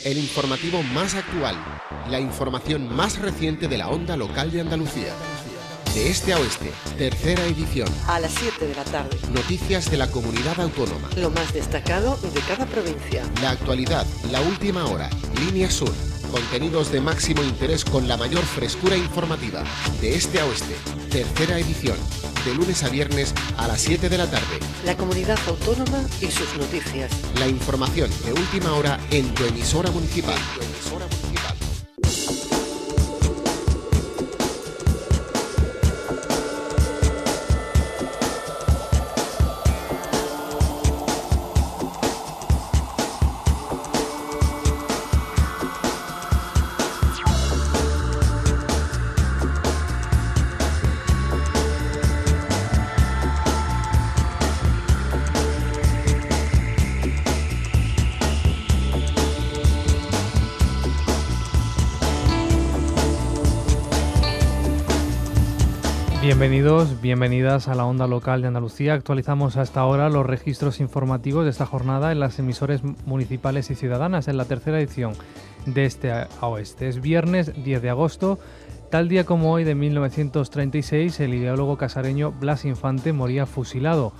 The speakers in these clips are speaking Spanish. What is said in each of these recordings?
el informativo más actual, la información más reciente de la onda local de Andalucía. De este a oeste, tercera edición. A las 7 de la tarde. Noticias de la comunidad autónoma. Lo más destacado de cada provincia. La actualidad, la última hora, Línea Sur. Contenidos de máximo interés con la mayor frescura informativa. De este a oeste, tercera edición. De lunes a viernes a las 7 de la tarde. La comunidad autónoma y sus noticias. La información de última hora en tu emisora municipal. Bienvenidas a la onda local de Andalucía. Actualizamos hasta ahora los registros informativos de esta jornada en las emisoras municipales y ciudadanas en la tercera edición de este a oeste. Es viernes 10 de agosto, tal día como hoy de 1936 el ideólogo casareño Blas Infante moría fusilado.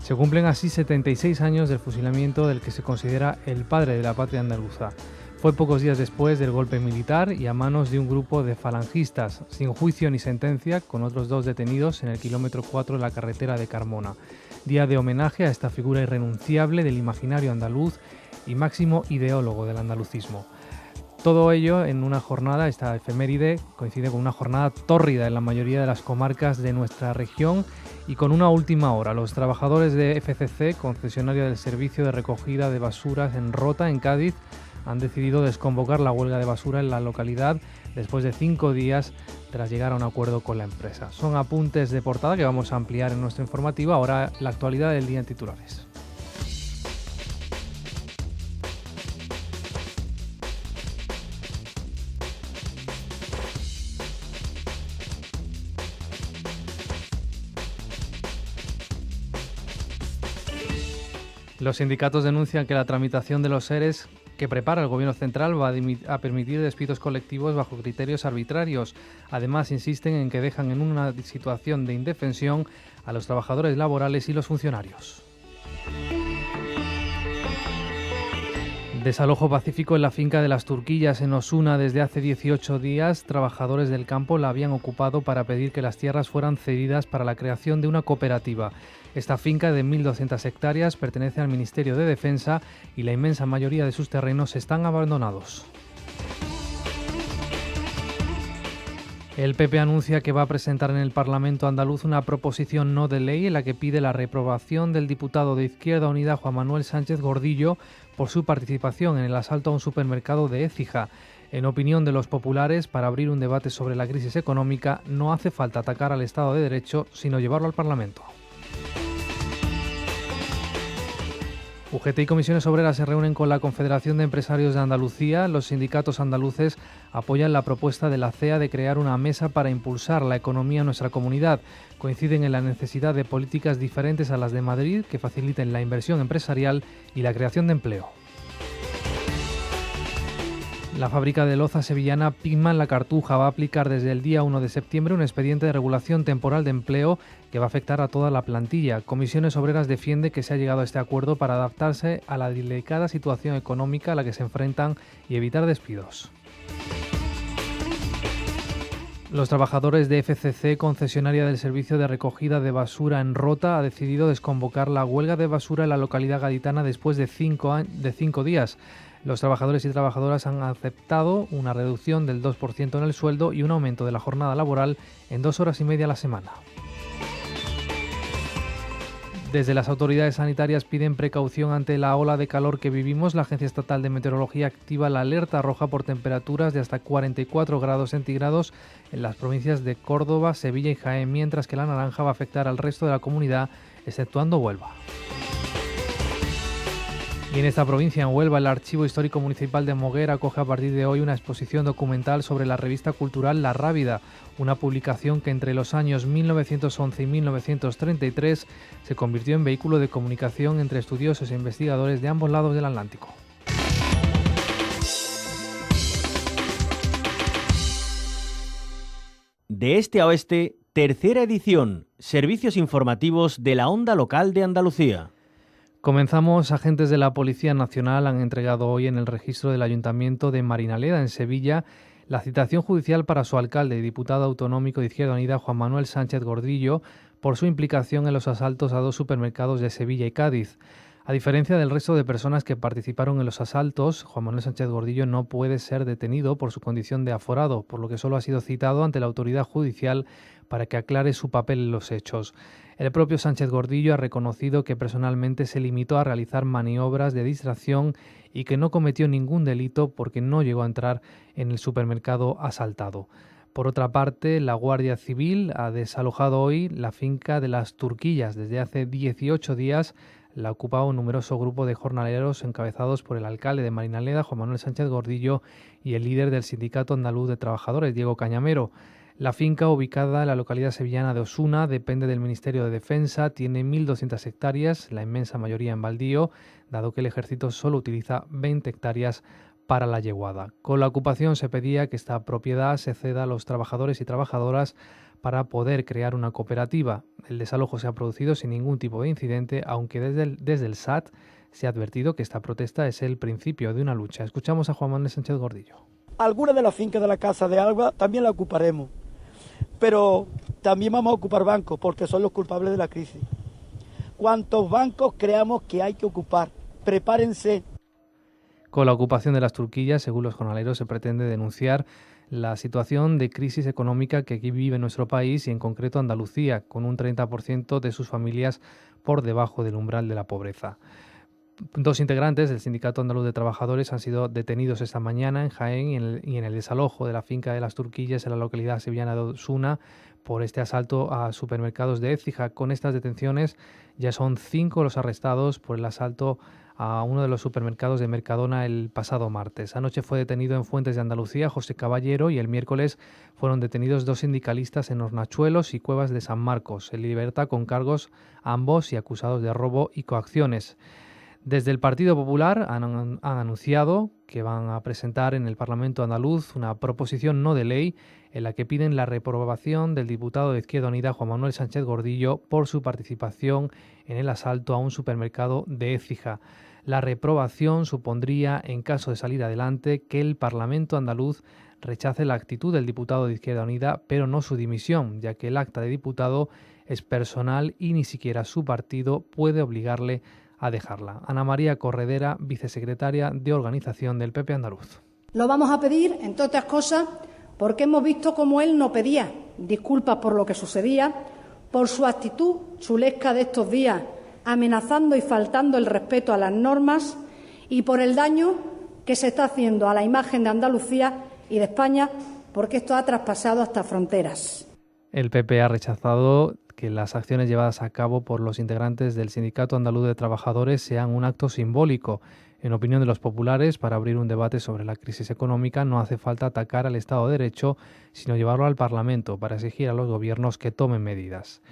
Se cumplen así 76 años del fusilamiento del que se considera el padre de la patria andaluza. Fue pocos días después del golpe militar y a manos de un grupo de falangistas, sin juicio ni sentencia, con otros 2 detenidos en el kilómetro 4 de la carretera de Carmona. Día de homenaje a esta figura irrenunciable del imaginario andaluz y máximo ideólogo del andalucismo. Todo ello en una jornada, esta efeméride coincide con una jornada tórrida en la mayoría de las comarcas de nuestra región y con una última hora. Los trabajadores de FCC, concesionaria del servicio de recogida de basuras en Rota, en Cádiz, han decidido desconvocar la huelga de basura en la localidad después de 5 días tras llegar a un acuerdo con la empresa. Son apuntes de portada que vamos a ampliar en nuestro informativo. Ahora la actualidad del día en titulares. Los sindicatos denuncian que la tramitación de los EREs que prepara el Gobierno central va a permitir despidos colectivos bajo criterios arbitrarios. Además, insisten en que dejan en una situación de indefensión a los trabajadores laborales y los funcionarios. Desalojo pacífico en la finca de las Turquillas en Osuna. Desde hace 18 días, trabajadores del campo la habían ocupado para pedir que las tierras fueran cedidas para la creación de una cooperativa. Esta finca de 1.200 hectáreas pertenece al Ministerio de Defensa y la inmensa mayoría de sus terrenos están abandonados. El PP anuncia que va a presentar en el Parlamento andaluz una proposición no de ley en la que pide la reprobación del diputado de Izquierda Unida Juan Manuel Sánchez Gordillo por su participación en el asalto a un supermercado de Écija. En opinión de los populares, para abrir un debate sobre la crisis económica no hace falta atacar al Estado de Derecho, sino llevarlo al Parlamento. UGT y Comisiones Obreras se reúnen con la Confederación de Empresarios de Andalucía. Los sindicatos andaluces apoyan la propuesta de la CEA de crear una mesa para impulsar la economía en nuestra comunidad. Coinciden en la necesidad de políticas diferentes a las de Madrid que faciliten la inversión empresarial y la creación de empleo. La fábrica de loza sevillana Pigman La Cartuja va a aplicar desde el día 1 de septiembre un expediente de regulación temporal de empleo que va a afectar a toda la plantilla. Comisiones Obreras defiende que se ha llegado a este acuerdo para adaptarse a la delicada situación económica a la que se enfrentan y evitar despidos. Los trabajadores de FCC, concesionaria del servicio de recogida de basura en Rota, ha decidido desconvocar la huelga de basura en la localidad gaditana después de 5 días. Los trabajadores y trabajadoras han aceptado una reducción del 2% en el sueldo y un aumento de la jornada laboral en 2 horas y media a la semana. Desde las autoridades sanitarias piden precaución ante la ola de calor que vivimos. La Agencia Estatal de Meteorología activa la alerta roja por temperaturas de hasta 44 grados centígrados en las provincias de Córdoba, Sevilla y Jaén, mientras que la naranja va a afectar al resto de la comunidad, exceptuando Huelva. Y en esta provincia, en Huelva, el Archivo Histórico Municipal de Moguer acoge a partir de hoy una exposición documental sobre la revista cultural La Rábida, una publicación que entre los años 1911 y 1933 se convirtió en vehículo de comunicación entre estudiosos e investigadores de ambos lados del Atlántico. De este a oeste, tercera edición, servicios informativos de la Onda Local de Andalucía. Comenzamos. Agentes de la Policía Nacional han entregado hoy en el registro del Ayuntamiento de Marinaleda, en Sevilla, la citación judicial para su alcalde y diputado autonómico de Izquierda Unida, Juan Manuel Sánchez Gordillo, por su implicación en los asaltos a 2 supermercados de Sevilla y Cádiz. A diferencia del resto de personas que participaron en los asaltos, Juan Manuel Sánchez Gordillo no puede ser detenido por su condición de aforado, por lo que solo ha sido citado ante la autoridad judicial para que aclare su papel en los hechos. El propio Sánchez Gordillo ha reconocido que personalmente se limitó a realizar maniobras de distracción y que no cometió ningún delito porque no llegó a entrar en el supermercado asaltado. Por otra parte, la Guardia Civil ha desalojado hoy la finca de Las Turquillas. Desde hace 18 días la ocupaba un numeroso grupo de jornaleros encabezados por el alcalde de Marinaleda, Juan Manuel Sánchez Gordillo, y el líder del Sindicato Andaluz de Trabajadores, Diego Cañamero. La finca, ubicada en la localidad sevillana de Osuna, depende del Ministerio de Defensa, tiene 1.200 hectáreas, la inmensa mayoría en baldío, dado que el ejército solo utiliza 20 hectáreas para la yeguada. Con la ocupación se pedía que esta propiedad se ceda a los trabajadores y trabajadoras para poder crear una cooperativa. El desalojo se ha producido sin ningún tipo de incidente, aunque desde el SAT se ha advertido que esta protesta es el principio de una lucha. Escuchamos a Juan Manuel Sánchez Gordillo. Algunas de las fincas de la Casa de Alba también la ocuparemos, pero también vamos a ocupar bancos porque son los culpables de la crisis. ¿Cuántos bancos creamos que hay que ocupar? Prepárense. Con la ocupación de Las Turquillas, según los jornaleros, se pretende denunciar la situación de crisis económica que aquí vive nuestro país y en concreto Andalucía, con un 30% de sus familias por debajo del umbral de la pobreza. 2 integrantes del Sindicato Andaluz de Trabajadores han sido detenidos esta mañana en Jaén y en el desalojo de la finca de Las Turquillas en la localidad sevillana de Osuna por este asalto a supermercados de Écija. Con estas detenciones ya son 5 los arrestados por el asalto a uno de los supermercados de Mercadona el pasado martes. Anoche fue detenido en Fuentes de Andalucía José Caballero y el miércoles fueron detenidos 2 sindicalistas en Hornachuelos y Cuevas de San Marcos, en libertad con cargos ambos y acusados de robo y coacciones. Desde el Partido Popular han anunciado que van a presentar en el Parlamento andaluz una proposición no de ley en la que piden la reprobación del diputado de Izquierda Unida Juan Manuel Sánchez Gordillo por su participación en el asalto a un supermercado de Écija. La reprobación supondría, en caso de salir adelante, que el Parlamento andaluz rechace la actitud del diputado de Izquierda Unida, pero no su dimisión, ya que el acta de diputado es personal y ni siquiera su partido puede obligarle a dejarla. Ana María Corredera, vicesecretaria de Organización del PP andaluz. Lo vamos a pedir, entre otras cosas, porque hemos visto cómo él no pedía disculpas por lo que sucedía, por su actitud chulesca de estos días, amenazando y faltando el respeto a las normas y por el daño que se está haciendo a la imagen de Andalucía y de España, porque esto ha traspasado hasta fronteras. El PP ha rechazado que las acciones llevadas a cabo por los integrantes del Sindicato Andaluz de Trabajadores sean un acto simbólico. En opinión de los populares, para abrir un debate sobre la crisis económica no hace falta atacar al Estado de Derecho, sino llevarlo al Parlamento para exigir a los gobiernos que tomen medidas.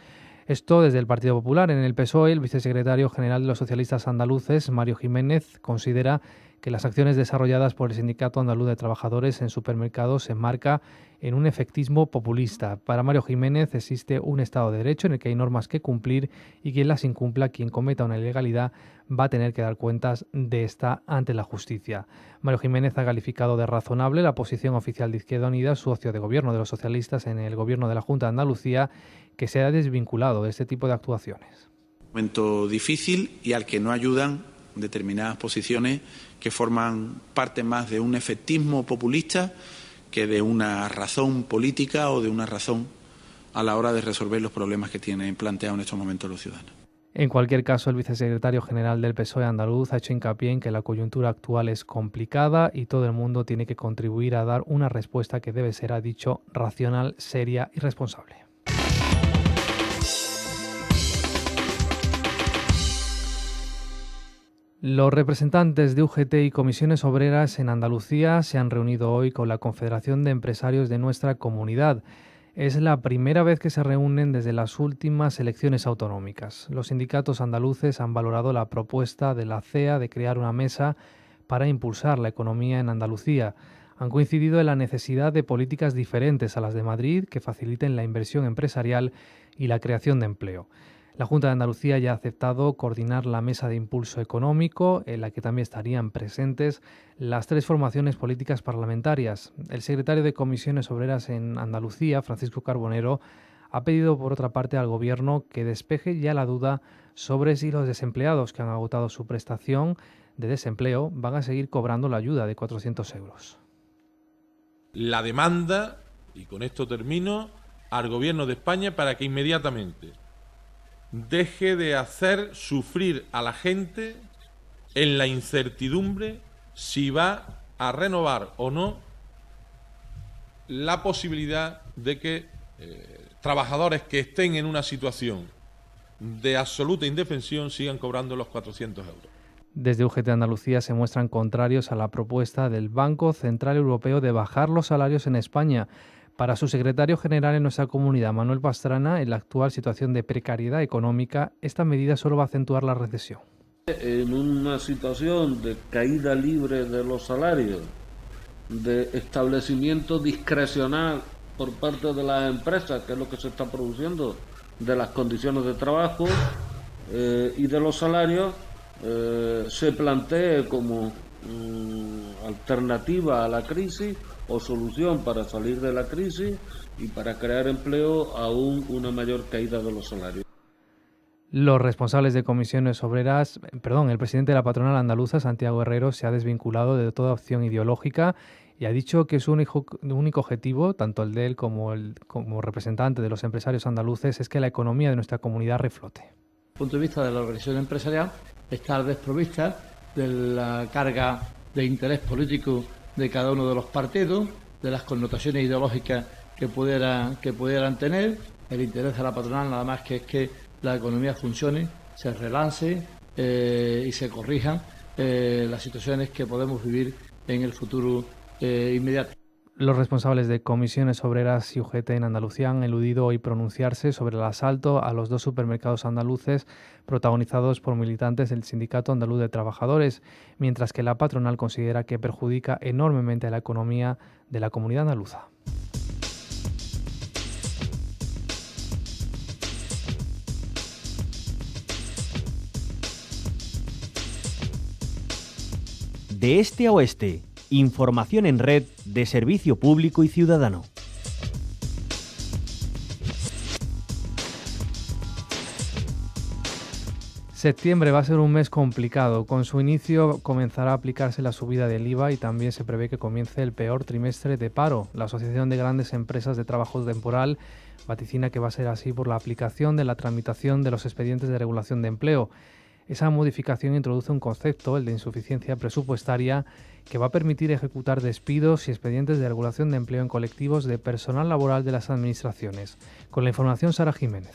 Esto desde el Partido Popular. En el PSOE, el vicesecretario general de los socialistas andaluces, Mario Jiménez, considera que las acciones desarrolladas por el Sindicato Andaluz de Trabajadores en supermercados se enmarca en un efectismo populista. Para Mario Jiménez existe un Estado de Derecho en el que hay normas que cumplir y quien las incumpla, quien cometa una ilegalidad, va a tener que dar cuentas de esta ante la justicia. Mario Jiménez ha calificado de razonable la posición oficial de Izquierda Unida, socio de gobierno de los socialistas en el gobierno de la Junta de Andalucía, que se ha desvinculado de este tipo de actuaciones. Un momento difícil y al que no ayudan determinadas posiciones que forman parte más de un efectismo populista que de una razón política o de una razón a la hora de resolver los problemas que tienen planteados en estos momentos los ciudadanos. En cualquier caso, el vicesecretario general del PSOE andaluz ha hecho hincapié en que la coyuntura actual es complicada y todo el mundo tiene que contribuir a dar una respuesta que debe ser, ha dicho, racional, seria y responsable. Los representantes de UGT y comisiones obreras en Andalucía se han reunido hoy con la Confederación de Empresarios de nuestra comunidad. Es la primera vez que se reúnen desde las últimas elecciones autonómicas. Los sindicatos andaluces han valorado la propuesta de la CEA de crear una mesa para impulsar la economía en Andalucía. han coincidido en la necesidad de políticas diferentes a las de Madrid que faciliten la inversión empresarial y la creación de empleo. La Junta de Andalucía ya ha aceptado coordinar la mesa de impulso económico, en la que también estarían presentes las 3 formaciones políticas parlamentarias. El secretario de Comisiones Obreras en Andalucía, Francisco Carbonero, ha pedido por otra parte al Gobierno que despeje ya la duda sobre si los desempleados que han agotado su prestación de desempleo van a seguir cobrando la ayuda de 400 euros. La demanda, y con esto termino, al Gobierno de España para que inmediatamente deje de hacer sufrir a la gente en la incertidumbre si va a renovar o no la posibilidad de que trabajadores que estén en una situación de absoluta indefensión sigan cobrando los 400 euros. Desde UGT Andalucía se muestran contrarios a la propuesta del Banco Central Europeo de bajar los salarios en España. Para su secretario general en nuestra comunidad, Manuel Pastrana, en la actual situación de precariedad económica, esta medida solo va a acentuar la recesión. En una situación de caída libre de los salarios, de establecimiento discrecional por parte de las empresas, que es lo que se está produciendo, de las condiciones de trabajo y de los salarios, se plantee como alternativa a la crisis o solución para salir de la crisis y para crear empleo aún una mayor caída de los salarios. Los responsables de comisiones obreras, el presidente de la patronal andaluza, Santiago Herrero, se ha desvinculado de toda opción ideológica y ha dicho que su único objetivo, tanto el de él como representante de los empresarios andaluces, es que la economía de nuestra comunidad reflote. Desde el punto de vista de la organización empresarial, estar desprovista de la carga de interés político de cada uno de los partidos, de las connotaciones ideológicas que pudieran tener. El interés de la patronal nada más que es que la economía funcione, se relance y se corrijan las situaciones que podemos vivir en el futuro inmediato. Los responsables de comisiones obreras y UGT en Andalucía han eludido hoy pronunciarse sobre el asalto a los 2 supermercados andaluces protagonizados por militantes del Sindicato Andaluz de Trabajadores, mientras que la patronal considera que perjudica enormemente a la economía de la comunidad andaluza. De este a oeste, información en red de servicio público y ciudadano. Septiembre va a ser un mes complicado. Con su inicio comenzará a aplicarse la subida del IVA y también se prevé que comience el peor trimestre de paro. La Asociación de Grandes Empresas de Trabajo Temporal vaticina que va a ser así por la aplicación de la tramitación de los expedientes de regulación de empleo. Esa modificación introduce un concepto, el de insuficiencia presupuestaria, que va a permitir ejecutar despidos y expedientes de regulación de empleo en colectivos de personal laboral de las administraciones. Con la información, Sara Jiménez.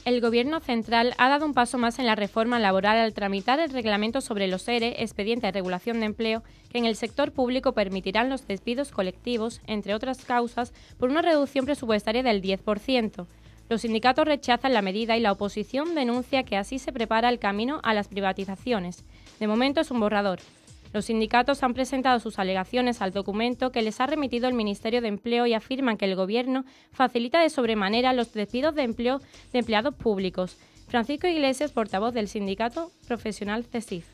El Gobierno central ha dado un paso más en la reforma laboral al tramitar el reglamento sobre los ERE, expediente de regulación de empleo, que en el sector público permitirán los despidos colectivos, entre otras causas, por una reducción presupuestaria del 10%. Los sindicatos rechazan la medida y la oposición denuncia que así se prepara el camino a las privatizaciones. De momento es un borrador. Los sindicatos han presentado sus alegaciones al documento que les ha remitido el Ministerio de Empleo y afirman que el Gobierno facilita de sobremanera los despidos de empleados públicos. Francisco Iglesias, portavoz del sindicato profesional CESIF.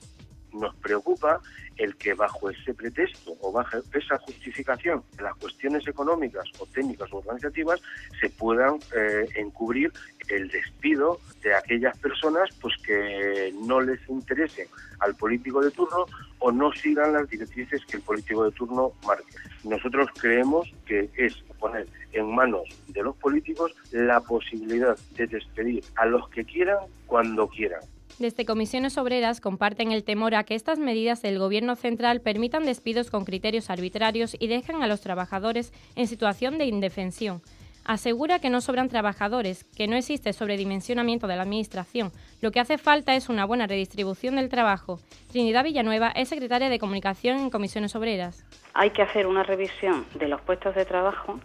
Nos preocupa el que bajo ese pretexto o bajo esa justificación de las cuestiones económicas o técnicas o organizativas se puedan encubrir el despido de aquellas personas pues que no les interesen al político de turno o no sigan las directrices que el político de turno marque. Nosotros creemos que es poner en manos de los políticos la posibilidad de despedir a los que quieran cuando quieran. Desde Comisiones Obreras comparten el temor a que estas medidas del Gobierno central permitan despidos con criterios arbitrarios y dejen a los trabajadores en situación de indefensión. Asegura que no sobran trabajadores, que no existe sobredimensionamiento de la Administración. Lo que hace falta es una buena redistribución del trabajo. Trinidad Villanueva es secretaria de Comunicación en Comisiones Obreras. Hay que hacer una revisión de los puestos de trabajo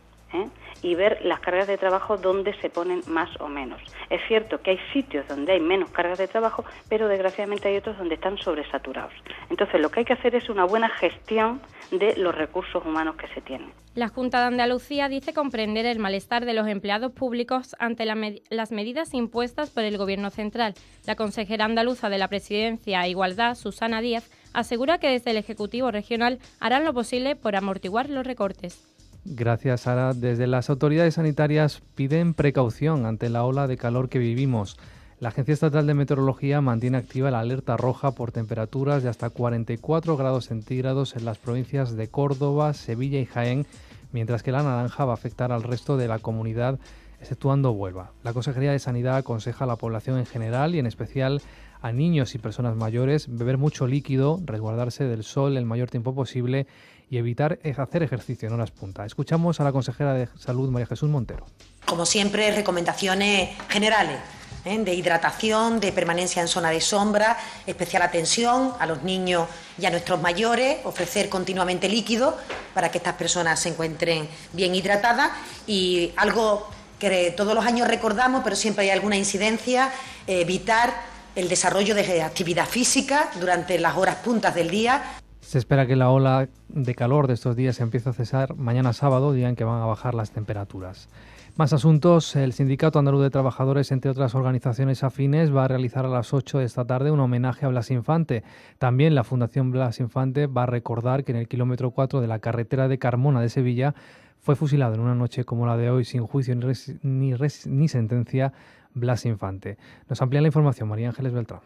y ver las cargas de trabajo donde se ponen más o menos. Es cierto que hay sitios donde hay menos cargas de trabajo, pero desgraciadamente hay otros donde están sobresaturados. Entonces lo que hay que hacer es una buena gestión de los recursos humanos que se tienen. La Junta de Andalucía dice comprender el malestar de los empleados públicos ante las medidas impuestas por el Gobierno central. La consejera andaluza de la Presidencia e Igualdad, Susana Díaz, asegura que desde el Ejecutivo regional harán lo posible por amortiguar los recortes. Gracias, Sara. Desde las autoridades sanitarias piden precaución ante la ola de calor que vivimos. La Agencia Estatal de Meteorología mantiene activa la alerta roja por temperaturas de hasta 44 grados centígrados en las provincias de Córdoba, Sevilla y Jaén, mientras que la naranja va a afectar al resto de la comunidad, exceptuando Huelva. La Consejería de Sanidad aconseja a la población en general y en especial a niños y personas mayores beber mucho líquido, resguardarse del sol el mayor tiempo posible y evitar hacer ejercicio en horas punta. Escuchamos a la consejera de Salud, María Jesús Montero. Como siempre, recomendaciones generales de hidratación, de permanencia en zona de sombra, especial atención a los niños y a nuestros mayores, ofrecer continuamente líquido para que estas personas se encuentren bien hidratadas y algo que todos los años recordamos, pero siempre hay alguna incidencia, evitar el desarrollo de actividad física durante las horas puntas del día. Se espera que la ola de calor de estos días empiece a cesar mañana sábado, día en que van a bajar las temperaturas. Más asuntos. El Sindicato Andaluz de Trabajadores, entre otras organizaciones afines, va a realizar a las 8 de esta tarde un homenaje a Blas Infante. También la Fundación Blas Infante va a recordar que en el kilómetro 4 de la carretera de Carmona de Sevilla fue fusilado en una noche como la de hoy, sin juicio ni sentencia, Blas Infante. Nos amplía la información María Ángeles Beltrán.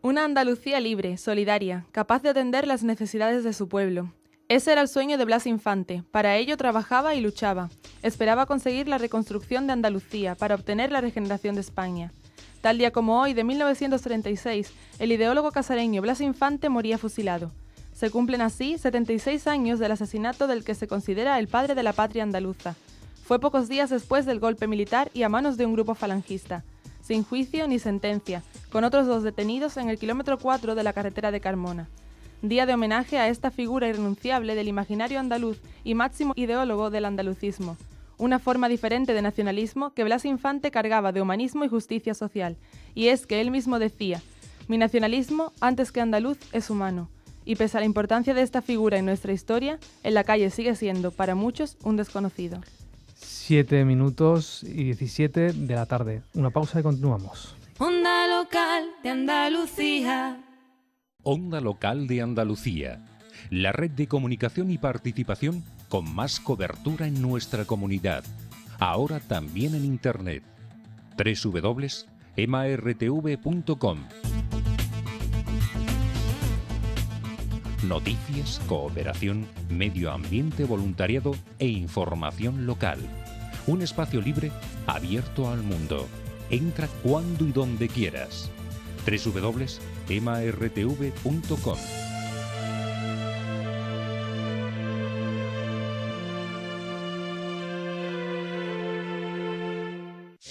Una Andalucía libre, solidaria, capaz de atender las necesidades de su pueblo. Ese era el sueño de Blas Infante. Para ello trabajaba y luchaba. Esperaba conseguir la reconstrucción de Andalucía para obtener la regeneración de España. Tal día como hoy, de 1936, el ideólogo casareño Blas Infante moría fusilado. Se cumplen así 76 años del asesinato del que se considera el padre de la patria andaluza. Fue pocos días después del golpe militar y a manos de un grupo falangista. Sin juicio ni sentencia, con otros 2 detenidos en el kilómetro 4 de la carretera de Carmona. Día de homenaje a esta figura irrenunciable del imaginario andaluz y máximo ideólogo del andalucismo. Una forma diferente de nacionalismo que Blas Infante cargaba de humanismo y justicia social. Y es que él mismo decía: mi nacionalismo, antes que andaluz, es humano. Y pese a la importancia de esta figura en nuestra historia, en la calle sigue siendo, para muchos, un desconocido. 7 minutos y 17 de la tarde. Una pausa y continuamos. Onda Local de Andalucía. Onda Local de Andalucía. La red de comunicación y participación con más cobertura en nuestra comunidad. Ahora también en Internet. www.emartv.com. Noticias, cooperación, medio ambiente, voluntariado e información local. Un espacio libre abierto al mundo. Entra cuando y donde quieras. www.emartv.com.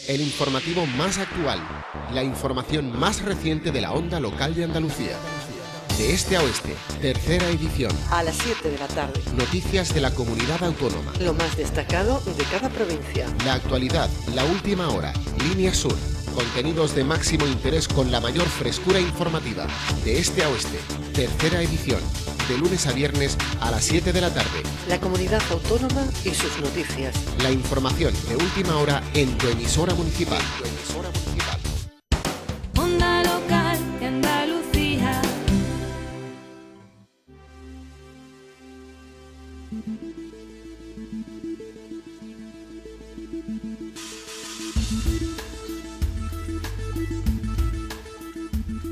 El informativo más actual, la información más reciente de la onda local de Andalucía. De este a oeste, tercera edición. A las 7 de la tarde. Noticias de la comunidad autónoma. Lo más destacado de cada provincia. La actualidad, la última hora, Línea Sur. Contenidos de máximo interés con la mayor frescura informativa. De este a oeste, tercera edición. De lunes a viernes a las 7 de la tarde. La comunidad autónoma y sus noticias. La información de última hora en tu emisora municipal. Onda Local de Andalucía.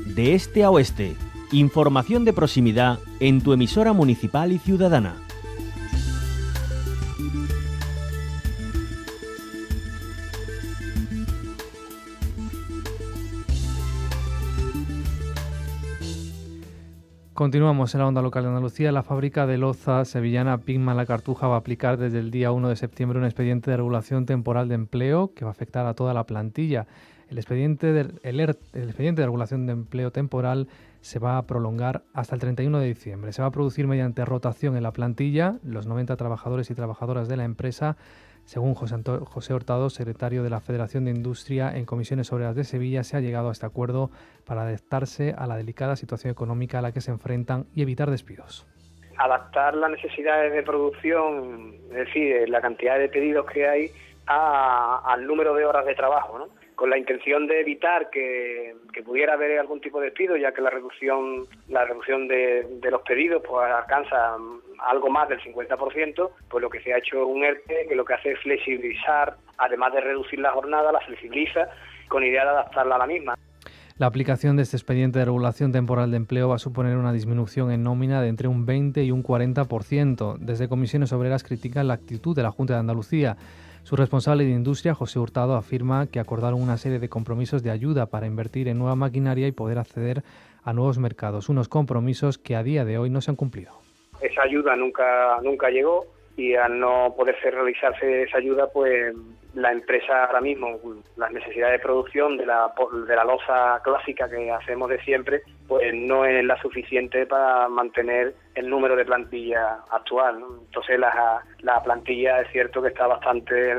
De este a oeste, información de proximidad en tu emisora municipal y ciudadana. Continuamos en la onda local de Andalucía. La fábrica de loza sevillana Pigma La Cartuja va a aplicar desde el día 1 de septiembre un expediente de regulación temporal de empleo que va a afectar a toda la plantilla. El expediente de regulación de empleo temporal se va a prolongar hasta el 31 de diciembre. Se va a producir mediante rotación en la plantilla. Los 90 trabajadores y trabajadoras de la empresa Según José Hurtado, secretario de la Federación de Industria en Comisiones Obreras de Sevilla, se ha llegado a este acuerdo para adaptarse a la delicada situación económica a la que se enfrentan y evitar despidos. Adaptar las necesidades de producción, es decir, la cantidad de pedidos que hay al número de horas de trabajo, ¿no? Con la intención de evitar que pudiera haber algún tipo de despido, ya que la reducción de los pedidos pues alcanza algo más del 50%, pues lo que se ha hecho es un ERTE que lo que hace es flexibilizar, además de reducir la jornada, la flexibiliza con idea de adaptarla a la misma. La aplicación de este expediente de regulación temporal de empleo va a suponer una disminución en nómina de entre un 20 y un 40%. Desde Comisiones Obreras critican la actitud de la Junta de Andalucía. Su responsable de Industria, José Hurtado, afirma que acordaron una serie de compromisos de ayuda para invertir en nueva maquinaria y poder acceder a nuevos mercados, unos compromisos que a día de hoy no se han cumplido. Esa ayuda nunca llegó y al no poder realizarse esa ayuda, pues la empresa ahora mismo, las necesidades de producción de la loza clásica que hacemos de siempre, pues no es la suficiente para mantener el número de plantilla actual, ¿no? Entonces la plantilla es cierto que está bastante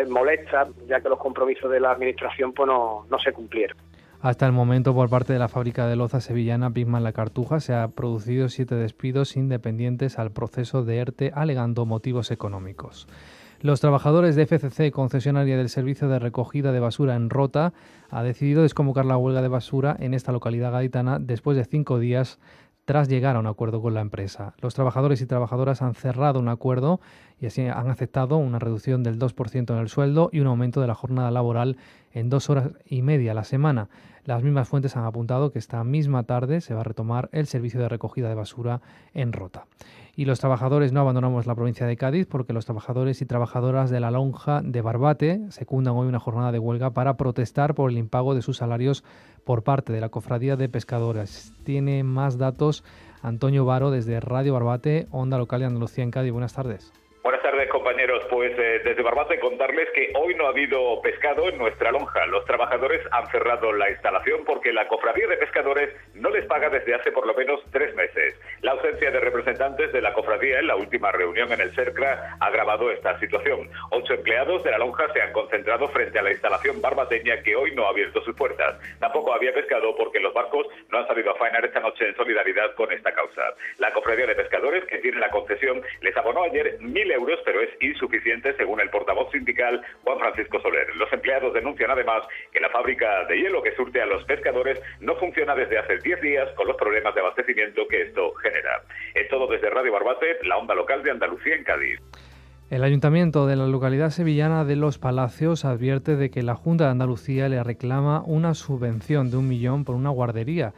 molesta, ya que los compromisos de la administración pues no se cumplieron. Hasta el momento, por parte de la fábrica de loza sevillana Pisman La Cartuja, se han producido 7 despidos independientes al proceso de ERTE, alegando motivos económicos. Los trabajadores de FCC, concesionaria del servicio de recogida de basura en Rota, ha decidido desconvocar la huelga de basura en esta localidad gaditana después de 5 días tras llegar a un acuerdo con la empresa. Los trabajadores y trabajadoras han cerrado un acuerdo y así han aceptado una reducción del 2% en el sueldo y un aumento de la jornada laboral en 2 horas y media a la semana. Las mismas fuentes han apuntado que esta misma tarde se va a retomar el servicio de recogida de basura en Rota. Y los trabajadores no abandonamos la provincia de Cádiz porque los trabajadores y trabajadoras de la lonja de Barbate secundan hoy una jornada de huelga para protestar por el impago de sus salarios por parte de la Cofradía de Pescadores. Tiene más datos Antonio Varo desde Radio Barbate, Onda Local de Andalucía en Cádiz. Buenas tardes. Buenas tardes, compañeros. Pues desde Barbate contarles que hoy no ha habido pescado en nuestra lonja. Los trabajadores han cerrado la instalación porque la Cofradía de Pescadores no les paga desde hace por lo menos 3 meses. La ausencia de representantes de la cofradía en la última reunión en el CERCRA ha agravado esta situación. 8 empleados de la lonja se han concentrado frente a la instalación barbateña que hoy no ha abierto sus puertas. Tampoco había pescado porque los barcos no han salido a faenar esta noche en solidaridad con esta causa. La Cofradía de Pescadores, que tiene la concesión, les abonó ayer 1.000 euros, pero es insuficiente según el portavoz sindical Juan Francisco Soler. Los empleados denuncian además que la fábrica de hielo que surte a los pescadores no funciona desde hace 10 días con los problemas de abastecimiento que esto genera. Es todo desde Radio Barbate, la onda local de Andalucía en Cádiz. El Ayuntamiento de la localidad sevillana de Los Palacios advierte de que la Junta de Andalucía le reclama una subvención de 1 millón por una guardería.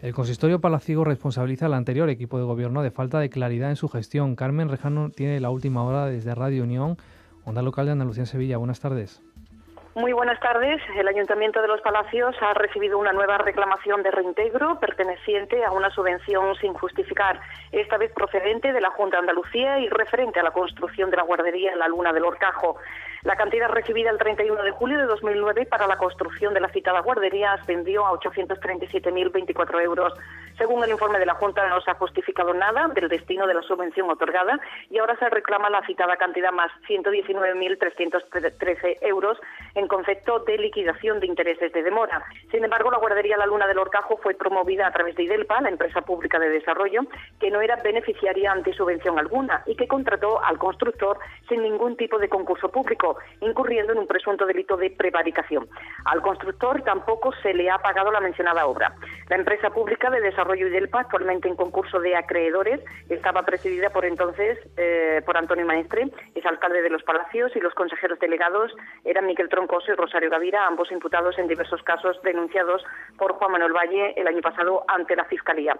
El consistorio palaciego responsabiliza al anterior equipo de gobierno de falta de claridad en su gestión. Carmen Rejano tiene la última hora desde Radio Unión, Onda Local de Andalucía en Sevilla. Buenas tardes. Muy buenas tardes. El Ayuntamiento de Los Palacios ha recibido una nueva reclamación de reintegro perteneciente a una subvención sin justificar, esta vez procedente de la Junta de Andalucía y referente a la construcción de la guardería en la Luna del Horcajo. La cantidad recibida el 31 de julio de 2009 para la construcción de la citada guardería ascendió a 837.024 euros. Según el informe de la Junta, no se ha justificado nada del destino de la subvención otorgada y ahora se reclama la citada cantidad más 119.313 euros en concepto de liquidación de intereses de demora. Sin embargo, la guardería La Luna del Horcajo fue promovida a través de IDELPA, la empresa pública de desarrollo, que no era beneficiaria ante subvención alguna y que contrató al constructor sin ningún tipo de concurso público, incurriendo en un presunto delito de prevaricación. Al constructor tampoco se le ha pagado la mencionada obra. La empresa pública de desarrollo IDELPA, actualmente en concurso de acreedores, estaba presidida por entonces por Antonio Maestre, es alcalde de Los Palacios, y los consejeros delegados eran Miquel Troncoso y Rosario Gavira, ambos imputados en diversos casos denunciados por Juan Manuel Valle el año pasado ante la Fiscalía.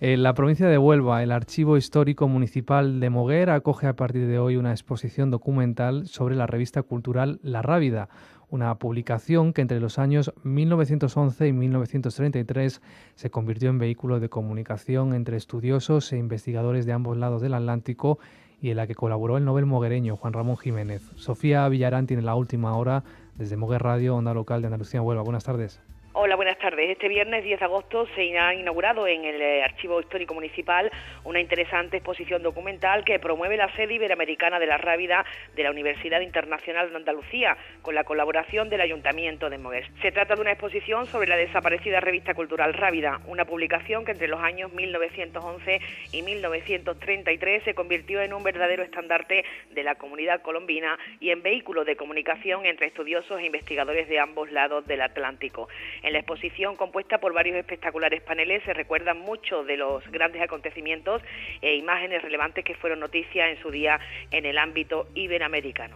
En la provincia de Huelva, el Archivo Histórico Municipal de Moguer acoge a partir de hoy una exposición documental sobre la revista cultural La Rábida, una publicación que entre los años 1911 y 1933 se convirtió en vehículo de comunicación entre estudiosos e investigadores de ambos lados del Atlántico y en la que colaboró el Nobel moguereño Juan Ramón Jiménez. Sofía Villarán tiene la última hora desde Moguer Radio, Onda Local de Andalucía en Huelva. Buenas tardes. Hola, buenas tardes. tardes. Este viernes 10 de agosto se ha inaugurado en el Archivo Histórico Municipal una interesante exposición documental que promueve la sede iberoamericana de la Rábida de la Universidad Internacional de Andalucía, con la colaboración del Ayuntamiento de Moguer. Se trata de una exposición sobre la desaparecida revista cultural Rábida, una publicación que entre los años 1911 y 1933 se convirtió en un verdadero estandarte de la comunidad colombina y en vehículo de comunicación entre estudiosos e investigadores de ambos lados del Atlántico. En la exposición, compuesta por varios espectaculares paneles, se recuerdan muchos de los grandes acontecimientos e imágenes relevantes que fueron noticia en su día en el ámbito iberoamericano.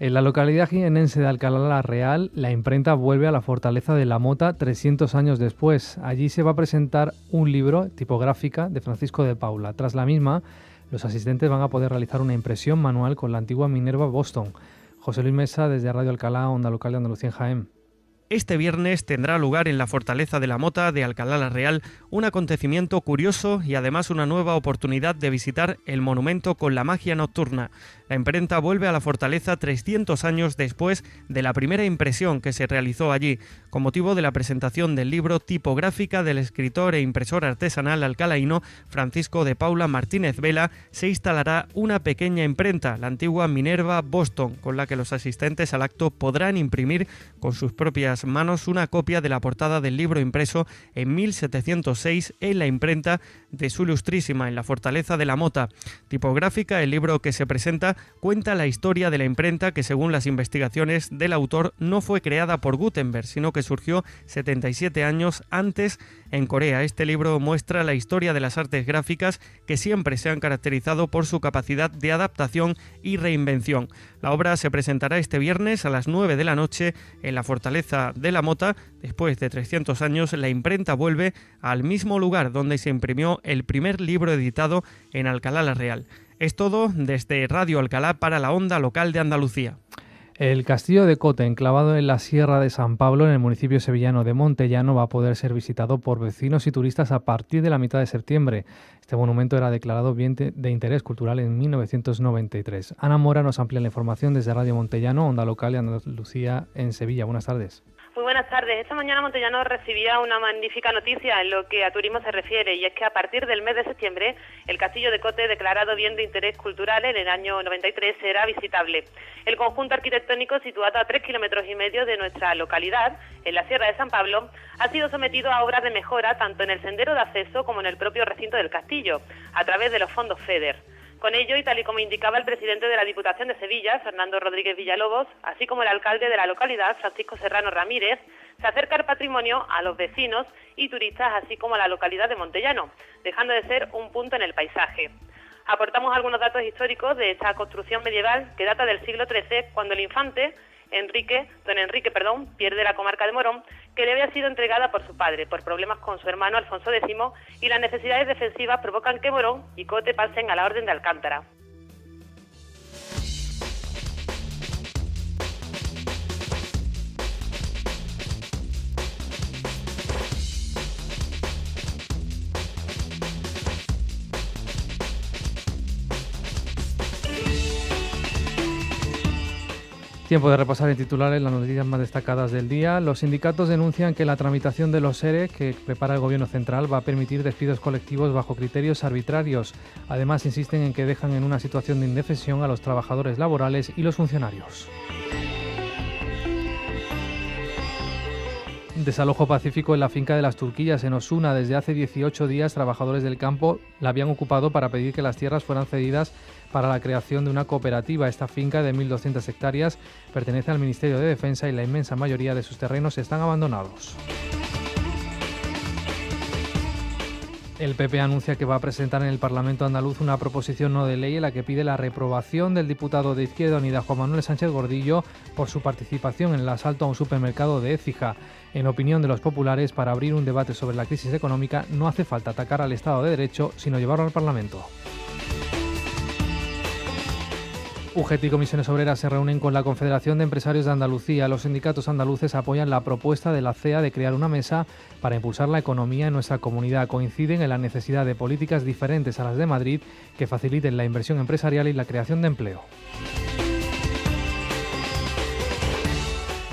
En la localidad jienense de Alcalá la Real, la imprenta vuelve a la Fortaleza de la Mota 300 años después. Allí se va a presentar un libro, Tipográfica, de Francisco de Paula. Tras la misma, los asistentes van a poder realizar una impresión manual con la antigua Minerva Boston. José Luis Mesa, desde Radio Alcalá, Onda Local de Andalucía en Jaén. Este viernes tendrá lugar en la Fortaleza de la Mota de Alcalá la Real un acontecimiento curioso y además una nueva oportunidad de visitar el monumento con la magia nocturna. La imprenta vuelve a la fortaleza 300 años después de la primera impresión que se realizó allí. Con motivo de la presentación del libro Tipográfica del escritor e impresor artesanal alcalaíno Francisco de Paula Martínez Vela, se instalará una pequeña imprenta, la antigua Minerva Boston, con la que los asistentes al acto podrán imprimir con sus propias manos una copia de la portada del libro impreso en 1706 en la imprenta de su ilustrísima en la Fortaleza de la Mota. Tipográfica, el libro que se presenta, cuenta la historia de la imprenta que, según las investigaciones del autor, no fue creada por Gutenberg, sino que surgió 77 años antes en Corea. Este libro muestra la historia de las artes gráficas que siempre se han caracterizado por su capacidad de adaptación y reinvención. La obra se presentará este viernes a las 9 de la noche en la Fortaleza de la Mota. Después de 300 años, la imprenta vuelve al mismo lugar donde se imprimió el primer libro editado en Alcalá la Real. Es todo desde Radio Alcalá para la Onda Local de Andalucía. El castillo de Cote, enclavado en la Sierra de San Pablo, en el municipio sevillano de Montellano, va a poder ser visitado por vecinos y turistas a partir de la mitad de septiembre. Este monumento era declarado bien de interés cultural en 1993. Ana Mora nos amplía la información desde Radio Montellano, Onda Local de Andalucía en Sevilla. Buenas tardes. Muy buenas tardes. Esta mañana Montellano recibía una magnífica noticia en lo que a turismo se refiere, y es que a partir del mes de septiembre el Castillo de Cote, declarado bien de interés cultural en el año 93, será visitable. El conjunto arquitectónico, situado a 3,5 kilómetros de nuestra localidad, en la Sierra de San Pablo, ha sido sometido a obras de mejora tanto en el sendero de acceso como en el propio recinto del castillo, a través de los fondos FEDER. Con ello, y tal y como indicaba el presidente de la Diputación de Sevilla, Fernando Rodríguez Villalobos, así como el alcalde de la localidad, Francisco Serrano Ramírez, se acerca el patrimonio a los vecinos y turistas, así como a la localidad de Montellano, dejando de ser un punto en el paisaje. Aportamos algunos datos históricos de esta construcción medieval que data del siglo XIII, cuando el infante don Enrique, pierde la comarca de Morón, que le había sido entregada por su padre por problemas con su hermano Alfonso X, y las necesidades defensivas provocan que Morón y Cote pasen a la Orden de Alcántara. Tiempo de repasar en titulares las noticias más destacadas del día. Los sindicatos denuncian que la tramitación de los ERE que prepara el Gobierno central va a permitir despidos colectivos bajo criterios arbitrarios. Además, insisten en que dejan en una situación de indefensión a los trabajadores laborales y los funcionarios. Desalojo pacífico en la finca de las Turquillas, en Osuna. Desde hace 18 días, trabajadores del campo la habían ocupado para pedir que las tierras fueran cedidas para la creación de una cooperativa. Esta finca de 1.200 hectáreas pertenece al Ministerio de Defensa y la inmensa mayoría de sus terrenos están abandonados. El PP anuncia que va a presentar en el Parlamento andaluz una proposición no de ley en la que pide la reprobación del diputado de Izquierda Unida Juan Manuel Sánchez Gordillo por su participación en el asalto a un supermercado de Écija. En opinión de los populares, para abrir un debate sobre la crisis económica no hace falta atacar al Estado de Derecho, sino llevarlo al Parlamento. UGT y Comisiones Obreras se reúnen con la Confederación de Empresarios de Andalucía. Los sindicatos andaluces apoyan la propuesta de la CEA de crear una mesa para impulsar la economía en nuestra comunidad. Coinciden en la necesidad de políticas diferentes a las de Madrid que faciliten la inversión empresarial y la creación de empleo.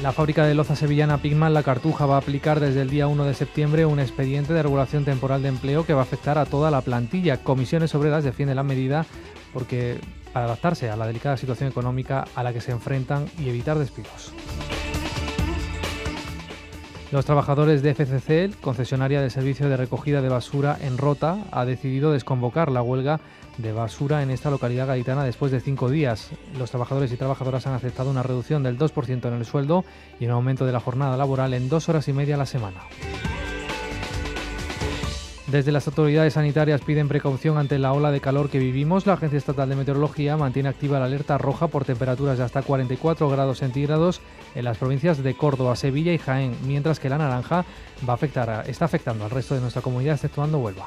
La fábrica de loza sevillana Pigman La Cartuja va a aplicar desde el día 1 de septiembre un expediente de regulación temporal de empleo que va a afectar a toda la plantilla. Comisiones Obreras defiende la medida porque para adaptarse a la delicada situación económica a la que se enfrentan y evitar despidos. Los trabajadores de FCC, concesionaria de servicio de recogida de basura en Rota, ha decidido desconvocar la huelga de basura en esta localidad gaditana después de 5 días. Los trabajadores y trabajadoras han aceptado una reducción del 2% en el sueldo y un aumento de la jornada laboral en 2 horas y media a la semana. Desde las autoridades sanitarias piden precaución ante la ola de calor que vivimos. La Agencia Estatal de Meteorología mantiene activa la alerta roja por temperaturas de hasta 44 grados centígrados en las provincias de Córdoba, Sevilla y Jaén, mientras que la naranja está afectando al resto de nuestra comunidad, exceptuando Huelva.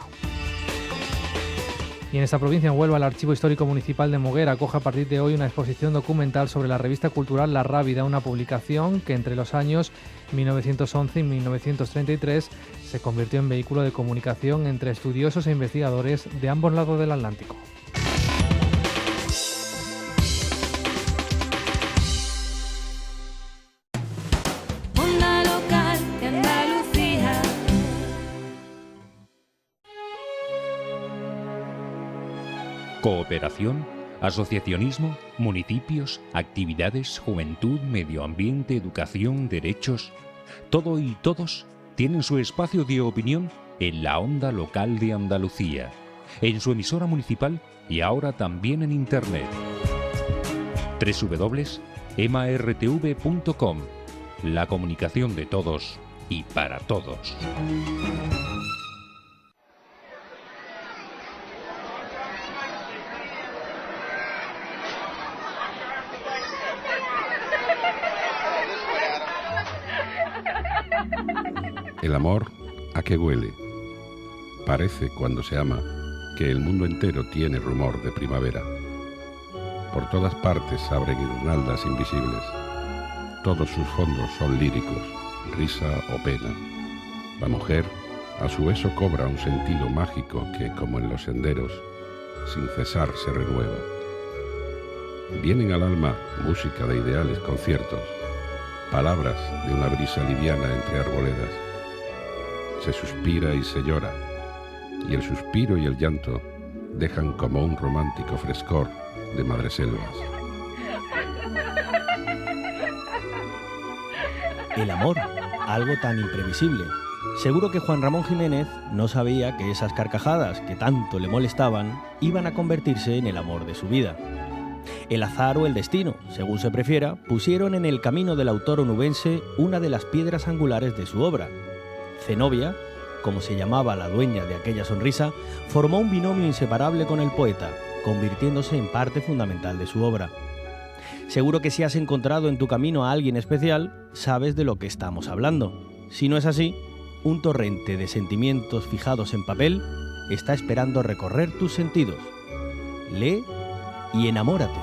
Y en esta provincia, en Huelva, el Archivo Histórico Municipal de Moguer acoge a partir de hoy una exposición documental sobre la revista cultural La Rábida, una publicación que entre los años 1911 y 1933 se convirtió en vehículo de comunicación entre estudiosos e investigadores de ambos lados del Atlántico. Onda local de Andalucía. Cooperación, asociacionismo, municipios, actividades, juventud, medio ambiente, educación, derechos. Todo y todos tienen su espacio de opinión en la Onda Local de Andalucía, en su emisora municipal y ahora también en internet. www.emartv.com. La comunicación de todos y para todos. El amor, ¿a qué huele? Parece, cuando se ama, que el mundo entero tiene rumor de primavera. Por todas partes abren guirnaldas invisibles. Todos sus fondos son líricos, risa o pena. La mujer, a su eso, cobra un sentido mágico que, como en los senderos, sin cesar se renueva. Vienen al alma música de ideales conciertos, palabras de una brisa liviana entre arboledas. Se suspira y se llora, y el suspiro y el llanto dejan como un romántico frescor de madreselvas. El amor, algo tan imprevisible. Seguro que Juan Ramón Jiménez no sabía que esas carcajadas que tanto le molestaban iban a convertirse en el amor de su vida. El azar o el destino, según se prefiera, pusieron en el camino del autor onubense una de las piedras angulares de su obra. Zenobia, como se llamaba la dueña de aquella sonrisa, formó un binomio inseparable con el poeta, convirtiéndose en parte fundamental de su obra. Seguro que si has encontrado en tu camino a alguien especial, sabes de lo que estamos hablando. Si no es así, un torrente de sentimientos fijados en papel está esperando recorrer tus sentidos. Lee y enamórate.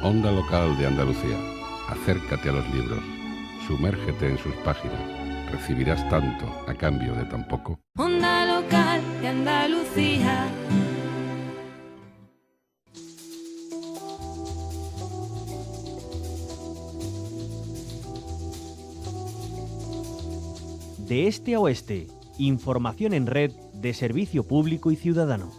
Onda Local de Andalucía. Acércate a los libros. Sumérgete en sus páginas. Recibirás tanto a cambio de tan poco. Onda local de Andalucía. De este a oeste, información en red de servicio público y ciudadano.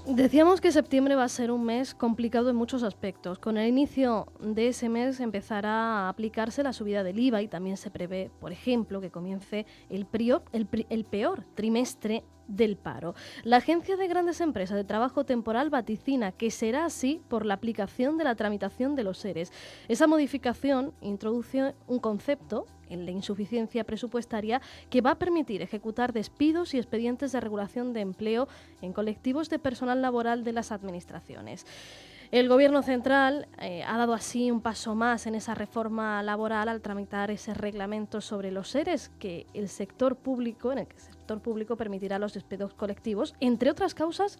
Decíamos que septiembre va a ser un mes complicado en muchos aspectos. Con el inicio de ese mes empezará a aplicarse la subida del IVA y también se prevé, por ejemplo, que comience el peor trimestre del paro. La Agencia de Grandes Empresas de Trabajo Temporal vaticina que será así por la aplicación de la tramitación de los ERES. Esa modificación introduce un concepto en la insuficiencia presupuestaria que va a permitir ejecutar despidos y expedientes de regulación de empleo en colectivos de personal laboral de las administraciones. El Gobierno central ha dado así un paso más en esa reforma laboral al tramitar ese reglamento sobre los ERES en el que el sector público permitirá los despidos colectivos, entre otras causas,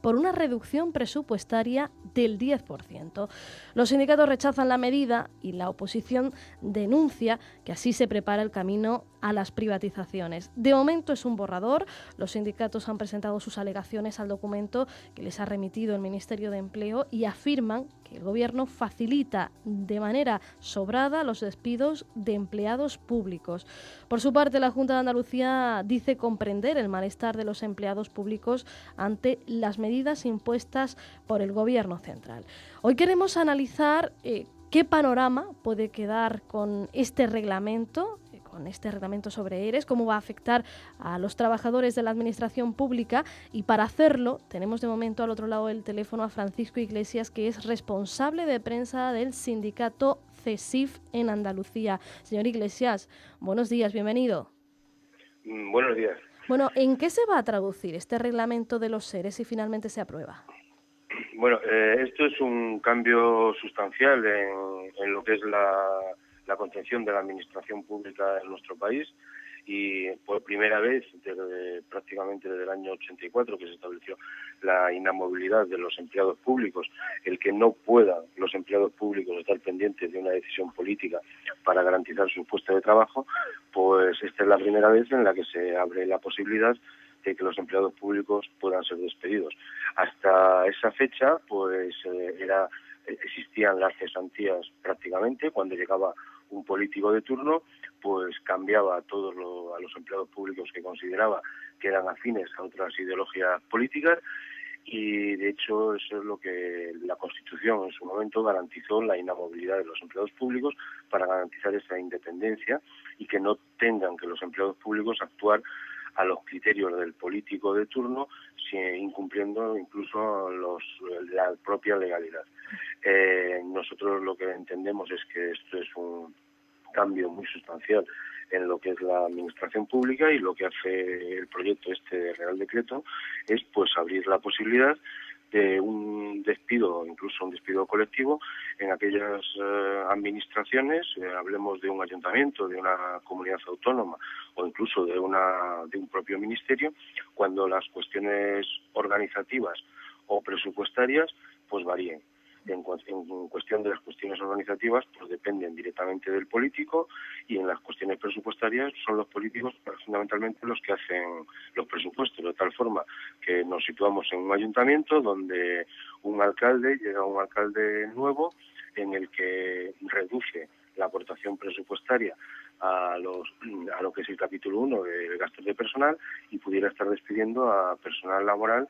por una reducción presupuestaria del 10%. Los sindicatos rechazan la medida y la oposición denuncia que así se prepara el camino a las privatizaciones. De momento es un borrador. Los sindicatos han presentado sus alegaciones al documento que les ha remitido el Ministerio de Empleo y afirman que el Gobierno facilita de manera sobrada los despidos de empleados públicos. Por su parte, la Junta de Andalucía dice comprender el malestar de los empleados públicos ante las medidas impuestas por el Gobierno central. Hoy queremos analizar qué panorama puede quedar con este reglamento sobre ERES, cómo va a afectar a los trabajadores de la Administración Pública, y para hacerlo tenemos de momento al otro lado del teléfono a Francisco Iglesias, que es responsable de prensa del sindicato CESIF en Andalucía. Señor Iglesias, buenos días, bienvenido. Buenos días. Bueno, ¿en qué se va a traducir este reglamento de los ERES si finalmente se aprueba? Bueno, esto es un cambio sustancial en lo que es la concepción de la administración pública en nuestro país, y por primera vez prácticamente desde el año 84 que se estableció la inamovilidad de los empleados públicos, el que no puedan los empleados públicos estar pendientes de una decisión política para garantizar su puesto de trabajo, pues esta es la primera vez en la que se abre la posibilidad de que los empleados públicos puedan ser despedidos. Hasta esa fecha, pues existían las cesantías prácticamente. Cuando llegaba un político de turno, pues cambiaba a a los empleados públicos que consideraba que eran afines a otras ideologías políticas, y de hecho eso es lo que la Constitución en su momento garantizó, la inamovilidad de los empleados públicos, para garantizar esa independencia y que no tengan que los empleados públicos actuar a los criterios del político de turno, incumpliendo incluso la propia legalidad. Nosotros lo que entendemos es que esto es un cambio muy sustancial en lo que es la administración pública, y lo que hace el proyecto de Real Decreto es pues abrir la posibilidad de un despido, incluso un despido colectivo, en aquellas administraciones, hablemos de un ayuntamiento, de una comunidad autónoma o incluso de un propio ministerio, cuando las cuestiones organizativas o presupuestarias pues varíen. En cuestión de las cuestiones organizativas, pues dependen directamente del político, y en las cuestiones presupuestarias son los políticos fundamentalmente los que hacen los presupuestos, de tal forma que nos situamos en un ayuntamiento donde llega un alcalde nuevo, en el que reduce la aportación presupuestaria a lo que es el capítulo 1 de gastos de personal, y pudiera estar despidiendo a personal laboral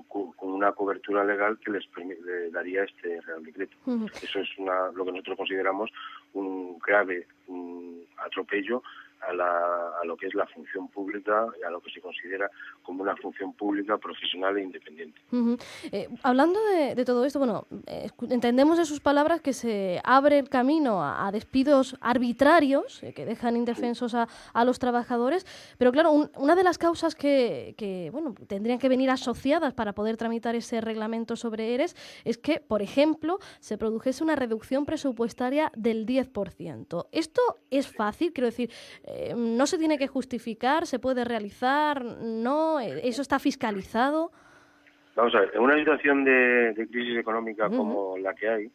con una cobertura legal que le daría este Real Decreto. Eso es lo que nosotros consideramos un grave atropello a lo que es la función pública y a lo que se considera como una función pública profesional e independiente. Hablando de todo esto, bueno, entendemos de sus palabras que se abre el camino a despidos arbitrarios que dejan indefensos a los trabajadores, pero claro, una de las causas que bueno, tendrían que venir asociadas para poder tramitar ese reglamento sobre ERES es que, por ejemplo, se produjese una reducción presupuestaria del 10%. ¿Esto es fácil? Quiero decir, ¿no se tiene que justificar? ¿Se puede realizar? ¿No? ¿Eso está fiscalizado? Vamos a ver, en una situación de crisis económica como la que hay,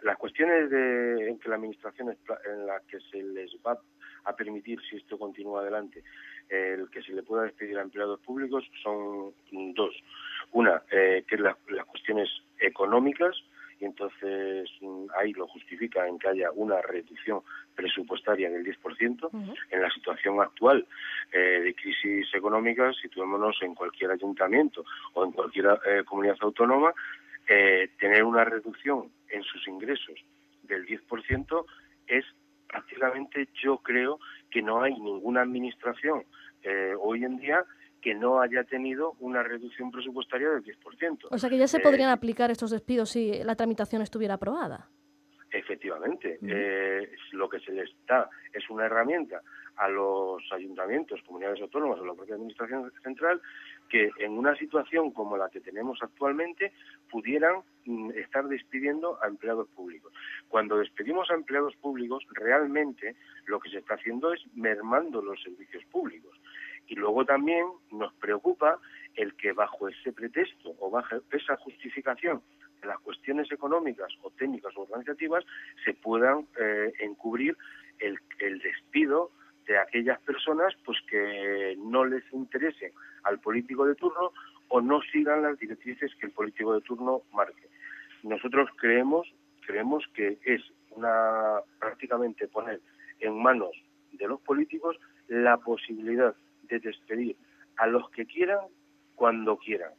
las cuestiones en que la administración, en la que se les va a permitir, si esto continúa adelante, el que se le pueda despedir a empleados públicos, son dos. Una, que es las cuestiones económicas, y entonces ahí lo justifica en que haya una reducción presupuestaria del 10%. En la situación actual de crisis económica, situémonos en cualquier ayuntamiento o en cualquier comunidad autónoma, tener una reducción en sus ingresos del 10% es prácticamente, yo creo, que no hay ninguna administración hoy en día que no haya tenido una reducción presupuestaria del 10%. O sea que ya se podrían aplicar estos despidos si la tramitación estuviera aprobada. Efectivamente. Lo que se les da es una herramienta a los ayuntamientos, comunidades autónomas o la propia administración central, que en una situación como la que tenemos actualmente pudieran estar despidiendo a empleados públicos. Cuando despedimos a empleados públicos, realmente lo que se está haciendo es mermando los servicios públicos. Y luego también nos preocupa el que bajo ese pretexto o bajo esa justificación de las cuestiones económicas o técnicas o organizativas se puedan encubrir el despido de aquellas personas pues que no les interesen al político de turno o no sigan las directrices que el político de turno marque. Nosotros creemos que es prácticamente poner en manos de los políticos la posibilidad de despedir a los que quieran cuando quieran.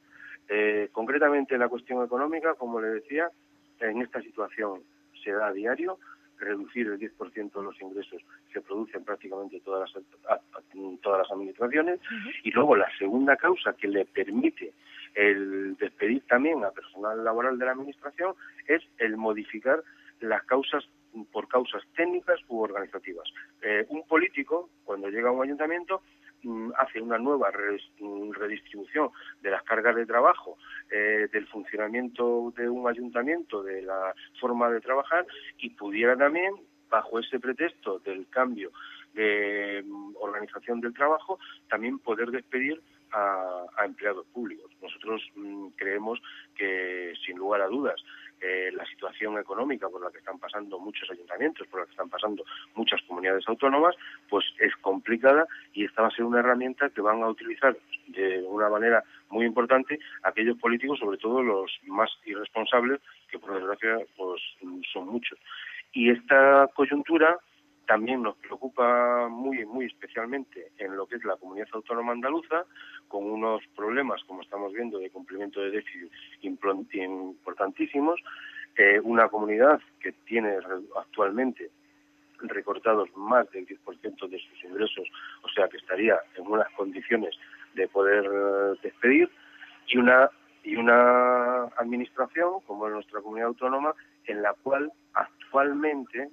Concretamente la cuestión económica, como le decía, en esta situación se da a diario. Reducir el 10% de los ingresos se produce en prácticamente todas las administraciones. Y luego la segunda causa que le permite el despedir también a personal laboral de la administración es el modificar las causas por causas técnicas u organizativas. Un político, cuando llega a un ayuntamiento, hace una nueva redistribución de las cargas de trabajo, del funcionamiento de un ayuntamiento, de la forma de trabajar, y pudiera también, bajo ese pretexto del cambio de organización del trabajo, también poder despedir a empleados públicos. Nosotros creemos que, sin lugar a dudas, la situación económica por la que están pasando muchos ayuntamientos, por la que están pasando muchas comunidades autónomas, pues es complicada, y esta va a ser una herramienta que van a utilizar de una manera muy importante aquellos políticos, sobre todo los más irresponsables, que por desgracia pues son muchos. Y esta coyuntura también nos preocupa muy especialmente en lo que es la comunidad autónoma andaluza, con unos problemas, como estamos viendo, de cumplimiento de déficit importantísimos, una comunidad que tiene actualmente recortados más del 10% de sus ingresos, o sea que estaría en unas condiciones de poder despedir, y una administración como es nuestra comunidad autónoma, en la cual actualmente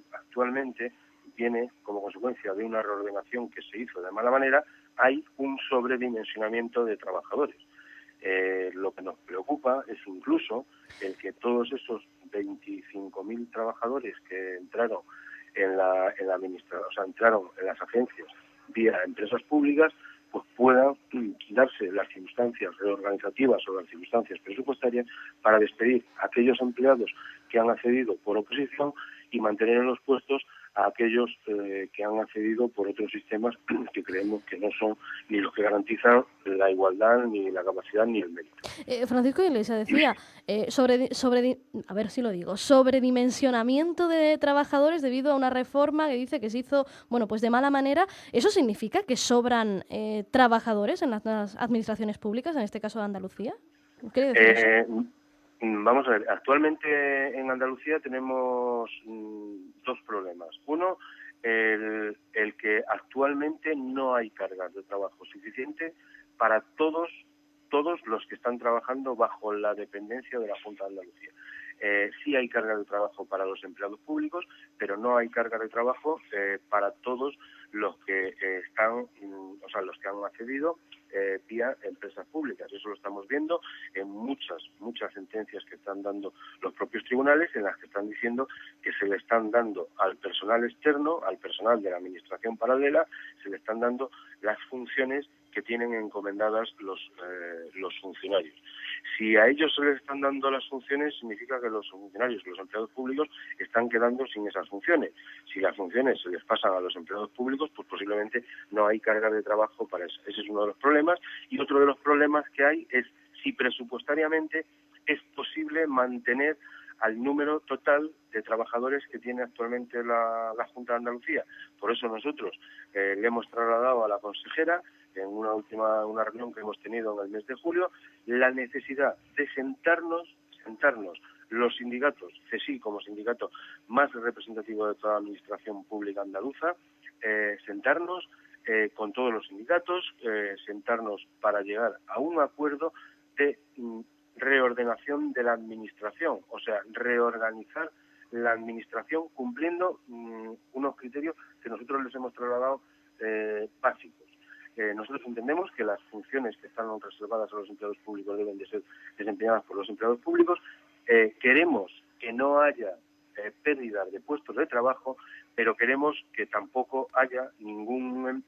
viene como consecuencia de una reordenación que se hizo de mala manera, hay un sobredimensionamiento de trabajadores. Lo que nos preocupa es incluso el que todos esos 25.000 trabajadores que entraron en la administración, o sea, entraron en las agencias vía empresas públicas, pues puedan darse las circunstancias reorganizativas o las circunstancias presupuestarias para despedir a aquellos empleados que han accedido por oposición y mantener en los puestos a aquellos que han accedido por otros sistemas que creemos que no son ni los que garantizan la igualdad, ni la capacidad, ni el mérito. Francisco Iglesias decía, a ver si lo digo, sobredimensionamiento de trabajadores debido a una reforma que dice que se hizo, pues de mala manera. ¿Eso significa que sobran trabajadores en las administraciones públicas, en este caso de Andalucía? ¿Qué decir eso? Vamos a ver, actualmente en Andalucía tenemos dos problemas. Uno, el que actualmente no hay cargas de trabajo suficiente para todos los que están trabajando bajo la dependencia de la Junta de Andalucía. Sí hay carga de trabajo para los empleados públicos, pero no hay carga de trabajo para todos los que los que han accedido vía empresas públicas. Eso lo estamos viendo en muchas sentencias que están dando los propios tribunales, en las que están diciendo que se le están dando al personal externo, al personal de la administración paralela, se le están dando las funciones que tienen encomendadas los funcionarios. Si a ellos se les están dando las funciones, significa que los funcionarios, los empleados públicos, están quedando sin esas funciones. Si las funciones se les pasan a los empleados públicos, pues posiblemente no hay carga de trabajo para eso. Ese es uno de los problemas. Y otro de los problemas que hay es si presupuestariamente es posible mantener al número total de trabajadores que tiene actualmente la Junta de Andalucía. Por eso nosotros le hemos trasladado a la consejera, en una reunión que hemos tenido en el mes de julio, la necesidad de sentarnos los sindicatos, CESI como sindicato más representativo de toda la administración pública andaluza, sentarnos con todos los sindicatos, sentarnos para llegar a un acuerdo de reordenación de la administración, o sea, reorganizar la administración cumpliendo unos criterios que nosotros les hemos trasladado básicos. Nosotros entendemos que las funciones que están reservadas a los empleados públicos deben de ser desempeñadas por los empleados públicos. Queremos que no haya pérdidas de puestos de trabajo, pero queremos que tampoco haya ningún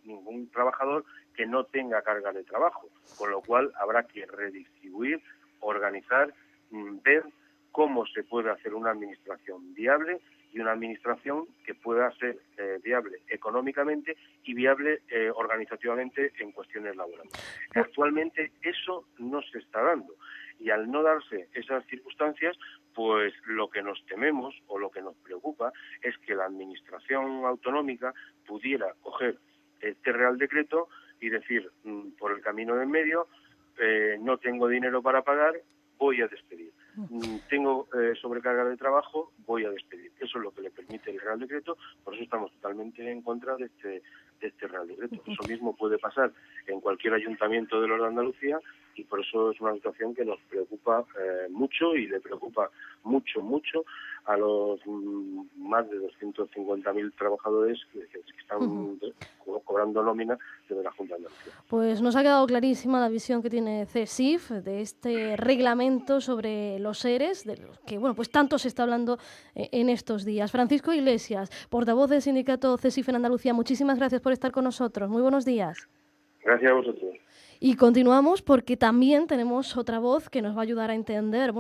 trabajador que no tenga carga de trabajo, con lo cual habrá que redistribuir, organizar, ver cómo se puede hacer una administración viable y una administración que pueda ser viable económicamente y viable organizativamente en cuestiones laborales. Actualmente eso no se está dando y al no darse esas circunstancias, pues lo que nos tememos o lo que nos preocupa es que la administración autonómica pudiera coger este Real Decreto y decir, por el camino del medio, no tengo dinero para pagar, voy a despedir. Tengo sobrecarga de trabajo, voy a despedir. Eso es lo que le permite el Real Decreto, por eso estamos totalmente en contra de este Real Decreto. Eso mismo puede pasar en cualquier ayuntamiento de los de Andalucía y por eso es una situación que nos preocupa mucho y le preocupa mucho a los más de 250.000 trabajadores que están cobrando nómina desde la Junta de Andalucía. Pues nos ha quedado clarísima la visión que tiene CESIF de este reglamento sobre los ERES, de los que pues tanto se está hablando en estos días. Francisco Iglesias, portavoz del sindicato CESIF en Andalucía, muchísimas gracias por estar con nosotros. Muy buenos días. Gracias a vosotros. Y continuamos porque también tenemos otra voz que nos va a ayudar a entender,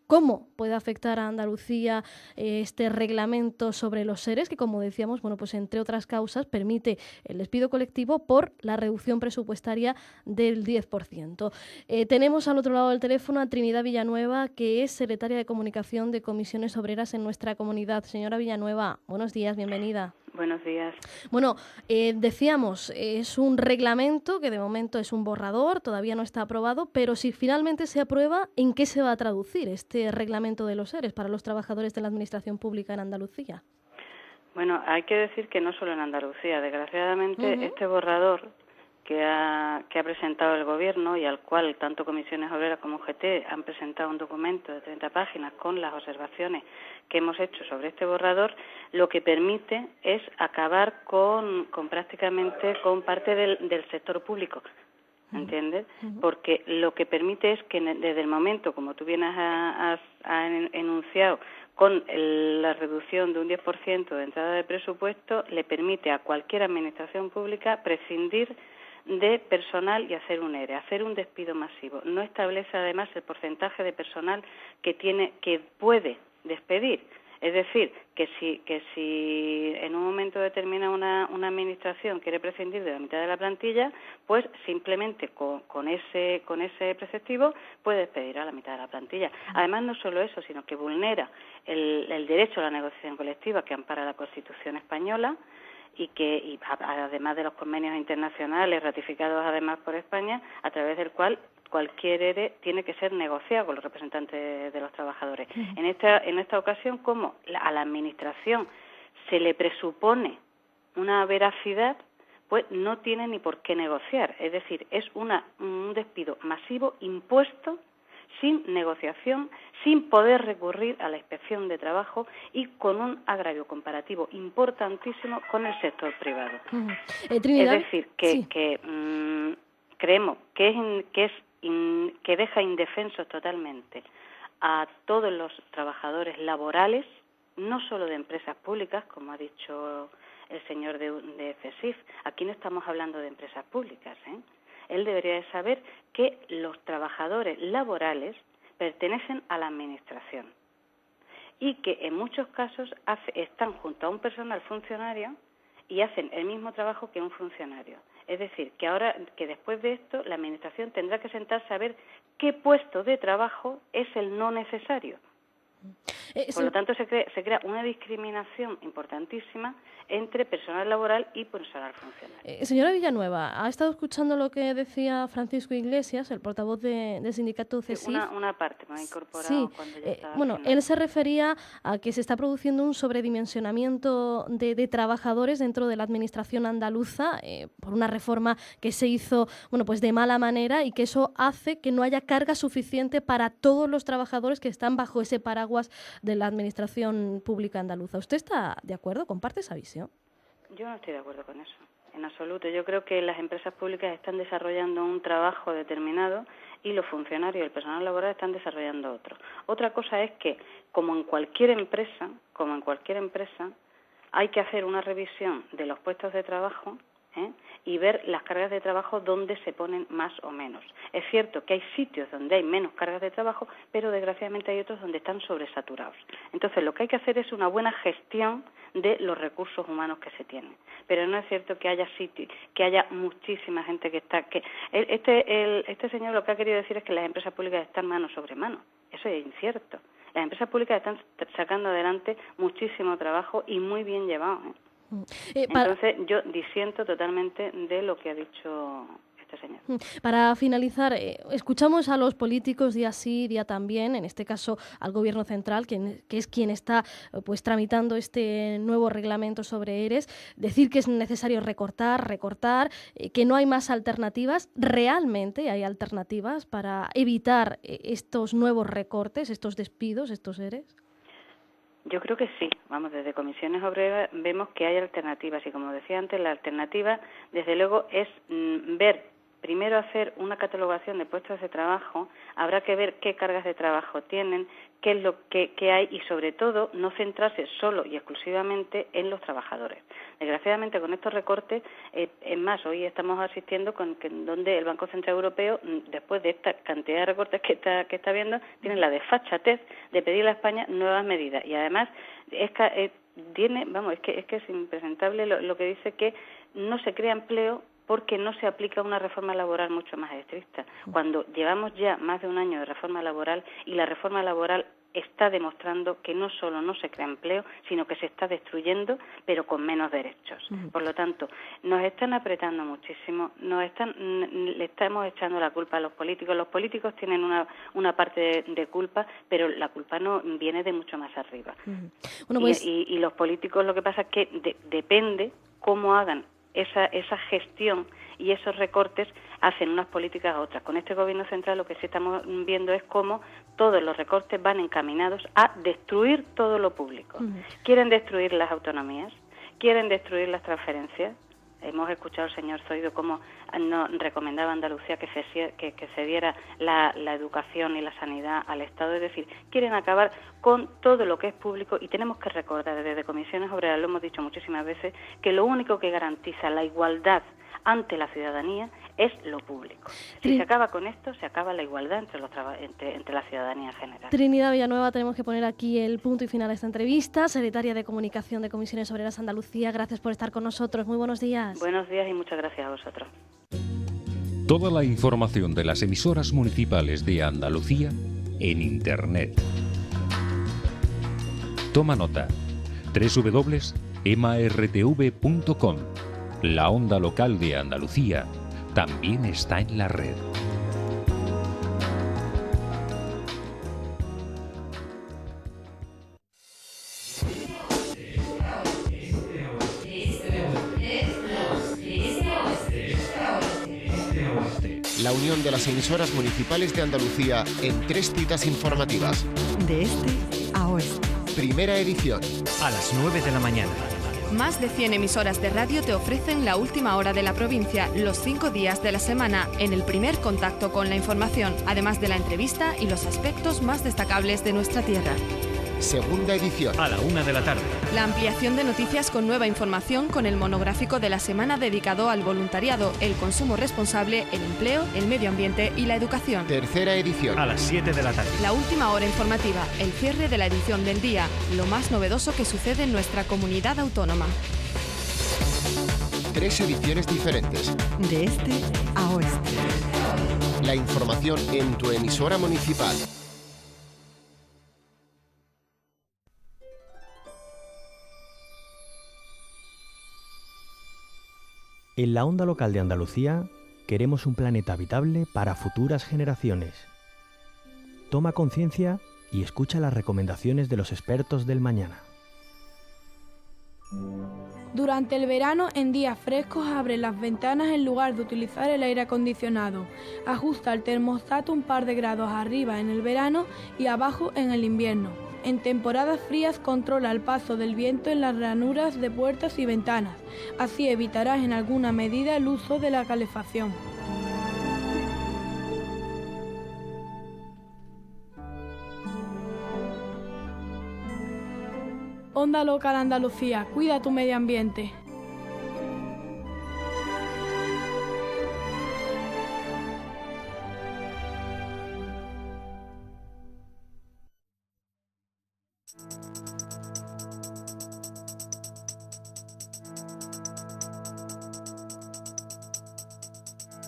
cómo puede afectar a Andalucía este reglamento sobre los ERES, que como decíamos, pues entre otras causas permite el despido colectivo por la reducción presupuestaria del 10%. Tenemos al otro lado del teléfono a Trinidad Villanueva, que es secretaria de Comunicación de Comisiones Obreras en nuestra comunidad. Señora Villanueva, buenos días, bienvenida. Buenos días. Decíamos, es un reglamento que de momento es un borrador, todavía no está aprobado, pero si finalmente se aprueba, ¿en qué se va a traducir este reglamento de los ERES para los trabajadores de la Administración Pública en Andalucía? Bueno, hay que decir que no solo en Andalucía. Desgraciadamente, este borrador que ha presentado el Gobierno y al cual tanto Comisiones Obreras como UGT han presentado un documento de 30 páginas con las observaciones que hemos hecho sobre este borrador, lo que permite es acabar con prácticamente con parte del sector público, ¿entiendes? Porque lo que permite es que desde el momento, como tú bien has enunciado, con la reducción de un 10% de entrada de presupuesto, le permite a cualquier administración pública prescindir de personal y hacer un ERE, hacer un despido masivo. No establece además el porcentaje de personal que puede despedir. Es decir, que si en un momento determinado una administración quiere prescindir de la mitad de la plantilla, pues simplemente con ese preceptivo puede despedir a la mitad de la plantilla. Además, no solo eso, sino que vulnera el derecho a la negociación colectiva que ampara la Constitución española, y además de los convenios internacionales ratificados además por España, a través del cual cualquier ERE tiene que ser negociado con los representantes de los trabajadores. En esta ocasión, como a la Administración se le presupone una veracidad, pues no tiene ni por qué negociar. Es decir, es un despido masivo impuesto sin negociación, sin poder recurrir a la inspección de trabajo y con un agravio comparativo importantísimo con el sector privado. Es decir, que creemos que deja indefensos totalmente a todos los trabajadores laborales, no solo de empresas públicas, como ha dicho el señor de CESIF. Aquí no estamos hablando de empresas públicas, Él debería de saber que los trabajadores laborales pertenecen a la Administración y que en muchos casos están junto a un personal funcionario y hacen el mismo trabajo que un funcionario. Es decir, que después de esto la Administración tendrá que sentarse a ver qué puesto de trabajo es el no necesario. Por lo tanto, se crea una discriminación importantísima entre personal laboral y personal funcionario. Señora Villanueva, ¿ha estado escuchando lo que decía Francisco Iglesias, el portavoz del sindicato CESIF? Sí, una parte me ha incorporado cuando ya estaba él se refería a que se está produciendo un sobredimensionamiento de trabajadores dentro de la administración andaluza por una reforma que se hizo de mala manera y que eso hace que no haya carga suficiente para todos los trabajadores que están bajo ese paraguas de la administración pública andaluza. ¿Usted está de acuerdo? ¿Comparte esa visión? Yo no estoy de acuerdo con eso. En absoluto. Yo creo que las empresas públicas están desarrollando un trabajo determinado y los funcionarios, el personal laboral están desarrollando otro. Otra cosa es que, como en cualquier empresa, hay que hacer una revisión de los puestos de trabajo, y ver las cargas de trabajo donde se ponen más o menos. Es cierto que hay sitios donde hay menos cargas de trabajo, pero desgraciadamente hay otros donde están sobresaturados. Entonces, lo que hay que hacer es una buena gestión de los recursos humanos que se tienen. Pero no es cierto que haya sitios, que haya muchísima gente que está... Este señor lo que ha querido decir es que las empresas públicas están mano sobre mano. Eso es incierto. Las empresas públicas están sacando adelante muchísimo trabajo y muy bien llevado, Entonces, yo disiento totalmente de lo que ha dicho este señor. Para finalizar, escuchamos a los políticos día sí, día también, en este caso al Gobierno central, que es quien está pues tramitando este nuevo reglamento sobre ERES, decir que es necesario recortar, que no hay más alternativas. ¿Realmente hay alternativas para evitar estos nuevos recortes, estos despidos, estos ERES? Yo creo que sí. Vamos, desde Comisiones Obreras vemos que hay alternativas y, como decía antes, la alternativa, desde luego, es ver, primero hacer una catalogación de puestos de trabajo. Habrá que ver qué cargas de trabajo tienen, qué es lo que hay y, sobre todo, no centrarse solo y exclusivamente en los trabajadores. Desgraciadamente, con estos recortes, es más, hoy estamos asistiendo donde el Banco Central Europeo, después de esta cantidad de recortes que está viendo, tiene la desfachatez de pedirle a España nuevas medidas. Y además, es que es impresentable lo que dice, que no se crea empleo porque no se aplica una reforma laboral mucho más estricta. Cuando llevamos ya más de un año de reforma laboral y la reforma laboral está demostrando que no solo no se crea empleo, sino que se está destruyendo, pero con menos derechos. Por lo tanto, nos están apretando muchísimo, le estamos echando la culpa a los políticos. Los políticos tienen una parte de culpa, pero la culpa no viene de mucho más arriba. Bueno, pues... y los políticos, lo que pasa es que depende cómo hagan esa gestión y esos recortes, hacen unas políticas a otras. Con este Gobierno central lo que sí estamos viendo es cómo todos los recortes van encaminados a destruir todo lo público. Quieren destruir las autonomías, quieren destruir las transferencias. Hemos escuchado al señor Zoido cómo nos recomendaba a Andalucía que se diera la educación y la sanidad al Estado. Es decir, quieren acabar con todo lo que es público, y tenemos que recordar, desde Comisiones Obreras lo hemos dicho muchísimas veces, que lo único que garantiza la igualdad ante la ciudadanía es lo público. Si se acaba con esto, se acaba la igualdad entre la ciudadanía en general. Trinidad Villanueva, tenemos que poner aquí el punto y final a esta entrevista. Secretaria de Comunicación de Comisiones Obreras Andalucía, gracias por estar con nosotros. Muy buenos días. Buenos días y muchas gracias a vosotros. Toda la información de las emisoras municipales de Andalucía en Internet. Toma nota: www.emartv.com. La onda local de Andalucía también está en la red. La unión de las emisoras municipales de Andalucía en 3 citas informativas. De este a oeste. Primera edición. A las 9 de la mañana. Más de 100 emisoras de radio te ofrecen la última hora de la provincia, los 5 días de la semana, en el primer contacto con la información, además de la entrevista y los aspectos más destacables de nuestra tierra. Segunda edición. A la 1 de la tarde. La ampliación de noticias con nueva información, con el monográfico de la semana dedicado al voluntariado, el consumo responsable, el empleo, el medio ambiente y la educación. Tercera edición. A las 7 de la tarde. La última hora informativa, el cierre de la edición del día, lo más novedoso que sucede en nuestra comunidad autónoma. 3 ediciones diferentes. De este a oeste. La información en tu emisora municipal. En la onda local de Andalucía queremos un planeta habitable para futuras generaciones. Toma conciencia y escucha las recomendaciones de los expertos del mañana. Durante el verano, en días frescos, abre las ventanas en lugar de utilizar el aire acondicionado. Ajusta el termostato un par de grados arriba en el verano y abajo en el invierno. En temporadas frías controla el paso del viento en las ranuras de puertas y ventanas. Así evitarás en alguna medida el uso de la calefacción. Onda Local Andalucía, cuida tu medio ambiente.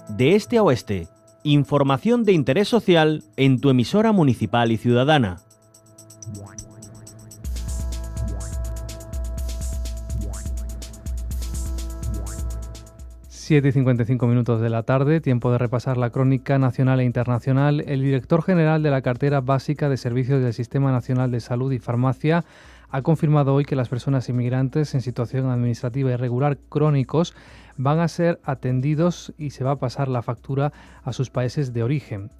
De este a oeste, información de interés social en tu emisora municipal y ciudadana. Siete y 55 minutos de la tarde, tiempo de repasar la crónica nacional e internacional. El director general de la Cartera Básica de Servicios del Sistema Nacional de Salud y Farmacia ha confirmado hoy que las personas inmigrantes en situación administrativa irregular crónicos van a ser atendidos y se va a pasar la factura a sus países de origen.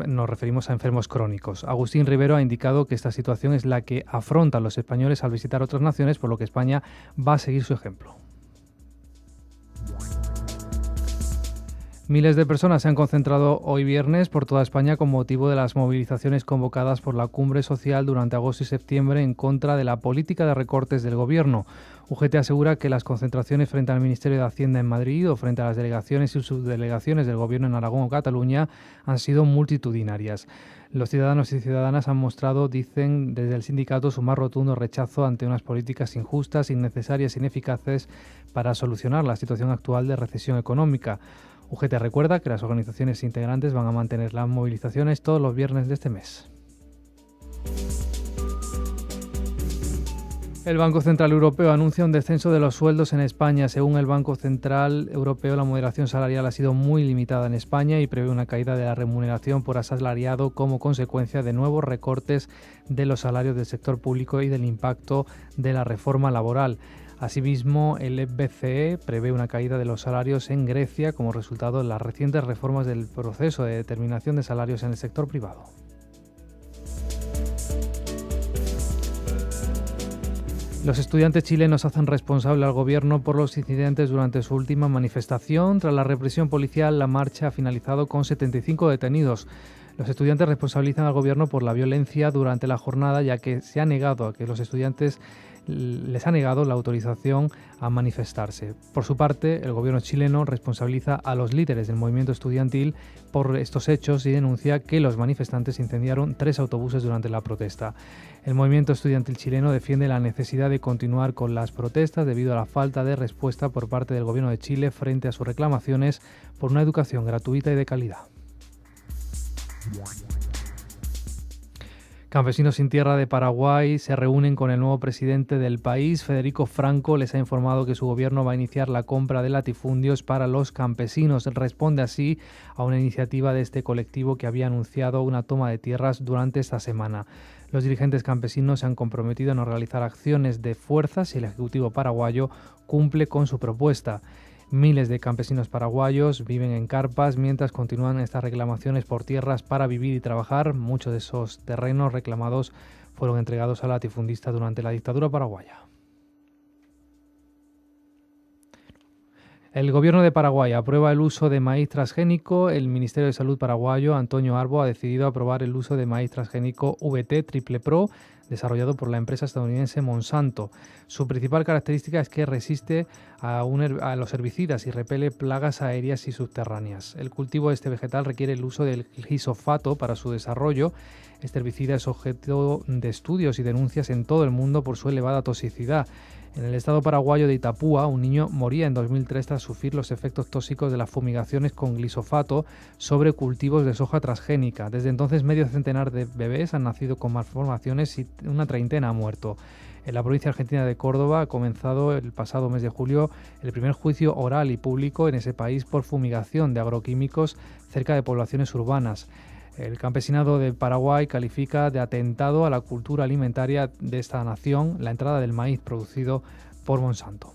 Nos referimos a enfermos crónicos. Agustín Rivero ha indicado que esta situación es la que afrontan los españoles al visitar otras naciones, por lo que España va a seguir su ejemplo. Miles de personas se han concentrado hoy viernes por toda España con motivo de las movilizaciones convocadas por la cumbre social durante agosto y septiembre en contra de la política de recortes del Gobierno. UGT asegura que las concentraciones frente al Ministerio de Hacienda en Madrid o frente a las delegaciones y subdelegaciones del Gobierno en Aragón o Cataluña han sido multitudinarias. Los ciudadanos y ciudadanas han mostrado, dicen desde el sindicato, su más rotundo rechazo ante unas políticas injustas, innecesarias e ineficaces para solucionar la situación actual de recesión económica. UGT recuerda que las organizaciones integrantes van a mantener las movilizaciones todos los viernes de este mes. El Banco Central Europeo anuncia un descenso de los sueldos en España. Según el Banco Central Europeo, la moderación salarial ha sido muy limitada en España y prevé una caída de la remuneración por asalariado como consecuencia de nuevos recortes de los salarios del sector público y del impacto de la reforma laboral. Asimismo, el BCE prevé una caída de los salarios en Grecia como resultado de las recientes reformas del proceso de determinación de salarios en el sector privado. Los estudiantes chilenos hacen responsable al gobierno por los incidentes durante su última manifestación. Tras la represión policial, la marcha ha finalizado con 75 detenidos. Los estudiantes responsabilizan al gobierno por la violencia durante la jornada, ya que les ha negado la autorización a manifestarse. Por su parte, el gobierno chileno responsabiliza a los líderes del movimiento estudiantil por estos hechos y denuncia que los manifestantes incendiaron 3 autobuses durante la protesta. El movimiento estudiantil chileno defiende la necesidad de continuar con las protestas debido a la falta de respuesta por parte del gobierno de Chile frente a sus reclamaciones por una educación gratuita y de calidad. Campesinos sin tierra de Paraguay se reúnen con el nuevo presidente del país. Federico Franco les ha informado que su gobierno va a iniciar la compra de latifundios para los campesinos. Responde así a una iniciativa de este colectivo que había anunciado una toma de tierras durante esta semana. Los dirigentes campesinos se han comprometido a no realizar acciones de fuerza si el Ejecutivo paraguayo cumple con su propuesta. Miles de campesinos paraguayos viven en carpas mientras continúan estas reclamaciones por tierras para vivir y trabajar. Muchos de esos terrenos reclamados fueron entregados a latifundistas durante la dictadura paraguaya. El gobierno de Paraguay aprueba el uso de maíz transgénico. El Ministerio de Salud paraguayo, Antonio Arbo, ha decidido aprobar el uso de maíz transgénico VT Triple Pro, desarrollado por la empresa estadounidense Monsanto. Su principal característica es que resiste a los herbicidas y repele plagas aéreas y subterráneas. El cultivo de este vegetal requiere el uso del glifosato para su desarrollo. Este herbicida es objeto de estudios y denuncias en todo el mundo por su elevada toxicidad. En el estado paraguayo de Itapúa, un niño moría en 2003 tras sufrir los efectos tóxicos de las fumigaciones con glifosato sobre cultivos de soja transgénica. Desde entonces, medio centenar de bebés han nacido con malformaciones y una treintena ha muerto. En la provincia argentina de Córdoba ha comenzado el pasado mes de julio el primer juicio oral y público en ese país por fumigación de agroquímicos cerca de poblaciones urbanas. El campesinado de Paraguay califica de atentado a la cultura alimentaria de esta nación la entrada del maíz producido por Monsanto.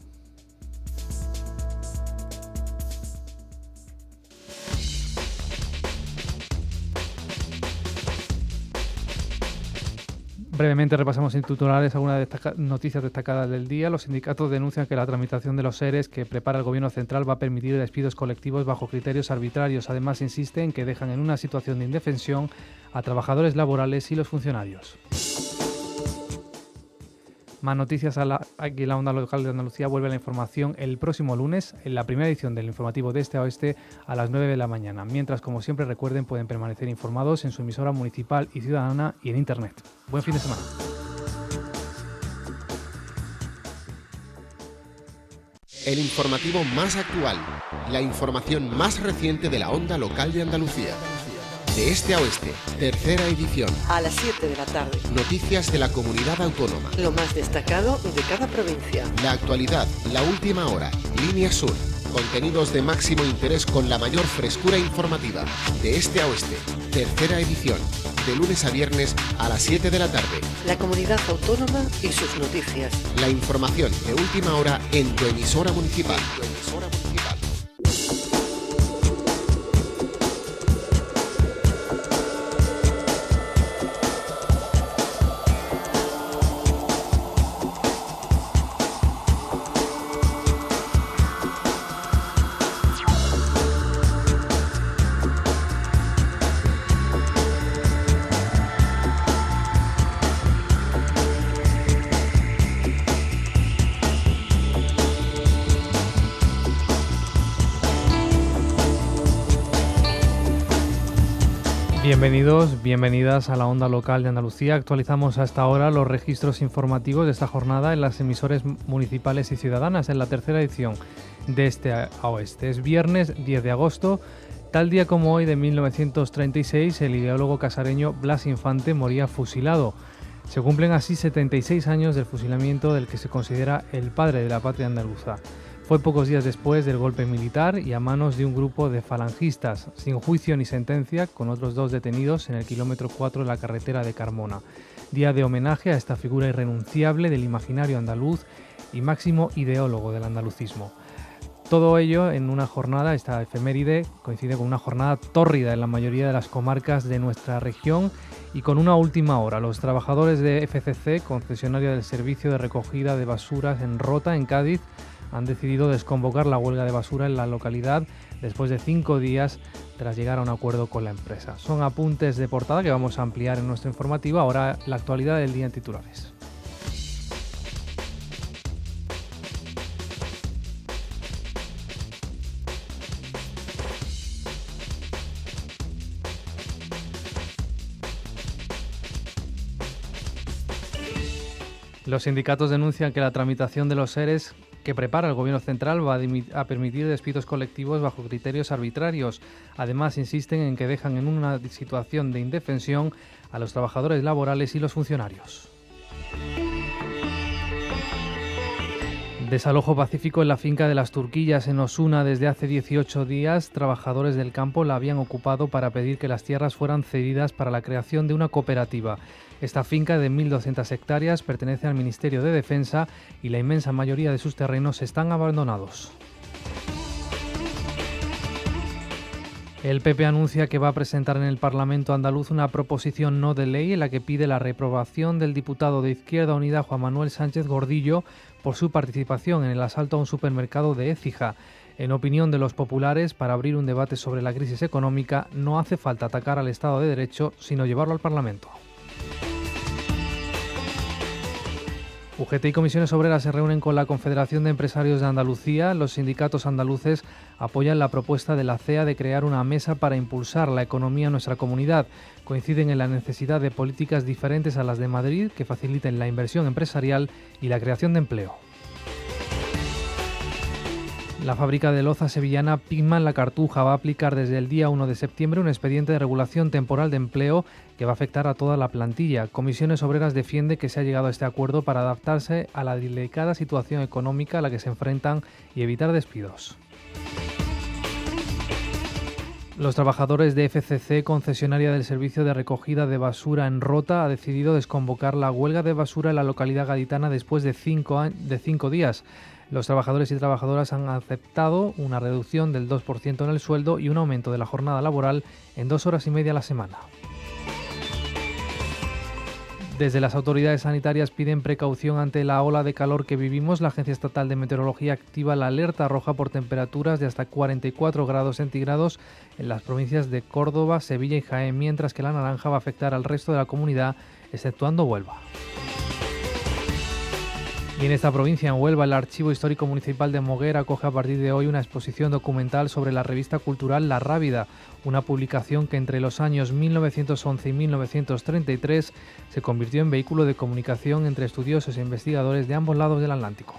Brevemente repasamos en titulares algunas noticias destacadas del día. Los sindicatos denuncian que la tramitación de los EREs que prepara el Gobierno central va a permitir despidos colectivos bajo criterios arbitrarios. Además, insiste en que dejan en una situación de indefensión a trabajadores laborales y los funcionarios. Más noticias. Aquí la onda local de Andalucía vuelve a la información el próximo lunes en la primera edición del informativo de Este a Oeste a las 9 de la mañana. Mientras, como siempre, recuerden, pueden permanecer informados en su emisora municipal y ciudadana y en Internet. Buen fin de semana. El informativo más actual, la información más reciente de la onda local de Andalucía. De Este a Oeste, tercera edición. A las 7 de la tarde. Noticias de la comunidad autónoma. Lo más destacado de cada provincia. La actualidad, la última hora, Línea Sur. Contenidos de máximo interés con la mayor frescura informativa. De Este a Oeste, tercera edición. De lunes a viernes a las 7 de la tarde. La comunidad autónoma y sus noticias. La información de última hora en tu emisora municipal. Bienvenidos, bienvenidas a la onda local de Andalucía. Actualizamos hasta ahora los registros informativos de esta jornada en las emisoras municipales y ciudadanas en la tercera edición de Este a Oeste. Es viernes 10 de agosto. Tal día como hoy de 1936, el ideólogo casareño Blas Infante moría fusilado. Se cumplen así 76 años del fusilamiento del que se considera el padre de la patria andaluza. Fue pocos días después del golpe militar y a manos de un grupo de falangistas, sin juicio ni sentencia, con otros 2 detenidos en el kilómetro 4 de la carretera de Carmona. Día de homenaje a esta figura irrenunciable del imaginario andaluz y máximo ideólogo del andalucismo. Todo ello en una jornada, esta efeméride coincide con una jornada tórrida en la mayoría de las comarcas de nuestra región y con una última hora. Los trabajadores de FCC, concesionaria del servicio de recogida de basuras en Rota, en Cádiz, han decidido desconvocar la huelga de basura en la localidad después de 5 días tras llegar a un acuerdo con la empresa. Son apuntes de portada que vamos a ampliar en nuestro informativo. Ahora la actualidad del día en titulares. Los sindicatos denuncian que la tramitación de los EREs que prepara el Gobierno central va a permitir despidos colectivos bajo criterios arbitrarios. Además, insisten en que dejan en una situación de indefensión a los trabajadores laborales y los funcionarios. Desalojo pacífico en la finca de las Turquillas en Osuna. Desde hace 18 días, trabajadores del campo la habían ocupado para pedir que las tierras fueran cedidas para la creación de una cooperativa. Esta finca de 1.200 hectáreas pertenece al Ministerio de Defensa y la inmensa mayoría de sus terrenos están abandonados. El PP anuncia que va a presentar en el Parlamento andaluz una proposición no de ley en la que pide la reprobación del diputado de Izquierda Unida Juan Manuel Sánchez Gordillo por su participación en el asalto a un supermercado de Écija. En opinión de los populares, para abrir un debate sobre la crisis económica no hace falta atacar al Estado de Derecho, sino llevarlo al Parlamento. UGT y Comisiones Obreras se reúnen con la Confederación de Empresarios de Andalucía. Los sindicatos andaluces apoyan la propuesta de la CEA de crear una mesa para impulsar la economía en nuestra comunidad. Coinciden en la necesidad de políticas diferentes a las de Madrid que faciliten la inversión empresarial y la creación de empleo. La fábrica de loza sevillana Pigman La Cartuja va a aplicar desde el día 1 de septiembre un expediente de regulación temporal de empleo que va a afectar a toda la plantilla. Comisiones Obreras defiende que se ha llegado a este acuerdo para adaptarse a la delicada situación económica a la que se enfrentan y evitar despidos. Los trabajadores de FCC, concesionaria del servicio de recogida de basura en Rota, ha decidido desconvocar la huelga de basura en la localidad gaditana después de 5 días. Los trabajadores y trabajadoras han aceptado una reducción del 2% en el sueldo y un aumento de la jornada laboral en 2 horas y media a la semana. Desde las autoridades sanitarias piden precaución ante la ola de calor que vivimos. La Agencia Estatal de Meteorología activa la alerta roja por temperaturas de hasta 44 grados centígrados en las provincias de Córdoba, Sevilla y Jaén, mientras que la naranja va a afectar al resto de la comunidad, exceptuando Huelva. Y en esta provincia, en Huelva, el Archivo Histórico Municipal de Moguer acoge a partir de hoy una exposición documental sobre la revista cultural La Rábida, una publicación que entre los años 1911 y 1933 se convirtió en vehículo de comunicación entre estudiosos e investigadores de ambos lados del Atlántico.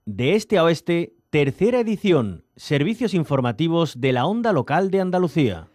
De este a oeste, tercera edición, servicios informativos de la Onda Local de Andalucía.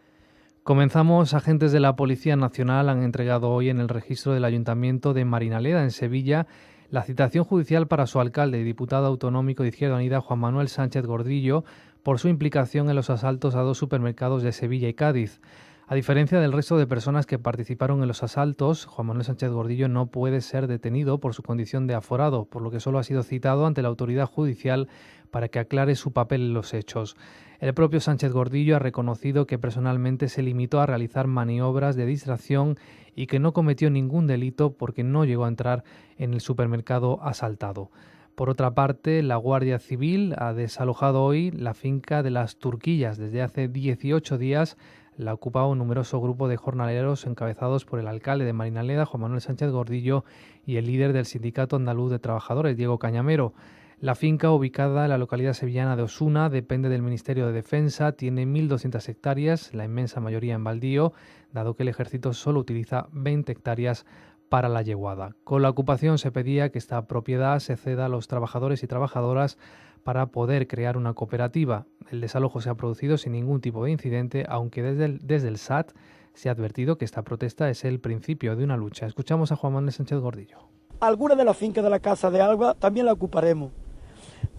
Comenzamos. Agentes de la Policía Nacional han entregado hoy en el registro del Ayuntamiento de Marinaleda, en Sevilla, la citación judicial para su alcalde y diputado autonómico de Izquierda Unida, Juan Manuel Sánchez Gordillo, por su implicación en los asaltos a 2 supermercados de Sevilla y Cádiz. A diferencia del resto de personas que participaron en los asaltos, Juan Manuel Sánchez Gordillo no puede ser detenido por su condición de aforado, por lo que solo ha sido citado ante la autoridad judicial para que aclare su papel en los hechos. El propio Sánchez Gordillo ha reconocido que personalmente se limitó a realizar maniobras de distracción y que no cometió ningún delito porque no llegó a entrar en el supermercado asaltado. Por otra parte, la Guardia Civil ha desalojado hoy la finca de Las Turquillas. Desde hace 18 días la ocupaba un numeroso grupo de jornaleros encabezados por el alcalde de Marinaleda, Juan Manuel Sánchez Gordillo, y el líder del Sindicato Andaluz de Trabajadores, Diego Cañamero. La finca, ubicada en la localidad sevillana de Osuna, depende del Ministerio de Defensa, tiene 1.200 hectáreas, la inmensa mayoría en baldío, dado que el ejército solo utiliza 20 hectáreas para la yeguada. Con la ocupación se pedía que esta propiedad se ceda a los trabajadores y trabajadoras para poder crear una cooperativa. El desalojo se ha producido sin ningún tipo de incidente, aunque desde el SAT se ha advertido que esta protesta es el principio de una lucha. Escuchamos a Juan Manuel Sánchez Gordillo. Algunas de las fincas de la Casa de Alba también la ocuparemos,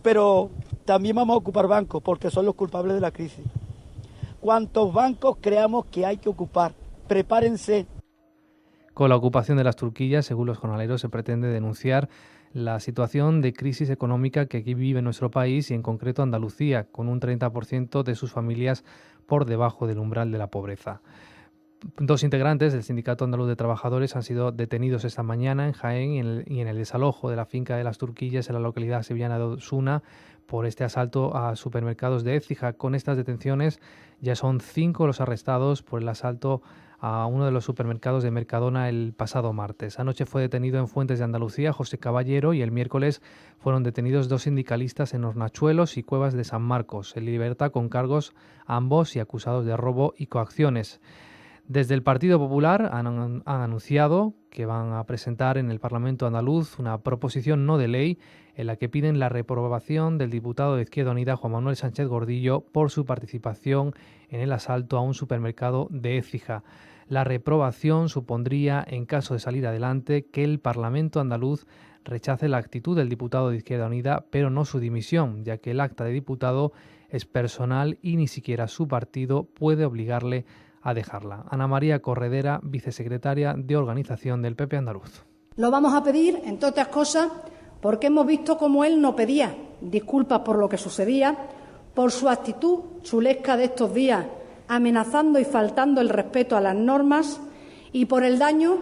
pero también vamos a ocupar bancos porque son los culpables de la crisis. ¿Cuántos bancos creamos que hay que ocupar? Prepárense. Con la ocupación de Las Turquillas, según los jornaleros, se pretende denunciar la situación de crisis económica que aquí vive nuestro país y en concreto Andalucía, con un 30% de sus familias por debajo del umbral de la pobreza. 2 integrantes del Sindicato Andaluz de Trabajadores han sido detenidos esta mañana en Jaén y en el desalojo de la finca de Las Turquillas en la localidad sevillana de Osuna por este asalto a supermercados de Écija. Con estas detenciones ya son 5 los arrestados por el asalto a uno de los supermercados de Mercadona el pasado martes. Anoche fue detenido en Fuentes de Andalucía José Caballero y el miércoles fueron detenidos 2 sindicalistas en Hornachuelos y Cuevas de San Marcos, en libertad con cargos ambos y acusados de robo y coacciones. Desde el Partido Popular han anunciado que van a presentar en el Parlamento andaluz una proposición no de ley en la que piden la reprobación del diputado de Izquierda Unida Juan Manuel Sánchez Gordillo por su participación en el asalto a un supermercado de Écija. La reprobación supondría, en caso de salir adelante, que el Parlamento andaluz rechace la actitud del diputado de Izquierda Unida, pero no su dimisión, ya que el acta de diputado es personal y ni siquiera su partido puede obligarle a dejarla. Ana María Corredera, vicesecretaria de Organización del PP andaluz. Lo vamos a pedir, entre otras cosas, porque hemos visto cómo él no pedía disculpas por lo que sucedía, por su actitud chulesca de estos días, amenazando y faltando el respeto a las normas, y por el daño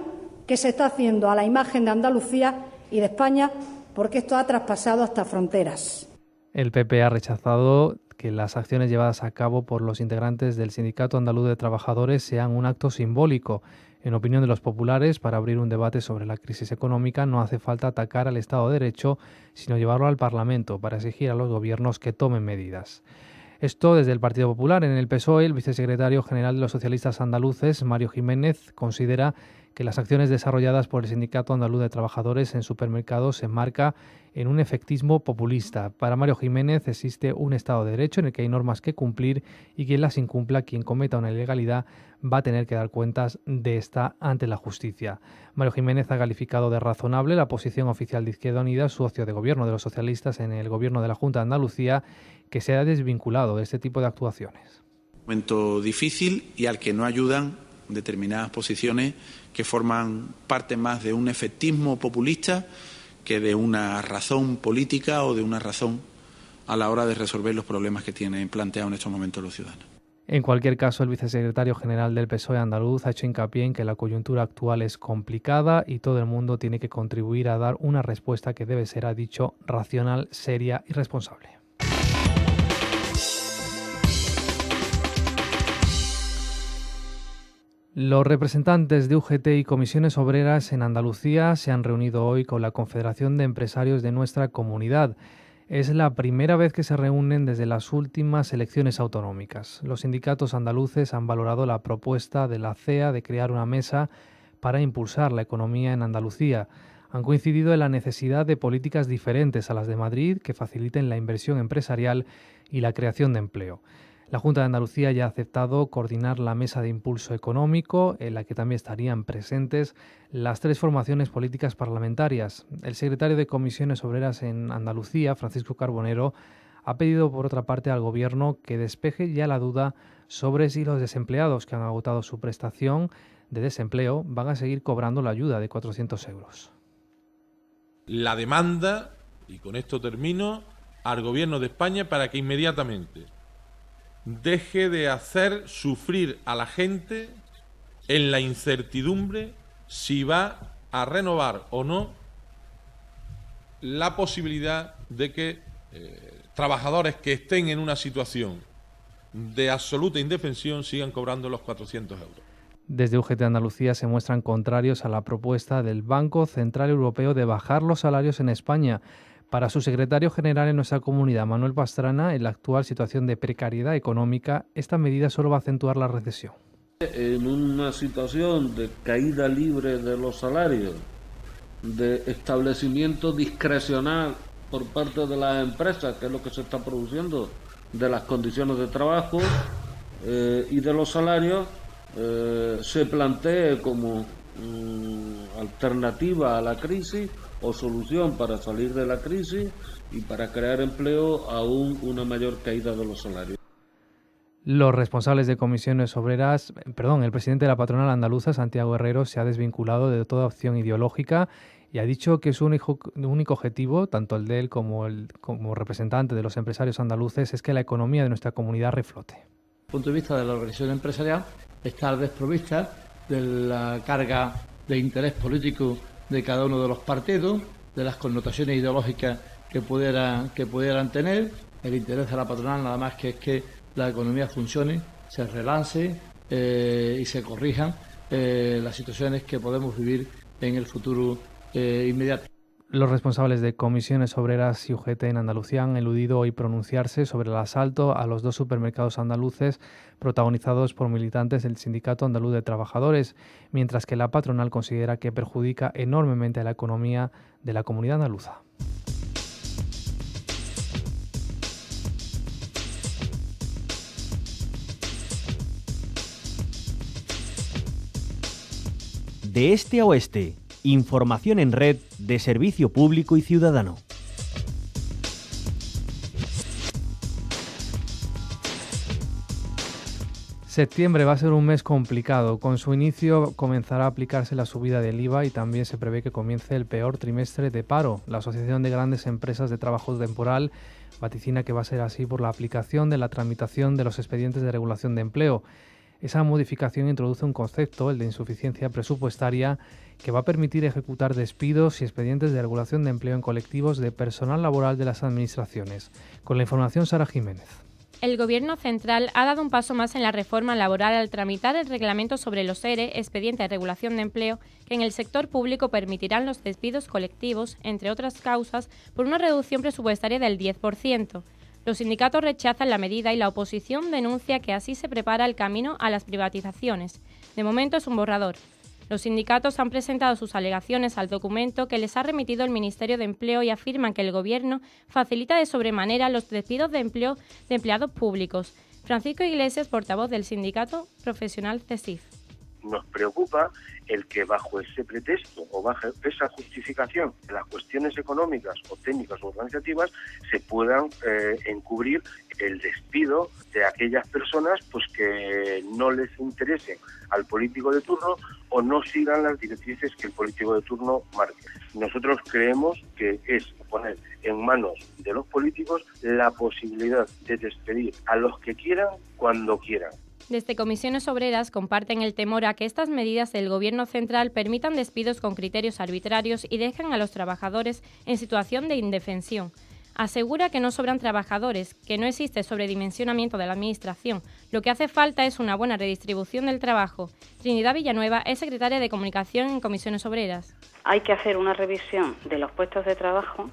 que se está haciendo a la imagen de Andalucía y de España, porque esto ha traspasado hasta fronteras. El PP ha rechazado que las acciones llevadas a cabo por los integrantes del Sindicato Andaluz de Trabajadores sean un acto simbólico. En opinión de los populares, para abrir un debate sobre la crisis económica no hace falta atacar al Estado de Derecho, sino llevarlo al Parlamento para exigir a los gobiernos que tomen medidas. Esto desde el Partido Popular. En el PSOE, el vicesecretario general de los socialistas andaluces, Mario Jiménez, considera que las acciones desarrolladas por el Sindicato Andaluz de Trabajadores en supermercados se enmarca en un efectismo populista. Para Mario Jiménez existe un Estado de Derecho en el que hay normas que cumplir y quien las incumpla, quien cometa una ilegalidad, va a tener que dar cuentas de esta ante la justicia. Mario Jiménez ha calificado de razonable la posición oficial de Izquierda Unida, socio de gobierno de los socialistas en el gobierno de la Junta de Andalucía, que se ha desvinculado de este tipo de actuaciones. Un momento difícil y al que no ayudan determinadas posiciones que forman parte más de un efectismo populista que de una razón política o de una razón a la hora de resolver los problemas que tienen planteados en estos momentos los ciudadanos. En cualquier caso, el vicesecretario general del PSOE andaluz ha hecho hincapié en que la coyuntura actual es complicada y todo el mundo tiene que contribuir a dar una respuesta que debe ser, ha dicho, racional, seria y responsable. Los representantes de UGT y comisiones obreras en Andalucía se han reunido hoy con la Confederación de Empresarios de nuestra comunidad. Es la primera vez que se reúnen desde las últimas elecciones autonómicas. Los sindicatos andaluces han valorado la propuesta de la CEA de crear una mesa para impulsar la economía en Andalucía. Han coincidido en la necesidad de políticas diferentes a las de Madrid que faciliten la inversión empresarial y la creación de empleo. La Junta de Andalucía ya ha aceptado coordinar la mesa de impulso económico, en la que también estarían presentes las 3 formaciones políticas parlamentarias. El secretario de Comisiones Obreras en Andalucía, Francisco Carbonero, ha pedido por otra parte al Gobierno que despeje ya la duda sobre si los desempleados que han agotado su prestación de desempleo van a seguir cobrando la ayuda de 400 euros. La demanda, y con esto termino, al Gobierno de España para que inmediatamente deje de hacer sufrir a la gente en la incertidumbre si va a renovar o no la posibilidad de que trabajadores que estén en una situación de absoluta indefensión sigan cobrando los 400 euros. Desde UGT Andalucía se muestran contrarios a la propuesta del Banco Central Europeo de bajar los salarios en España. Para su secretario general en nuestra comunidad, Manuel Pastrana, en la actual situación de precariedad económica, esta medida solo va a acentuar la recesión. En una situación de caída libre de los salarios, de establecimiento discrecional por parte de las empresas, que es lo que se está produciendo, de las condiciones de trabajo y de los salarios, se plantee como alternativa a la crisis o solución para salir de la crisis y para crear empleo aún una mayor caída de los salarios. Los responsables de comisiones obreras, el presidente de la patronal andaluza, Santiago Herrero, se ha desvinculado de toda opción ideológica y ha dicho que su único objetivo, tanto el de él como representante de los empresarios andaluces, es que la economía de nuestra comunidad reflote. Desde el punto de vista de la organización empresarial, estar desprovista de la carga de interés político de cada uno de los partidos, de las connotaciones ideológicas que pudieran tener. El interés de la patronal nada más que es que la economía funcione, se relance y se corrijan las situaciones que podemos vivir en el futuro inmediato. Los responsables de comisiones obreras y UGT en Andalucía han eludido hoy pronunciarse sobre el asalto a los 2 supermercados andaluces protagonizados por militantes del Sindicato Andaluz de Trabajadores, mientras que la patronal considera que perjudica enormemente a la economía de la comunidad andaluza. De este a oeste, información en red de servicio público y ciudadano. Septiembre va a ser un mes complicado. Con su inicio comenzará a aplicarse la subida del IVA y también se prevé que comience el peor trimestre de paro. La Asociación de Grandes Empresas de Trabajo Temporal vaticina que va a ser así por la aplicación de la tramitación de los expedientes de regulación de empleo. Esa modificación introduce un concepto, el de insuficiencia presupuestaria, que va a permitir ejecutar despidos y expedientes de regulación de empleo en colectivos de personal laboral de las administraciones. Con la información, Sara Jiménez. El Gobierno central ha dado un paso más en la reforma laboral al tramitar el reglamento sobre los ERE, expediente de regulación de empleo, que en el sector público permitirán los despidos colectivos, entre otras causas, por una reducción presupuestaria del 10%. Los sindicatos rechazan la medida y la oposición denuncia que así se prepara el camino a las privatizaciones. De momento es un borrador. Los sindicatos han presentado sus alegaciones al documento que les ha remitido el Ministerio de Empleo y afirman que el Gobierno facilita de sobremanera los despidos de empleo de empleados públicos. Francisco Iglesias, portavoz del sindicato profesional CESIF. Nos preocupa el que bajo ese pretexto o bajo esa justificación de las cuestiones económicas o técnicas o organizativas se puedan encubrir el despido de aquellas personas pues que no les interesen al político de turno o no sigan las directrices que el político de turno marque. Nosotros creemos que es poner en manos de los políticos la posibilidad de despedir a los que quieran cuando quieran. Desde Comisiones Obreras comparten el temor a que estas medidas del Gobierno central permitan despidos con criterios arbitrarios y dejen a los trabajadores en situación de indefensión. Asegura que no sobran trabajadores, que no existe sobredimensionamiento de la Administración. Lo que hace falta es una buena redistribución del trabajo. Trinidad Villanueva es secretaria de Comunicación en Comisiones Obreras. Hay que hacer una revisión de los puestos de trabajo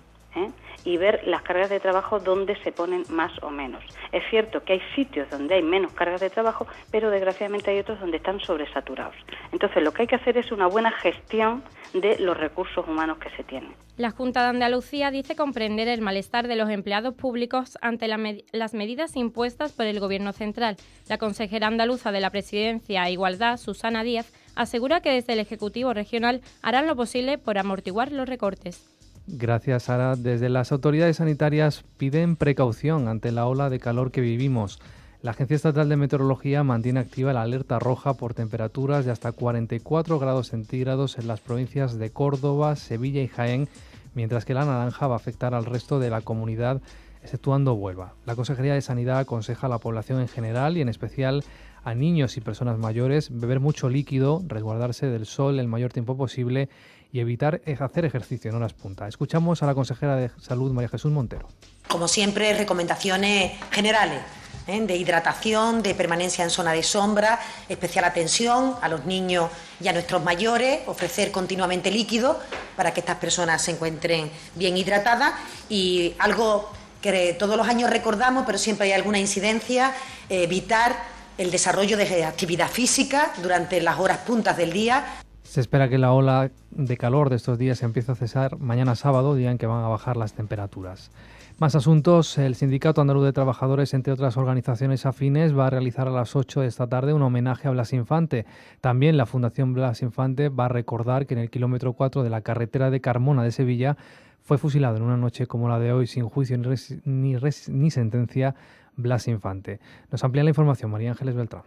y ver las cargas de trabajo donde se ponen más o menos. Es cierto que hay sitios donde hay menos cargas de trabajo, pero desgraciadamente hay otros donde están sobresaturados. Entonces lo que hay que hacer es una buena gestión de los recursos humanos que se tienen. La Junta de Andalucía dice comprender el malestar de los empleados públicos ante las medidas impuestas por el Gobierno central. La consejera andaluza de la Presidencia e Igualdad, Susana Díaz, asegura que desde el Ejecutivo Regional harán lo posible por amortiguar los recortes. Gracias, Sara. Desde las autoridades sanitarias piden precaución ante la ola de calor que vivimos. La Agencia Estatal de Meteorología mantiene activa la alerta roja por temperaturas de hasta 44 grados centígrados en las provincias de Córdoba, Sevilla y Jaén, mientras que la naranja va a afectar al resto de la comunidad, exceptuando Huelva. La Consejería de Sanidad aconseja a la población en general y en especial a niños y personas mayores beber mucho líquido, resguardarse del sol el mayor tiempo posible y evitar hacer ejercicio en horas punta. Escuchamos a la consejera de Salud, María Jesús Montero. Como siempre, recomendaciones generales de hidratación, de permanencia en zona de sombra, especial atención a los niños y a nuestros mayores, ofrecer continuamente líquido para que estas personas se encuentren bien hidratadas y algo que todos los años recordamos, pero siempre hay alguna incidencia, evitar el desarrollo de actividad física durante las horas puntas del día. Se espera que la ola de calor de estos días empiece a cesar mañana sábado, día en que van a bajar las temperaturas. Más asuntos. El Sindicato Andaluz de Trabajadores, entre otras organizaciones afines, va a realizar a las 8 de esta tarde un homenaje a Blas Infante. También la Fundación Blas Infante va a recordar que en el kilómetro 4 de la carretera de Carmona de Sevilla fue fusilado en una noche como la de hoy, sin juicio ni sentencia, Blas Infante. Nos amplía la información María Ángeles Beltrán.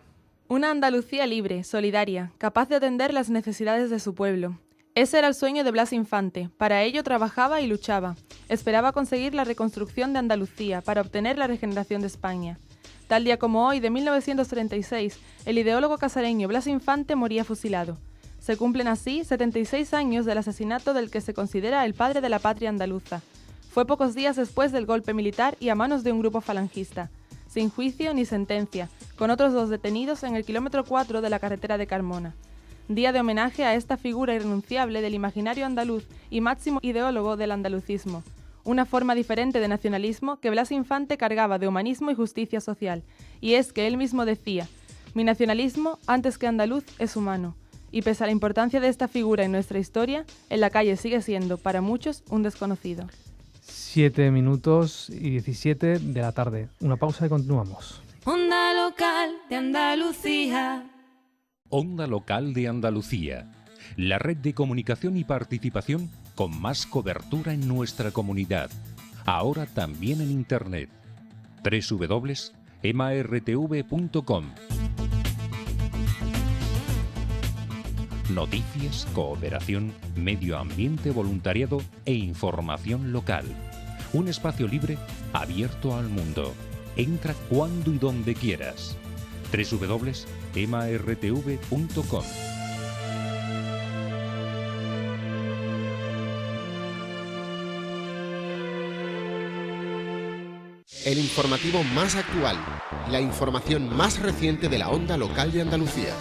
Una Andalucía libre, solidaria, capaz de atender las necesidades de su pueblo. Ese era el sueño de Blas Infante. Para ello trabajaba y luchaba. Esperaba conseguir la reconstrucción de Andalucía para obtener la regeneración de España. Tal día como hoy, de 1936, el ideólogo casareño Blas Infante moría fusilado. Se cumplen así 76 años del asesinato del que se considera el padre de la patria andaluza. Fue pocos días después del golpe militar y a manos de un grupo falangista. Sin juicio ni sentencia, con otros 2 detenidos en el kilómetro 4 de la carretera de Carmona. Día de homenaje a esta figura irrenunciable del imaginario andaluz y máximo ideólogo del andalucismo. Una forma diferente de nacionalismo que Blas Infante cargaba de humanismo y justicia social. Y es que él mismo decía: mi nacionalismo, antes que andaluz, es humano. Y pese a la importancia de esta figura en nuestra historia, en la calle sigue siendo, para muchos, un desconocido. 7 minutos y 17 de la tarde. Una pausa y continuamos. Onda Local de Andalucía. Onda Local de Andalucía. La red de comunicación y participación con más cobertura en nuestra comunidad. Ahora también en Internet. www.emartv.com. Noticias, cooperación, medio ambiente, voluntariado e información local. Un espacio libre abierto al mundo. Entra cuando y donde quieras. www.emartv.com. El informativo más actual, la información más reciente de la onda local de Andalucía.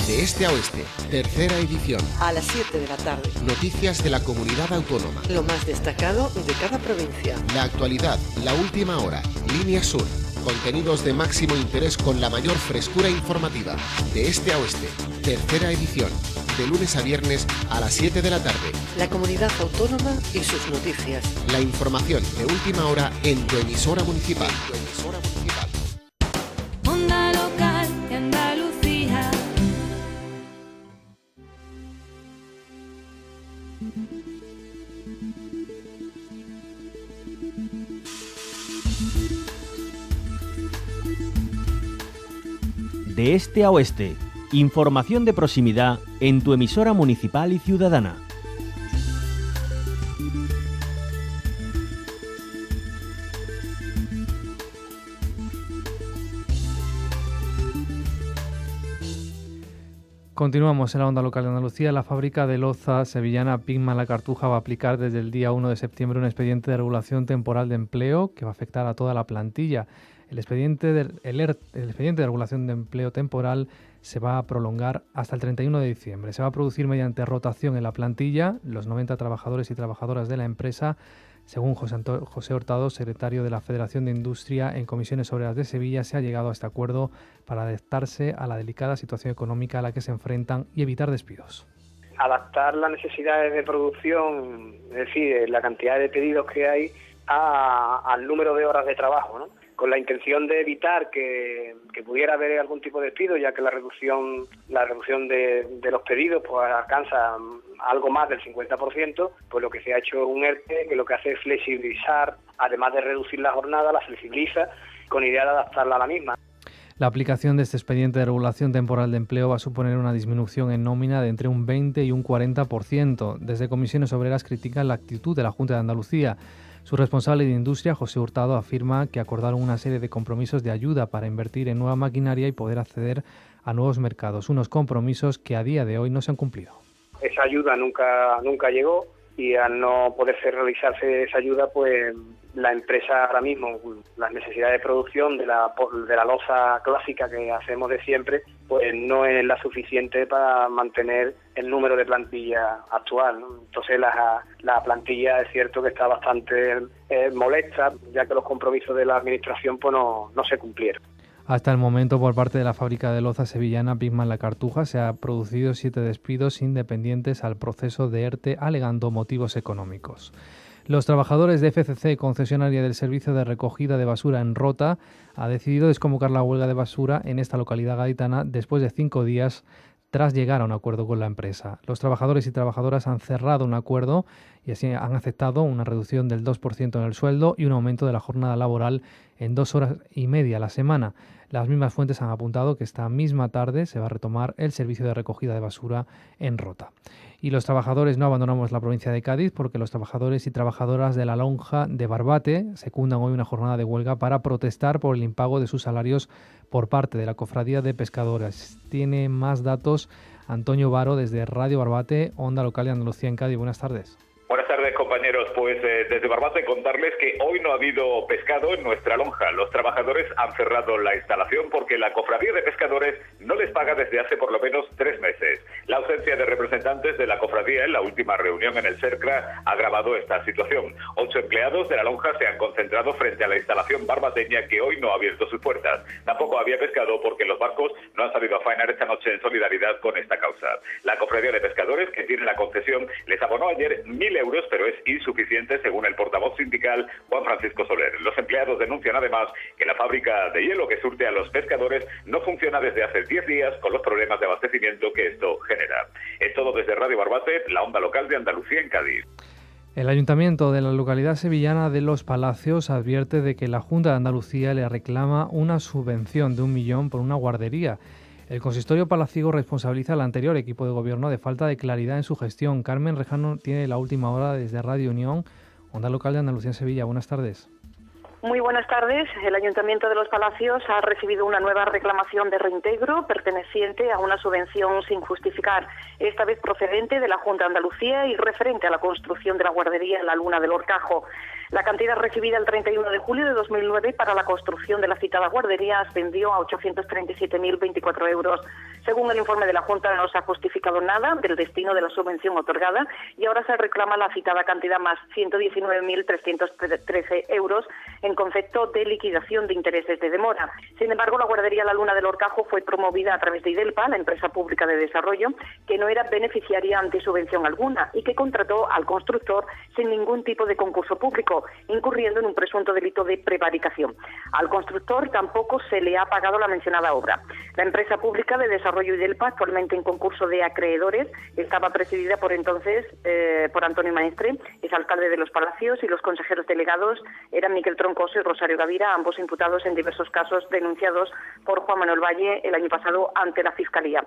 De este a oeste, tercera edición. A las 7 de la tarde. Noticias de la comunidad autónoma. Lo más destacado de cada provincia. La actualidad, la última hora, Línea Sur. Contenidos de máximo interés con la mayor frescura informativa. De este a oeste, tercera edición. De lunes a viernes a las 7 de la tarde. La comunidad autónoma y sus noticias. La información de última hora en tu emisora municipal. Onda Local de Andalucía. de este a oeste. Información de proximidad en tu emisora municipal y ciudadana. Continuamos en la onda local de Andalucía. La fábrica de loza sevillana Pigma La Cartuja va a aplicar desde el día 1 de septiembre un expediente de regulación temporal de empleo que va a afectar a toda la plantilla. El expediente de regulación de empleo temporal se va a prolongar hasta el 31 de diciembre. Se va a producir mediante rotación en la plantilla. Los 90 trabajadores y trabajadoras de la empresa, según José Hurtado, secretario de la Federación de Industria en Comisiones Obreras de Sevilla, se ha llegado a este acuerdo para adaptarse a la delicada situación económica a la que se enfrentan y evitar despidos. Adaptar las necesidades de producción, es decir, la cantidad de pedidos que hay al número de horas de trabajo, ¿no? Con la intención de evitar que pudiera haber algún tipo de despido, ya que la reducción de los pedidos pues alcanza algo más del 50%, pues lo que se ha hecho es un ERTE que lo que hace es flexibilizar, además de reducir la jornada, la flexibiliza con idea de adaptarla a la misma. La aplicación de este expediente de regulación temporal de empleo va a suponer una disminución en nómina de entre un 20 y un 40%. Desde Comisiones Obreras critican la actitud de la Junta de Andalucía. Su responsable de Industria, José Hurtado, afirma que acordaron una serie de compromisos de ayuda para invertir en nueva maquinaria y poder acceder a nuevos mercados, unos compromisos que a día de hoy no se han cumplido. Esa ayuda nunca llegó y al no poder realizarse esa ayuda, pues la empresa ahora mismo, las necesidades de producción de la loza clásica que hacemos de siempre, pues no es la suficiente para mantener el número de plantilla actual, ¿no? Entonces la plantilla es cierto que está bastante molesta, ya que los compromisos de la administración pues no se cumplieron. Hasta el momento, por parte de la fábrica de loza sevillana Pigma La Cartuja, se han producido 7 despidos independientes al proceso de ERTE, alegando motivos económicos. Los trabajadores de FCC, concesionaria del servicio de recogida de basura en Rota, ha decidido desconvocar la huelga de basura en esta localidad gaditana después de 5 días tras llegar a un acuerdo con la empresa. Los trabajadores y trabajadoras han cerrado un acuerdo y así han aceptado una reducción del 2% en el sueldo y un aumento de la jornada laboral en 2 horas y media a la semana. Las mismas fuentes han apuntado que esta misma tarde se va a retomar el servicio de recogida de basura en Rota. Y los trabajadores no abandonamos la provincia de Cádiz porque los trabajadores y trabajadoras de la lonja de Barbate secundan hoy una jornada de huelga para protestar por el impago de sus salarios por parte de la Cofradía de Pescadores. Tiene más datos Antonio Varo desde Radio Barbate, Onda Local de Andalucía en Cádiz. Buenas tardes. Buenas tardes, compañeros. Pues desde Barbate contarles que hoy no ha habido pescado en nuestra lonja. Los trabajadores han cerrado la instalación porque la Cofradía de Pescadores no les paga desde hace por lo menos 3 meses. La ausencia de representantes de la cofradía en la última reunión en el CERCRA ha agravado esta situación. 8 empleados de la lonja se han concentrado frente a la instalación barbateña que hoy no ha abierto sus puertas. Tampoco había pescado porque los barcos no han salido a faenar esta noche en solidaridad con esta causa. La Cofradía de Pescadores, que tiene la concesión, les abonó ayer 1.000 euros, pero es insuficiente según el portavoz sindical Juan Francisco Soler. Los empleados denuncian además que la fábrica de hielo que surte a los pescadores no funciona desde hace 10 días con los problemas de abastecimiento que esto genera. Es todo desde Radio Barbate, la onda local de Andalucía en Cádiz. El Ayuntamiento de la localidad sevillana de Los Palacios advierte de que la Junta de Andalucía le reclama una subvención de 1 millón por una guardería. El consistorio palaciego responsabiliza al anterior equipo de gobierno de falta de claridad en su gestión. Carmen Rejano tiene la última hora desde Radio Unión, Onda Local de Andalucía en Sevilla. Buenas tardes. Muy buenas tardes. El Ayuntamiento de Los Palacios ha recibido una nueva reclamación de reintegro perteneciente a una subvención sin justificar, esta vez procedente de la Junta de Andalucía y referente a la construcción de la guardería en la Luna del Horcajo. La cantidad recibida el 31 de julio de 2009 para la construcción de la citada guardería ascendió a 837.024 euros. Según el informe de la Junta, no se ha justificado nada del destino de la subvención otorgada y ahora se reclama la citada cantidad más 119.313 euros en concepto de liquidación de intereses de demora. Sin embargo, la guardería La Luna del Horcajo fue promovida a través de IDELPA, la empresa pública de desarrollo, que no era beneficiaria ante subvención alguna y que contrató al constructor sin ningún tipo de concurso público, incurriendo en un presunto delito de prevaricación. Al constructor tampoco se le ha pagado la mencionada obra. La empresa pública de desarrollo Idelpa, actualmente en concurso de acreedores, estaba presidida por entonces por Antonio Maestre, es alcalde de Los Palacios, y los consejeros delegados eran Miquel Troncoso y Rosario Gavira, ambos imputados en diversos casos denunciados por Juan Manuel Valle el año pasado ante la Fiscalía.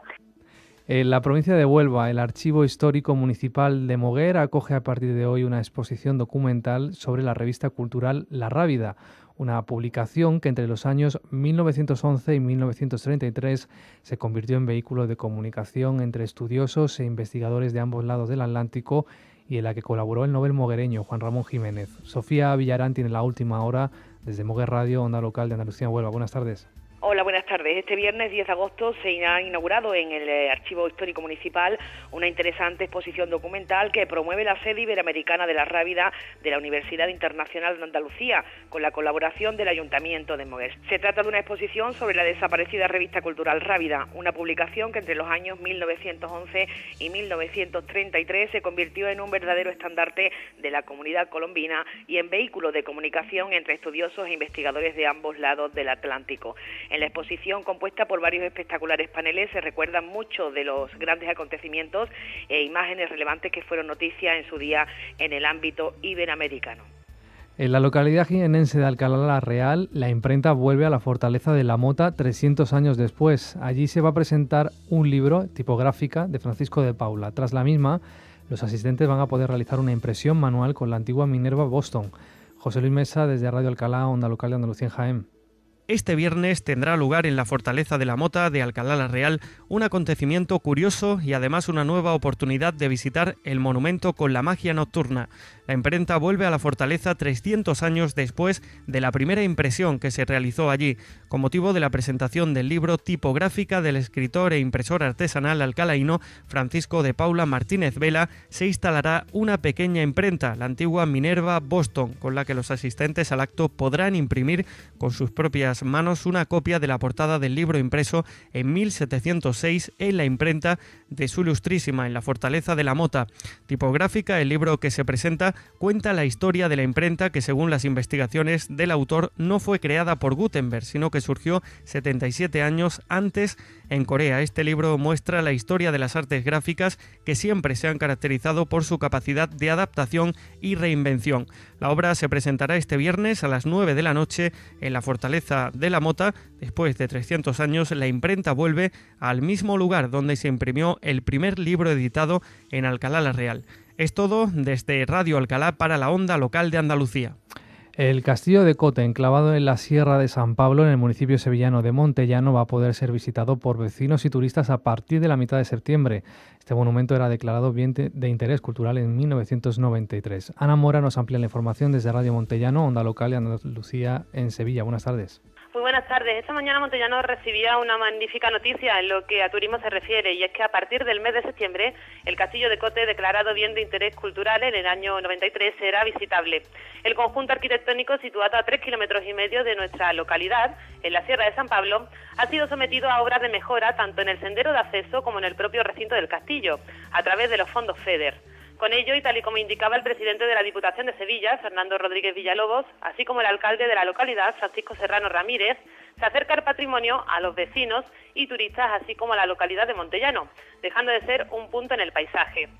En la provincia de Huelva, el Archivo Histórico Municipal de Moguer acoge a partir de hoy una exposición documental sobre la revista cultural La Rábida, una publicación que entre los años 1911 y 1933 se convirtió en vehículo de comunicación entre estudiosos e investigadores de ambos lados del Atlántico y en la que colaboró el novel moguereño Juan Ramón Jiménez. Sofía Villarán tiene la última hora desde Moguer Radio, onda local de Andalucía, Huelva. Buenas tardes. Hola, buenas tardes. Este viernes 10 de agosto se ha inaugurado en el Archivo Histórico Municipal una interesante exposición documental que promueve la sede iberoamericana de La Rábida de la Universidad Internacional de Andalucía, con la colaboración del Ayuntamiento de Moguer. Se trata de una exposición sobre la desaparecida revista cultural Rábida, una publicación que entre los años 1911 y 1933 se convirtió en un verdadero estandarte de la comunidad colombina y en vehículo de comunicación entre estudiosos e investigadores de ambos lados del Atlántico. En la exposición, compuesta por varios espectaculares paneles, se recuerdan muchos de los grandes acontecimientos e imágenes relevantes que fueron noticia en su día en el ámbito iberoamericano. En la localidad jienense de Alcalá la Real, la imprenta vuelve a la Fortaleza de la Mota 300 años después. Allí se va a presentar un libro, Tipográfica, de Francisco de Paula. Tras la misma, los asistentes van a poder realizar una impresión manual con la antigua Minerva Boston. José Luis Mesa, desde Radio Alcalá, onda local de Andalucía en Jaén. Este viernes tendrá lugar en la Fortaleza de la Mota de Alcalá la Real un acontecimiento curioso y además una nueva oportunidad de visitar el monumento con la magia nocturna. La imprenta vuelve a la fortaleza 300 años después de la primera impresión que se realizó allí. Con motivo de la presentación del libro Tipográfica del escritor e impresor artesanal alcalaíno Francisco de Paula Martínez Vela, se instalará una pequeña imprenta, la antigua Minerva Boston, con la que los asistentes al acto podrán imprimir con sus propias manos una copia de la portada del libro impreso en 1706 en la imprenta de su ilustrísima en la Fortaleza de la Mota. Tipográfica, el libro que se presenta, cuenta la historia de la imprenta que, según las investigaciones del autor, no fue creada por Gutenberg, sino que surgió 77 años antes en Corea. Este libro muestra la historia de las artes gráficas que siempre se han caracterizado por su capacidad de adaptación y reinvención. La obra se presentará este viernes a las 9 de la noche en la Fortaleza de la Mota. Después de 300 años, la imprenta vuelve al mismo lugar donde se imprimió el primer libro editado en Alcalá la Real. Es todo desde Radio Alcalá para la onda local de Andalucía. El castillo de Cote, enclavado en la Sierra de San Pablo, en el municipio sevillano de Montellano, va a poder ser visitado por vecinos y turistas a partir de la mitad de septiembre. Este monumento era declarado bien de interés cultural en 1993. Ana Mora nos amplía la información desde Radio Montellano, onda local de Andalucía en Sevilla. Buenas tardes. Muy buenas tardes. Esta mañana Montellano recibía una magnífica noticia en lo que a turismo se refiere, y es que a partir del mes de septiembre el Castillo de Cote, declarado bien de interés cultural en el año 93, será visitable. El conjunto arquitectónico, situado a 3,5 kilómetros de nuestra localidad, en la Sierra de San Pablo, ha sido sometido a obras de mejora tanto en el sendero de acceso como en el propio recinto del castillo, a través de los fondos FEDER. Con ello, y tal y como indicaba el presidente de la Diputación de Sevilla, Fernando Rodríguez Villalobos, así como el alcalde de la localidad, Francisco Serrano Ramírez, se acerca el patrimonio a los vecinos y turistas, así como a la localidad de Montellano, dejando de ser un punto en el paisaje.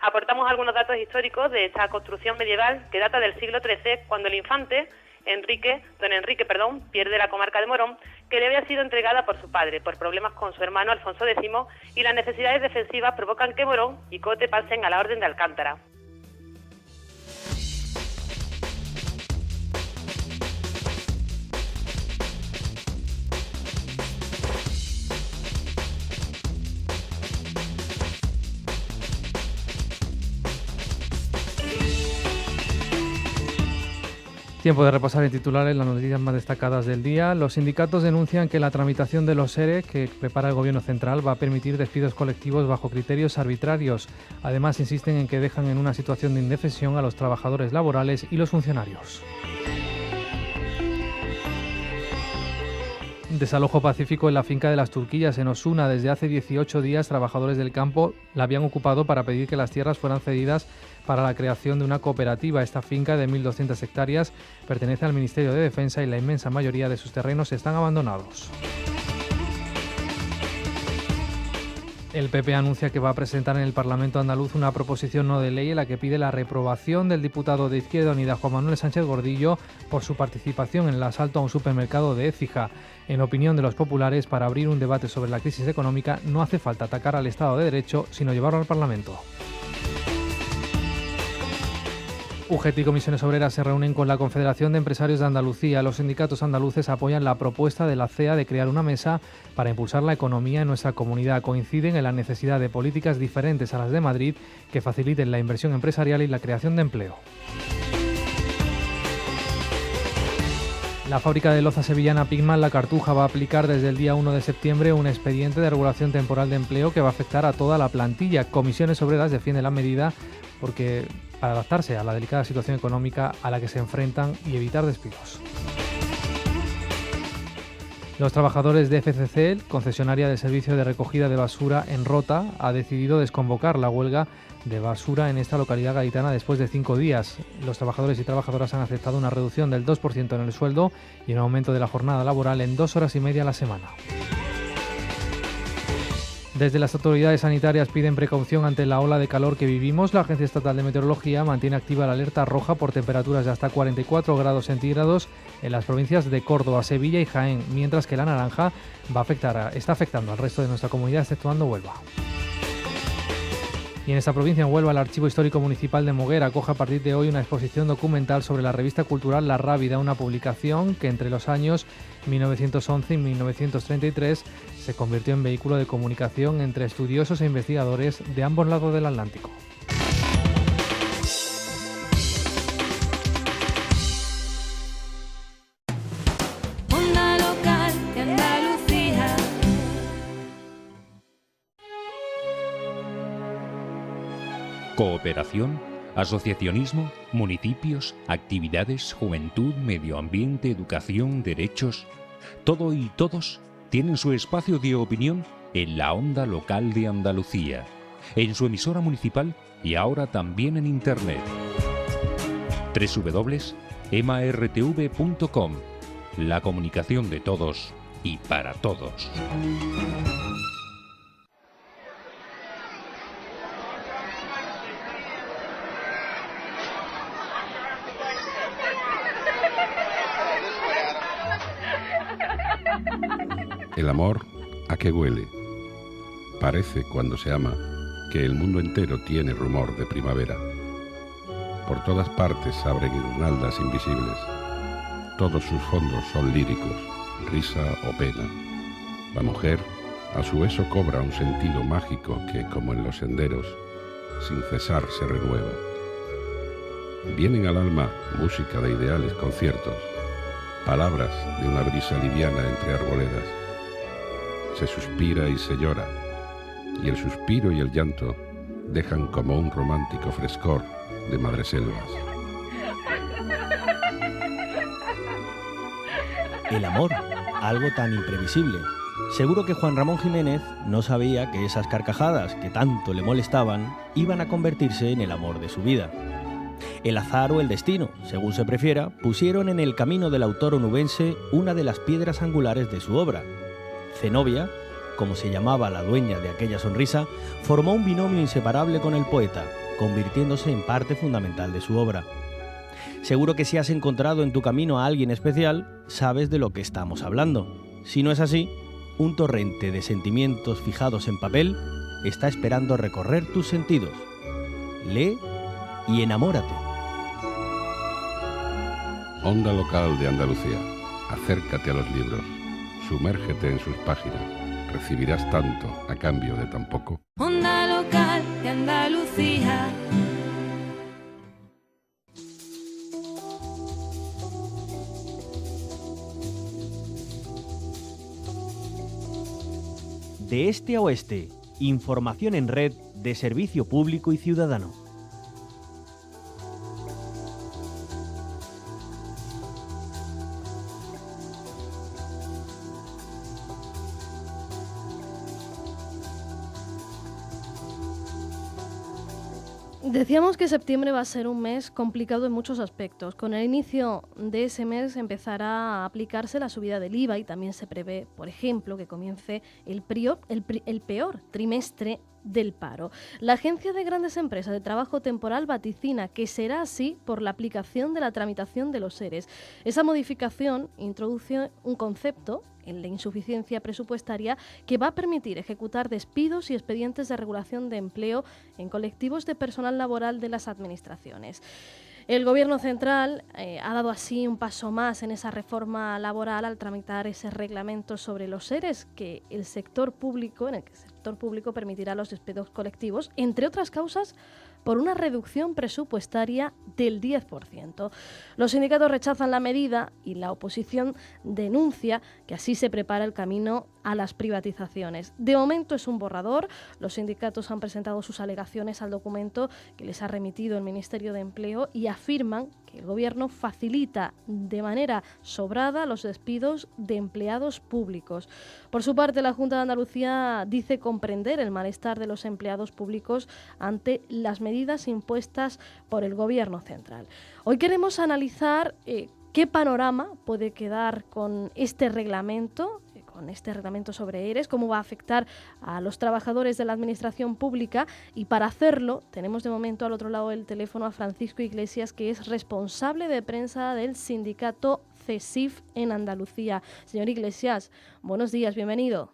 Aportamos algunos datos históricos de esta construcción medieval que data del siglo XIII, cuando el infante don Enrique, pierde la comarca de Morón, que le había sido entregada por su padre por problemas con su hermano Alfonso X, y las necesidades defensivas provocan que Morón y Cote pasen a la Orden de Alcántara. Tiempo de repasar en titulares las noticias más destacadas del día. Los sindicatos denuncian que la tramitación de los ERE que prepara el Gobierno central va a permitir despidos colectivos bajo criterios arbitrarios. Además, insisten en que dejan en una situación de indefensión a los trabajadores laborales y los funcionarios. Desalojo pacífico en la finca de las Turquillas, en Osuna. Desde hace 18 días, trabajadores del campo la habían ocupado para pedir que las tierras fueran cedidas para la creación de una cooperativa. Esta finca de 1.200 hectáreas pertenece al Ministerio de Defensa y la inmensa mayoría de sus terrenos están abandonados. El PP anuncia que va a presentar en el Parlamento andaluz una proposición no de ley en la que pide la reprobación del diputado de Izquierda Unida Juan Manuel Sánchez Gordillo por su participación en el asalto a un supermercado de Écija. En opinión de los populares, para abrir un debate sobre la crisis económica no hace falta atacar al Estado de Derecho, sino llevarlo al Parlamento. UGT y Comisiones Obreras se reúnen con la Confederación de Empresarios de Andalucía. Los sindicatos andaluces apoyan la propuesta de la CEA de crear una mesa para impulsar la economía en nuestra comunidad. Coinciden en la necesidad de políticas diferentes a las de Madrid que faciliten la inversión empresarial y la creación de empleo. La fábrica de loza sevillana Pigman La Cartuja va a aplicar desde el día 1 de septiembre un expediente de regulación temporal de empleo que va a afectar a toda la plantilla. Comisiones Obreras defiende la medida porque para adaptarse a la delicada situación económica a la que se enfrentan y evitar despidos. Los trabajadores de FCC, concesionaria de servicio de recogida de basura en Rota, ha decidido desconvocar la huelga de basura en esta localidad gaditana después de 5 días. Los trabajadores y trabajadoras han aceptado una reducción del 2% en el sueldo y un aumento de la jornada laboral en 2 horas y media a la semana. Desde las autoridades sanitarias piden precaución ante la ola de calor que vivimos. La Agencia Estatal de Meteorología mantiene activa la alerta roja por temperaturas de hasta 44 grados centígrados en las provincias de Córdoba, Sevilla y Jaén, mientras que la naranja está afectando al resto de nuestra comunidad, exceptuando Huelva. Y en esta provincia, en Huelva, el Archivo Histórico Municipal de Moguer acoge a partir de hoy una exposición documental sobre la revista cultural La Rábida, una publicación que entre los años 1911 y 1933 se convirtió en vehículo de comunicación entre estudiosos e investigadores de ambos lados del Atlántico. Onda local de Andalucía. Cooperación, asociacionismo, municipios, actividades, juventud, medio ambiente, educación, derechos. Todo y todos tienen su espacio de opinión en la onda local de Andalucía, en su emisora municipal y ahora también en internet. www.emartv.com. La comunicación de todos y para todos. El amor, ¿a qué huele? Parece, cuando se ama, que el mundo entero tiene rumor de primavera. Por todas partes abren guirnaldas invisibles. Todos sus fondos son líricos, risa o pena. La mujer, a su eso, cobra un sentido mágico que, como en los senderos, sin cesar se renueva. Vienen al alma música de ideales conciertos, palabras de una brisa liviana entre arboledas. Se suspira y se llora, y el suspiro y el llanto dejan como un romántico frescor de madreselvas. El amor, algo tan imprevisible. Seguro que Juan Ramón Jiménez no sabía que esas carcajadas que tanto le molestaban iban a convertirse en el amor de su vida. El azar o el destino, según se prefiera, pusieron en el camino del autor onubense una de las piedras angulares de su obra. Zenobia, como se llamaba la dueña de aquella sonrisa, formó un binomio inseparable con el poeta, convirtiéndose en parte fundamental de su obra. Seguro que si has encontrado en tu camino a alguien especial, sabes de lo que estamos hablando. Si no es así, un torrente de sentimientos fijados en papel está esperando recorrer tus sentidos. Lee y enamórate. Onda local de Andalucía. Acércate a los libros. Sumérgete en sus páginas. Recibirás tanto a cambio de tan poco. Onda local de Andalucía. De este a oeste, información en red de servicio público y ciudadano. Decíamos que septiembre va a ser un mes complicado en muchos aspectos. Con el inicio de ese mes empezará a aplicarse la subida del IVA y también se prevé, por ejemplo, que comience el peor trimestre del paro. La Agencia de Grandes Empresas de Trabajo Temporal vaticina que será así por la aplicación de la tramitación de los ERES. Esa modificación introduce un concepto en la insuficiencia presupuestaria que va a permitir ejecutar despidos y expedientes de regulación de empleo en colectivos de personal laboral de las administraciones. El Gobierno central ha dado así un paso más en esa reforma laboral al tramitar ese reglamento sobre los ERES en el que el sector público permitirá los despidos colectivos, entre otras causas, por una reducción presupuestaria del 10%. Los sindicatos rechazan la medida y la oposición denuncia que así se prepara el camino a las privatizaciones. De momento es un borrador. Los sindicatos han presentado sus alegaciones al documento que les ha remitido el Ministerio de Empleo y afirman que el Gobierno facilita de manera sobrada los despidos de empleados públicos. Por su parte, la Junta de Andalucía dice comprender el malestar de los empleados públicos ante las medidas impuestas por el Gobierno central. Hoy queremos analizar qué panorama puede quedar con este reglamento sobre ERES, cómo va a afectar a los trabajadores de la Administración Pública, y para hacerlo tenemos de momento al otro lado del teléfono a Francisco Iglesias, que es responsable de prensa del sindicato CESIF en Andalucía. Señor Iglesias, buenos días, bienvenido.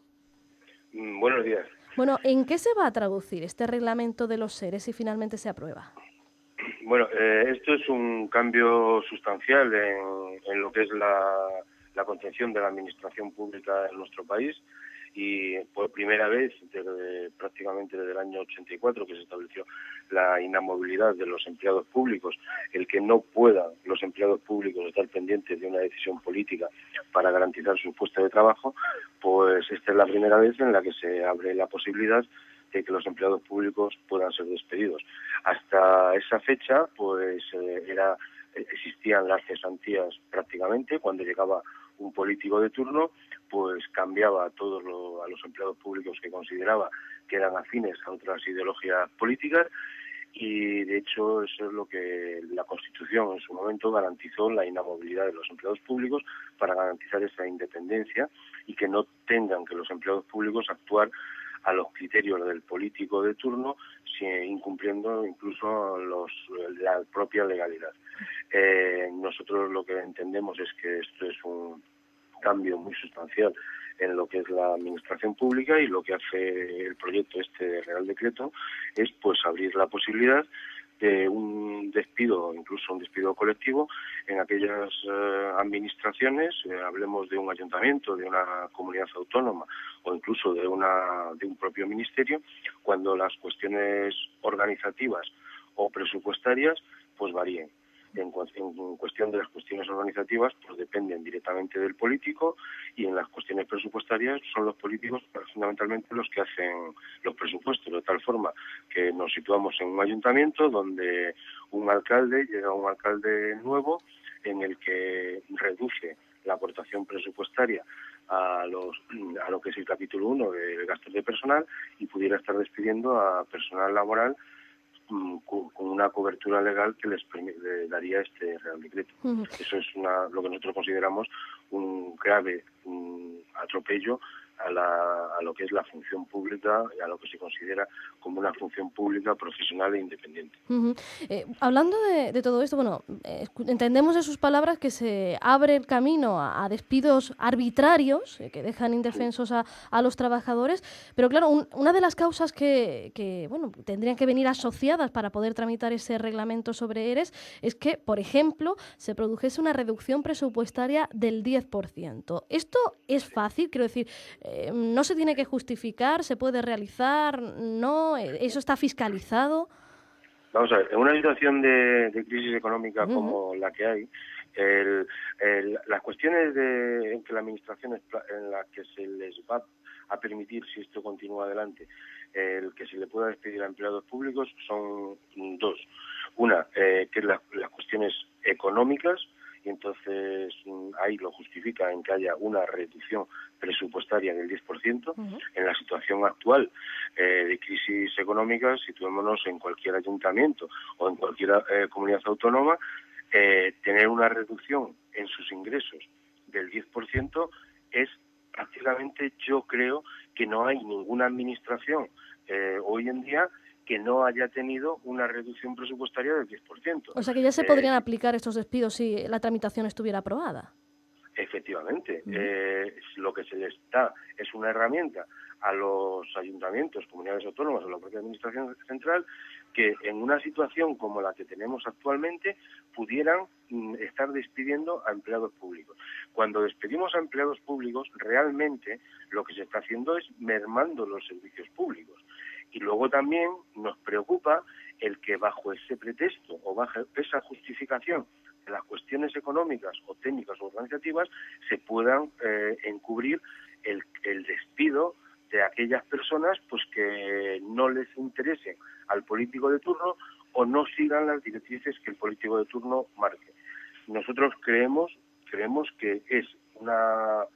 Buenos días. Bueno, ¿en qué se va a traducir este reglamento de los ERES si finalmente se aprueba? Bueno, esto es un cambio sustancial en lo que es la concepción de la administración pública en nuestro país, y por primera vez prácticamente desde el año 84 que se estableció la inamovilidad de los empleados públicos, el que no puedan los empleados públicos estar pendientes de una decisión política para garantizar su puesto de trabajo, pues esta es la primera vez en la que se abre la posibilidad de que los empleados públicos puedan ser despedidos. Hasta esa fecha, pues existían las cesantías prácticamente. Cuando llegaba un político de turno, pues cambiaba a a los empleados públicos que consideraba que eran afines a otras ideologías políticas, y de hecho eso es lo que la Constitución en su momento garantizó, la inamovilidad de los empleados públicos, para garantizar esa independencia y que no tengan que los empleados públicos actuar a los criterios del político de turno, incumpliendo incluso la propia legalidad. Nosotros lo que entendemos es que esto es un cambio muy sustancial en lo que es la administración pública, y lo que hace el proyecto de Real Decreto es pues abrir la posibilidad de un despido, incluso un despido colectivo, en aquellas administraciones, hablemos de un ayuntamiento, de una comunidad autónoma o incluso de un propio ministerio, cuando las cuestiones organizativas o presupuestarias pues varíen. En cuestión de las cuestiones organizativas, pues dependen directamente del político, y en las cuestiones presupuestarias son los políticos fundamentalmente los que hacen los presupuestos, de tal forma que nos situamos en un ayuntamiento donde llega un alcalde nuevo, en el que reduce la aportación presupuestaria a lo que es el capítulo 1 de gastos de personal, y pudiera estar despidiendo a personal laboral con una cobertura legal que les daría este Real Decreto. Eso es lo que nosotros consideramos un grave atropello a lo que es la función pública y a lo que se considera como una función pública profesional e independiente. Hablando de todo esto, entendemos de sus palabras que se abre el camino a despidos arbitrarios que dejan indefensos a los trabajadores, pero claro, una de las causas que tendrían que venir asociadas para poder tramitar ese reglamento sobre ERES es que, por ejemplo, se produjese una reducción presupuestaria del 10%. ¿Esto es fácil? Quiero decir, ¿no se tiene que justificar? ¿Se puede realizar? ¿No? ¿Eso está fiscalizado? Vamos a ver, en una situación de crisis económica como la que hay, las cuestiones en que la administración, en la que se les va a permitir, si esto continúa adelante, el que se le pueda despedir a empleados públicos son dos. Una, que es las cuestiones económicas, y entonces ahí lo justifica en que haya una reducción presupuestaria del 10%. En la situación actual de crisis económica, situémonos en cualquier ayuntamiento o en cualquier comunidad autónoma, tener una reducción en sus ingresos del 10% es prácticamente, yo creo, que no hay ninguna administración hoy en día que no haya tenido una reducción presupuestaria del 10%. O sea que ya se podrían aplicar estos despidos si la tramitación estuviera aprobada. Efectivamente, lo que se les da es una herramienta a los ayuntamientos, comunidades autónomas o la propia administración central, que en una situación como la que tenemos actualmente pudieran estar despidiendo a empleados públicos. Cuando despedimos a empleados públicos, realmente lo que se está haciendo es mermando los servicios públicos. Y luego también nos preocupa el que bajo ese pretexto o bajo esa justificación de las cuestiones económicas o técnicas o organizativas se puedan encubrir el despido de aquellas personas pues que no les interesen al político de turno o no sigan las directrices que el político de turno marque. Nosotros creemos que es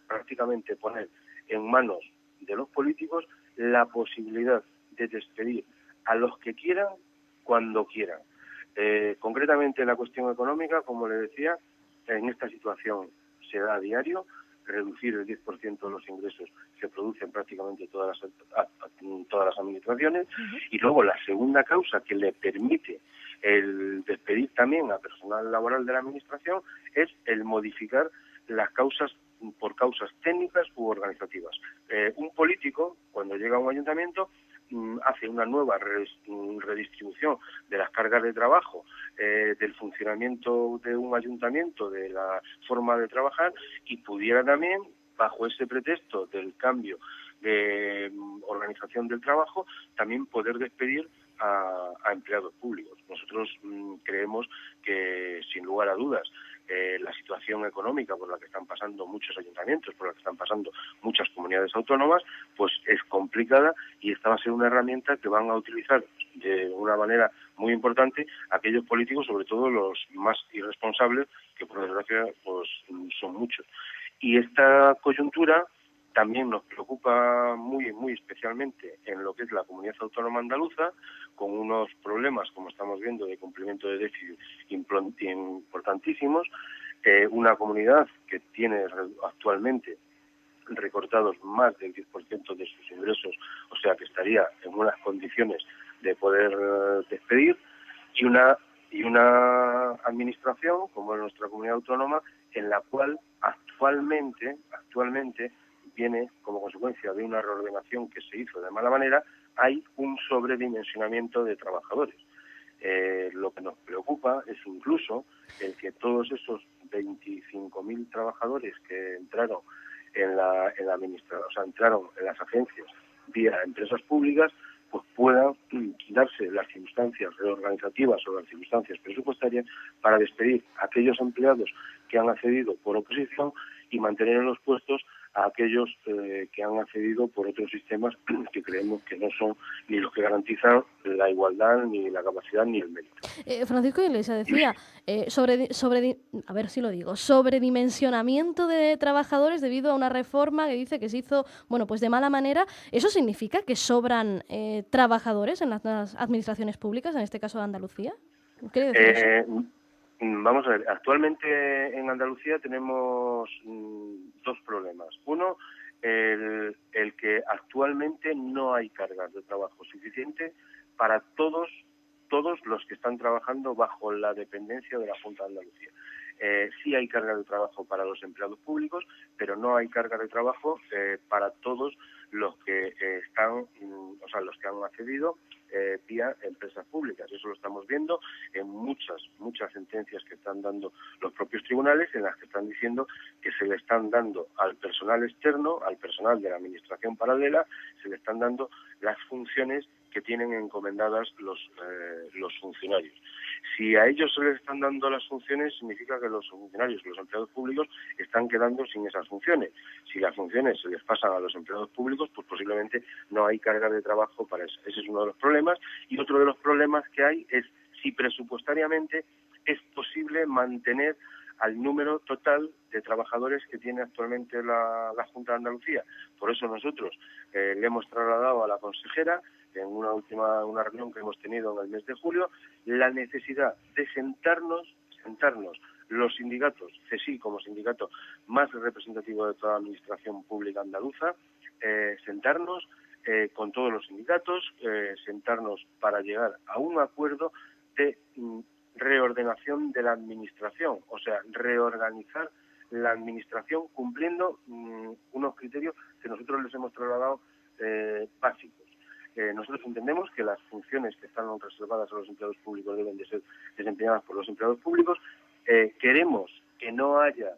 prácticamente poner en manos de los políticos la posibilidad de despedir a los que quieran cuando quieran. Concretamente en la cuestión económica, como le decía, en esta situación se da a diario. Reducir el 10% de los ingresos se produce en prácticamente todas las administraciones. Y luego la segunda causa que le permite el despedir también a personal laboral de la administración es el modificar las causas por causas técnicas u organizativas. Un político, cuando llega a un ayuntamiento, hace una nueva redistribución de las cargas de trabajo, del funcionamiento de un ayuntamiento, de la forma de trabajar, y pudiera también, bajo ese pretexto del cambio de organización del trabajo, también poder despedir a empleados públicos. Nosotros creemos que, sin lugar a dudas, la situación económica por la que están pasando muchos ayuntamientos, por la que están pasando muchas comunidades autónomas, pues es complicada, y esta va a ser una herramienta que van a utilizar de una manera muy importante aquellos políticos, sobre todo los más irresponsables, que por desgracia pues son muchos. Y esta coyuntura también nos preocupa muy especialmente en lo que es la comunidad autónoma andaluza, con unos problemas, como estamos viendo, de cumplimiento de déficit importantísimos, una comunidad que tiene actualmente recortados más del 10% de sus ingresos, o sea que estaría en unas condiciones de poder despedir, y una administración como es nuestra comunidad autónoma, en la cual actualmente viene como consecuencia de una reordenación que se hizo de mala manera, hay un sobredimensionamiento de trabajadores. Lo que nos preocupa es incluso el que todos esos 25.000 trabajadores que entraron en la administración, o sea, entraron en las agencias vía empresas públicas, pues puedan darse las circunstancias reorganizativas o las circunstancias presupuestarias para despedir a aquellos empleados que han accedido por oposición y mantener en los puestos a aquellos que han accedido por otros sistemas que creemos que no son ni los que garantizan la igualdad, ni la capacidad, ni el mérito. Francisco Iglesias decía, a ver si lo digo, sobredimensionamiento de trabajadores debido a una reforma que dice que se hizo, pues de mala manera. ¿Eso significa que sobran trabajadores en las administraciones públicas, en este caso de Andalucía? ¿Qué decir eso? Vamos a ver, actualmente en Andalucía tenemos dos problemas. Uno, el que actualmente no hay cargas de trabajo suficiente para todos los que están trabajando bajo la dependencia de la Junta de Andalucía. Sí hay carga de trabajo para los empleados públicos, pero no hay carga de trabajo para todos los que los que han accedido vía empresas públicas. Eso lo estamos viendo en muchas sentencias que están dando los propios tribunales, en las que están diciendo que se le están dando al personal externo, al personal de la administración paralela, se le están dando las funciones que tienen encomendadas los funcionarios. Si a ellos se les están dando las funciones, significa que los funcionarios, los empleados públicos, están quedando sin esas funciones. Si las funciones se les pasan a los empleados públicos, pues posiblemente no hay carga de trabajo para eso. Ese es uno de los problemas. Y otro de los problemas que hay es si presupuestariamente es posible mantener al número total de trabajadores que tiene actualmente la Junta de Andalucía. Por eso nosotros le hemos trasladado a la consejera, en una reunión que hemos tenido en el mes de julio, la necesidad de sentarnos los sindicatos, CESI como sindicato más representativo de toda la administración pública andaluza, sentarnos con todos los sindicatos, sentarnos para llegar a un acuerdo de reordenación de la administración, o sea, reorganizar la administración cumpliendo unos criterios que nosotros les hemos trasladado básicos. Nosotros entendemos que las funciones que están reservadas a los empleados públicos deben de ser desempeñadas por los empleados públicos. Queremos que no haya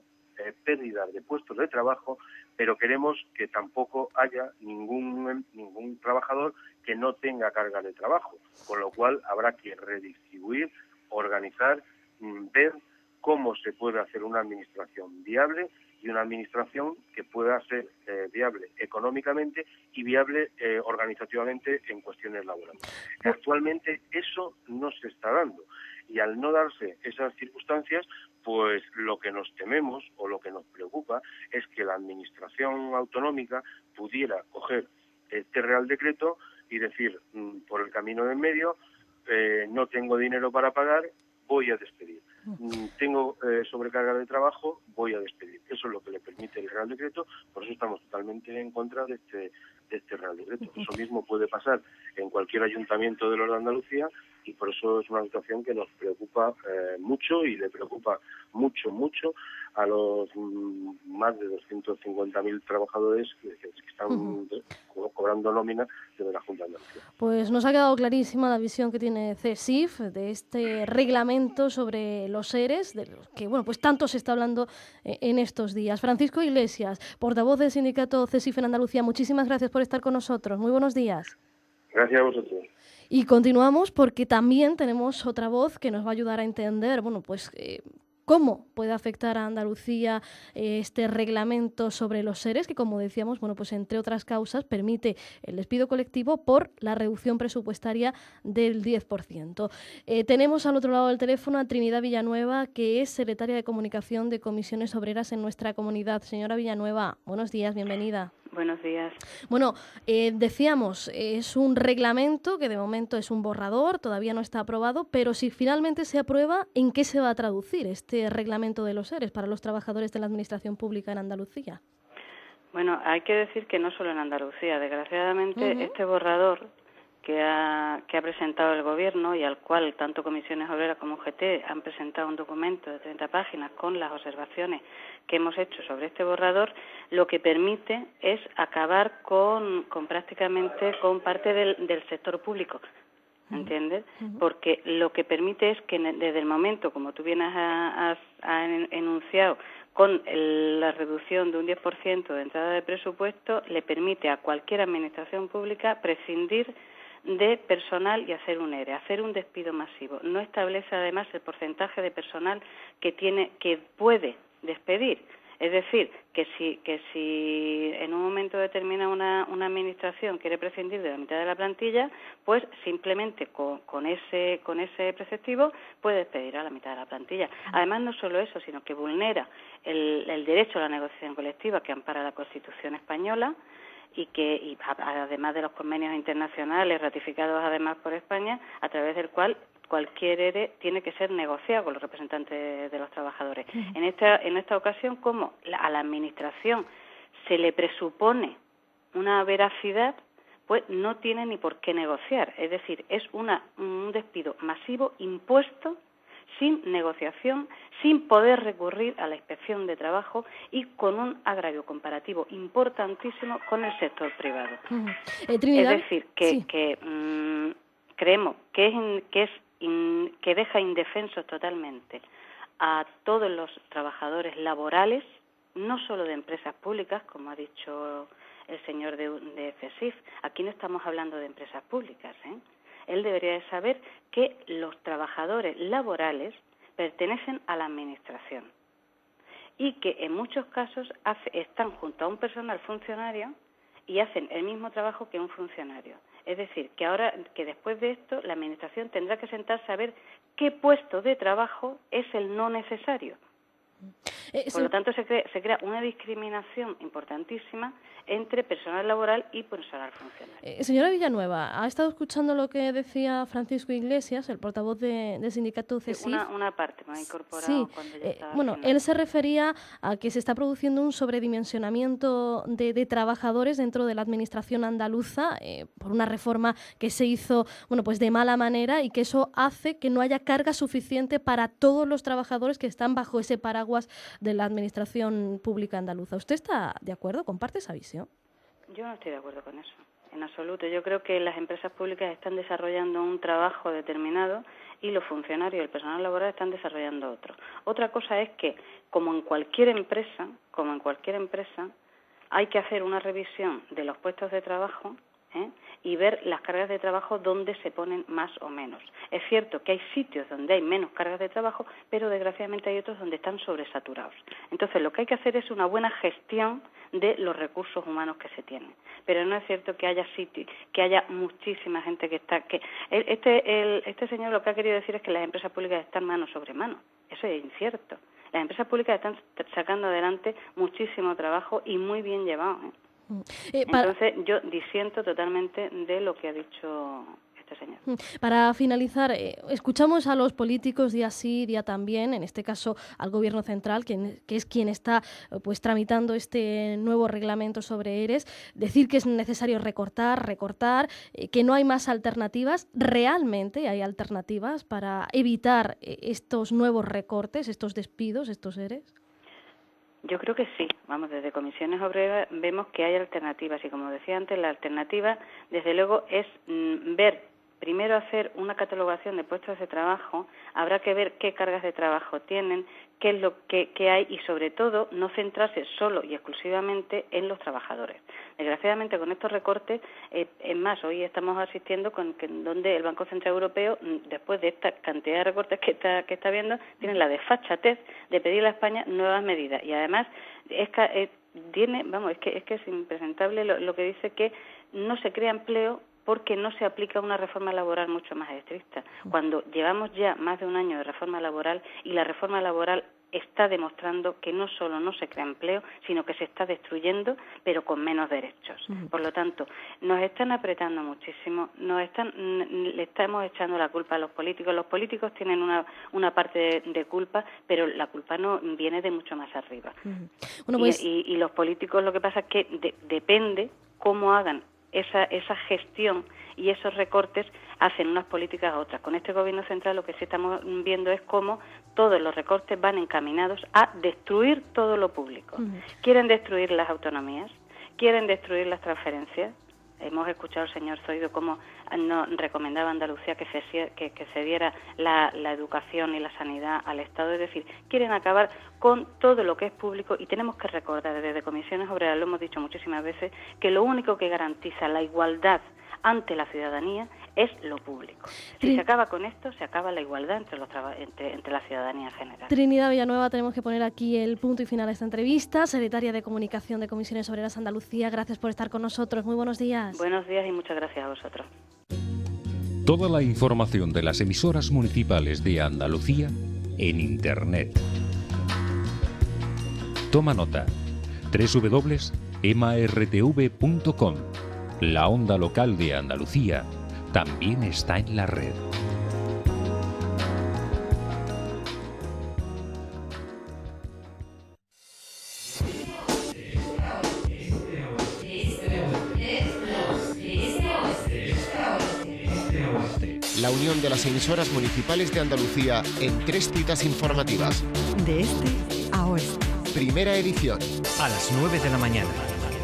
pérdidas de puestos de trabajo, pero queremos que tampoco haya ningún trabajador que no tenga carga de trabajo, con lo cual habrá que redistribuir, organizar, ver cómo se puede hacer una administración viable y una administración que pueda ser viable económicamente y viable organizativamente en cuestiones laborales. Actualmente eso no se está dando y al no darse esas circunstancias, pues lo que nos tememos o lo que nos preocupa es que la administración autonómica pudiera coger este Real Decreto y decir, por el camino del medio, no tengo dinero para pagar, voy a despedir. Tengo sobrecarga de trabajo, voy a despedir. Eso es lo que le permite el Real Decreto, por eso estamos totalmente en contra de este Real Decreto. Eso mismo puede pasar en cualquier ayuntamiento de los de Andalucía y por eso es una situación que nos preocupa mucho y le preocupa mucho a los más de 250.000 trabajadores que están cobrando nómina desde la Junta de Andalucía. Pues nos ha quedado clarísima la visión que tiene CESIF de este reglamento sobre los ERES, de los que pues tanto se está hablando en estos días. Francisco Iglesias, portavoz del sindicato CESIF en Andalucía, muchísimas gracias por estar con nosotros. Muy buenos días. Gracias a vosotros. Y continuamos porque también tenemos otra voz que nos va a ayudar a entender, cómo puede afectar a Andalucía este reglamento sobre los ERES, que como decíamos, pues entre otras causas permite el despido colectivo por la reducción presupuestaria del 10%. Tenemos al otro lado del teléfono a Trinidad Villanueva, que es secretaria de Comunicación de Comisiones Obreras en nuestra comunidad. Señora Villanueva, buenos días, bienvenida. Buenos días. Decíamos, es un reglamento que de momento es un borrador, todavía no está aprobado, pero si finalmente se aprueba, ¿en qué se va a traducir este reglamento de los ERES para los trabajadores de la Administración Pública en Andalucía? Bueno, hay que decir que no solo en Andalucía. Desgraciadamente, este borrador que ha presentado el Gobierno y al cual tanto Comisiones Obreras como UGT han presentado un documento de 30 páginas con las observaciones que hemos hecho sobre este borrador, lo que permite es acabar con prácticamente con parte del sector público, ¿entiendes? Porque lo que permite es que desde el momento, como tú bien has enunciado, con la reducción de un 10% de entrada de presupuesto, le permite a cualquier administración pública prescindir de personal y hacer un ERE, hacer un despido masivo. No establece además el porcentaje de personal que puede despedir. Es decir, que si en un momento determinado una administración quiere prescindir de la mitad de la plantilla, pues simplemente con ese preceptivo puede despedir a la mitad de la plantilla. Además, no solo eso, sino que vulnera el derecho a la negociación colectiva que ampara la Constitución española, y además de los convenios internacionales ratificados además por España, a través del cual cualquier ERE tiene que ser negociado con los representantes de los trabajadores. En esta ocasión, como a la Administración se le presupone una veracidad, pues no tiene ni por qué negociar. Es decir, es un despido masivo impuesto sin negociación, sin poder recurrir a la Inspección de Trabajo y con un agravio comparativo importantísimo con el sector privado. Es decir, que creemos que deja indefensos totalmente a todos los trabajadores laborales, no solo de empresas públicas, como ha dicho el señor de CESIF. Aquí no estamos hablando de empresas públicas, Él debería de saber que los trabajadores laborales pertenecen a la Administración y que en muchos casos están junto a un personal funcionario y hacen el mismo trabajo que un funcionario. Es decir, que después de esto la Administración tendrá que sentarse a ver qué puesto de trabajo es el no necesario. Por lo tanto, se crea una discriminación importantísima entre personal laboral y personal funcionario. Señora Villanueva, ¿ha estado escuchando lo que decía Francisco Iglesias, el portavoz del sindicato CESIF? Una parte me ha incorporado cuando ya estaba bueno, haciendo. él se refería a que se está produciendo un sobredimensionamiento de trabajadores dentro de la administración andaluza por una reforma que se hizo pues de mala manera, y que eso hace que no haya carga suficiente para todos los trabajadores que están bajo ese paraguas de la administración pública andaluza. ¿Usted está de acuerdo? ¿Comparte esa visión? Yo no estoy de acuerdo con eso, en absoluto. Yo creo que las empresas públicas están desarrollando un trabajo determinado y los funcionarios y el personal laboral están desarrollando otro. Otra cosa es que, como en cualquier empresa, hay que hacer una revisión de los puestos de trabajo y ver las cargas de trabajo donde se ponen más o menos. Es cierto que hay sitios donde hay menos cargas de trabajo, pero desgraciadamente hay otros donde están sobresaturados. Entonces, lo que hay que hacer es una buena gestión de los recursos humanos que se tienen. Pero no es cierto que haya sitios, que haya muchísima gente que está... Este señor lo que ha querido decir es que las empresas públicas están mano sobre mano. Eso es incierto. Las empresas públicas están sacando adelante muchísimo trabajo y muy bien llevado. Entonces, yo disiento totalmente de lo que ha dicho este señor. Para finalizar, escuchamos a los políticos día sí, día también, en este caso al Gobierno central, que es quien está tramitando este nuevo reglamento sobre ERES, decir que es necesario recortar, que no hay más alternativas. ¿Realmente hay alternativas para evitar estos nuevos recortes, estos despidos, estos ERES? Yo creo que sí. Vamos, desde Comisiones Obreras vemos que hay alternativas, y como decía antes, la alternativa, desde luego, es primero hacer una catalogación de puestos de trabajo. Habrá que ver qué cargas de trabajo tienen, qué es lo que hay, y sobre todo no centrarse solo y exclusivamente en los trabajadores. Desgraciadamente, con estos recortes, es más, hoy estamos asistiendo donde el Banco Central Europeo, después de esta cantidad de recortes que está viendo, tiene la desfachatez de pedirle a España nuevas medidas. Y además es que es impresentable lo que dice, que no se crea empleo porque no se aplica una reforma laboral mucho más estricta, cuando llevamos ya más de un año de reforma laboral, y la reforma laboral está demostrando que no solo no se crea empleo, sino que se está destruyendo, pero con menos derechos. Por lo tanto, nos están apretando muchísimo, le estamos echando la culpa a los políticos. Los políticos tienen una parte de culpa, pero la culpa no viene de mucho más arriba. Y los políticos, lo que pasa es que depende cómo hagan esa gestión y esos recortes, hacen unas políticas a otras. Con este Gobierno central lo que sí estamos viendo es cómo todos los recortes van encaminados a destruir todo lo público. Quieren destruir las autonomías, quieren destruir las transferencias. Hemos escuchado al señor Zoido cómo nos recomendaba a Andalucía que cediera la educación y la sanidad al Estado. Es decir, quieren acabar con todo lo que es público, y tenemos que recordar, desde Comisiones Obreras lo hemos dicho muchísimas veces, que lo único que garantiza la igualdad ante la ciudadanía es lo público. Si se acaba con esto, se acaba la igualdad entre la ciudadanía en general. Trinidad Villanueva, tenemos que poner aquí el punto y final a esta entrevista. Secretaria de Comunicación de Comisiones Obreras Andalucía, gracias por estar con nosotros. Muy buenos días. Buenos días y muchas gracias a vosotros. Toda la información de las emisoras municipales de Andalucía en Internet. Toma nota: www.emartv.com. La onda local de Andalucía también está en la red. La unión de las emisoras municipales de Andalucía en 3 citas informativas. De este a oeste. Primera edición. A las 9 de la mañana.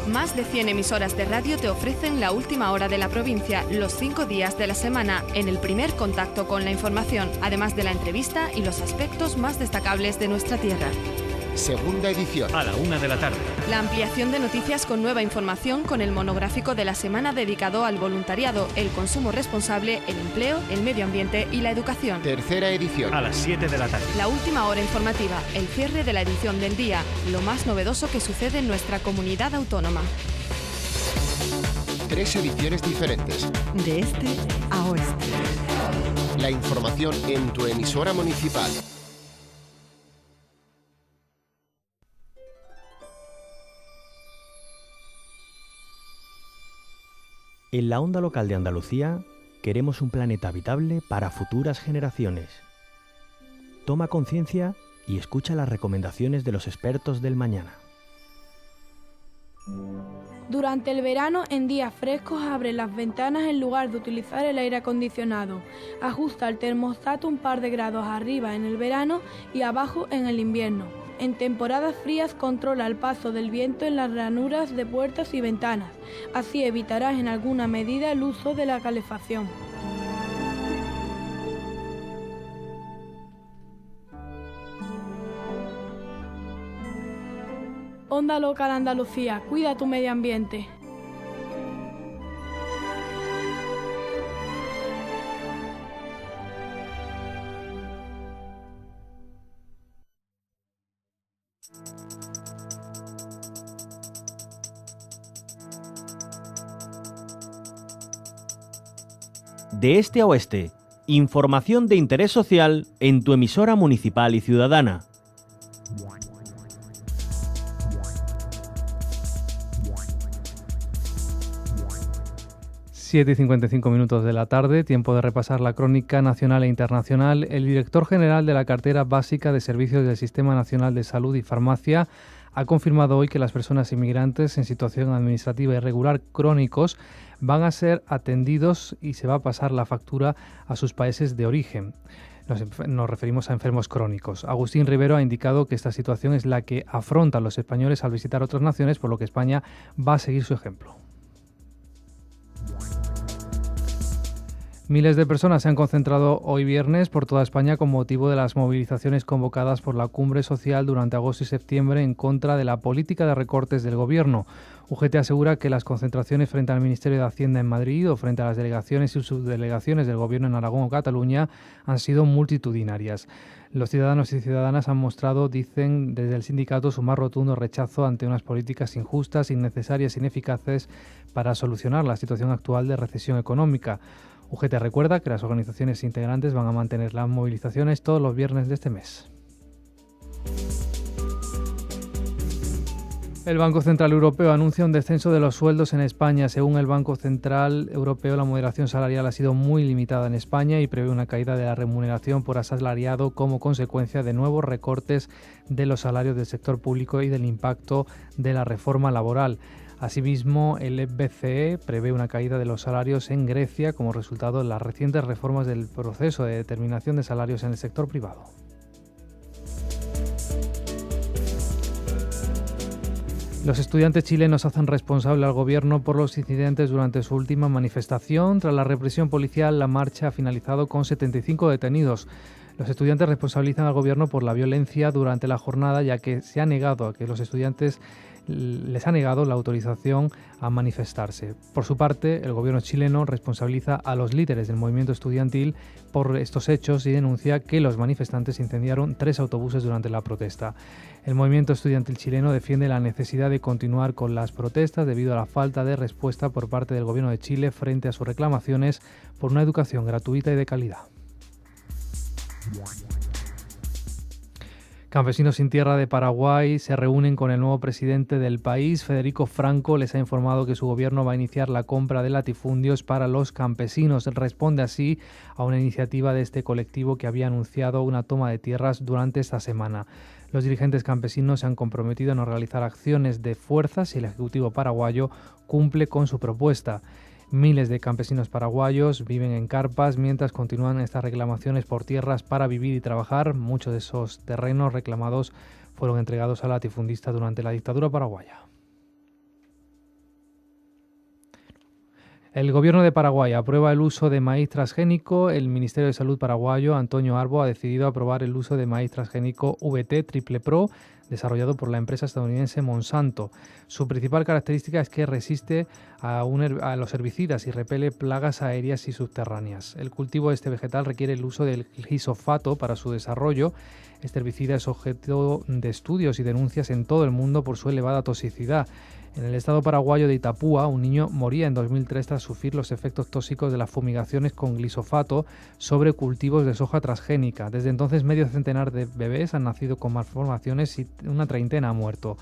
Más de 100 emisoras de radio te ofrecen la última hora de la provincia, los 5 días de la semana, en el primer contacto con la información, además de la entrevista y los aspectos más destacables de nuestra tierra. Segunda edición. A la 1 de la tarde. La ampliación de noticias con nueva información, con el monográfico de la semana dedicado al voluntariado, el consumo responsable, el empleo, el medio ambiente y la educación. Tercera edición. A las 7 de la tarde. La última hora informativa, el cierre de la edición del día, lo más novedoso que sucede en nuestra comunidad autónoma. 3 ediciones diferentes. De este a oeste. La información en tu emisora municipal. En la onda local de Andalucía queremos un planeta habitable para futuras generaciones. Toma conciencia y escucha las recomendaciones de los expertos del mañana. Durante el verano, en días frescos, abre las ventanas en lugar de utilizar el aire acondicionado. Ajusta el termostato un par de grados arriba en el verano y abajo en el invierno. En temporadas frías, controla el paso del viento en las ranuras de puertas y ventanas. Así evitarás en alguna medida el uso de la calefacción. Onda Local Andalucía, cuida tu medio ambiente. De este a oeste, información de interés social en tu emisora municipal y ciudadana. y 55 minutos de la tarde, tiempo de repasar la crónica nacional e internacional. El director general de la Cartera Básica de Servicios del Sistema Nacional de Salud y Farmacia ha confirmado hoy que las personas inmigrantes en situación administrativa irregular crónicos van a ser atendidos y se va a pasar la factura a sus países de origen. Nos referimos a enfermos crónicos. Agustín Rivero ha indicado que esta situación es la que afrontan los españoles al visitar otras naciones, por lo que España va a seguir su ejemplo. Miles de personas se han concentrado hoy viernes por toda España con motivo de las movilizaciones convocadas por la cumbre social durante agosto y septiembre en contra de la política de recortes del gobierno. UGT asegura que las concentraciones frente al Ministerio de Hacienda en Madrid o frente a las delegaciones y subdelegaciones del gobierno en Aragón o Cataluña han sido multitudinarias. Los ciudadanos y ciudadanas han mostrado, dicen desde el sindicato, su más rotundo rechazo ante unas políticas injustas, innecesarias e ineficaces para solucionar la situación actual de recesión económica. UGT recuerda que las organizaciones integrantes van a mantener las movilizaciones todos los viernes de este mes. El Banco Central Europeo anuncia un descenso de los sueldos en España. Según el Banco Central Europeo, la moderación salarial ha sido muy limitada en España y prevé una caída de la remuneración por asalariado como consecuencia de nuevos recortes de los salarios del sector público y del impacto de la reforma laboral. Asimismo, el BCE prevé una caída de los salarios en Grecia como resultado de las recientes reformas del proceso de determinación de salarios en el sector privado. Los estudiantes chilenos hacen responsable al gobierno por los incidentes durante su última manifestación. Tras la represión policial, la marcha ha finalizado con 75 detenidos. Los estudiantes responsabilizan al gobierno por la violencia durante la jornada, ya que les ha negado la autorización a manifestarse. Por su parte, el gobierno chileno responsabiliza a los líderes del movimiento estudiantil por estos hechos y denuncia que los manifestantes incendiaron 3 autobuses durante la protesta. El movimiento estudiantil chileno defiende la necesidad de continuar con las protestas debido a la falta de respuesta por parte del gobierno de Chile frente a sus reclamaciones por una educación gratuita y de calidad. Campesinos sin tierra de Paraguay se reúnen con el nuevo presidente del país. Federico Franco les ha informado que su gobierno va a iniciar la compra de latifundios para los campesinos. Responde así a una iniciativa de este colectivo que había anunciado una toma de tierras durante esta semana. Los dirigentes campesinos se han comprometido a no realizar acciones de fuerza si el Ejecutivo paraguayo cumple con su propuesta. Miles de campesinos paraguayos viven en carpas mientras continúan estas reclamaciones por tierras para vivir y trabajar. Muchos de esos terrenos reclamados fueron entregados a latifundistas durante la dictadura paraguaya. El gobierno de Paraguay aprueba el uso de maíz transgénico. El Ministerio de Salud paraguayo, Antonio Arbo, ha decidido aprobar el uso de maíz transgénico VT Triple Pro, desarrollado por la empresa estadounidense Monsanto. Su principal característica es que resiste a los herbicidas y repele plagas aéreas y subterráneas. El cultivo de este vegetal requiere el uso del glifosato para su desarrollo. Este herbicida es objeto de estudios y denuncias en todo el mundo por su elevada toxicidad. En el estado paraguayo de Itapúa, un niño moría en 2003 tras sufrir los efectos tóxicos de las fumigaciones con glifosato sobre cultivos de soja transgénica. Desde entonces, medio centenar de bebés han nacido con malformaciones y una treintena ha muerto.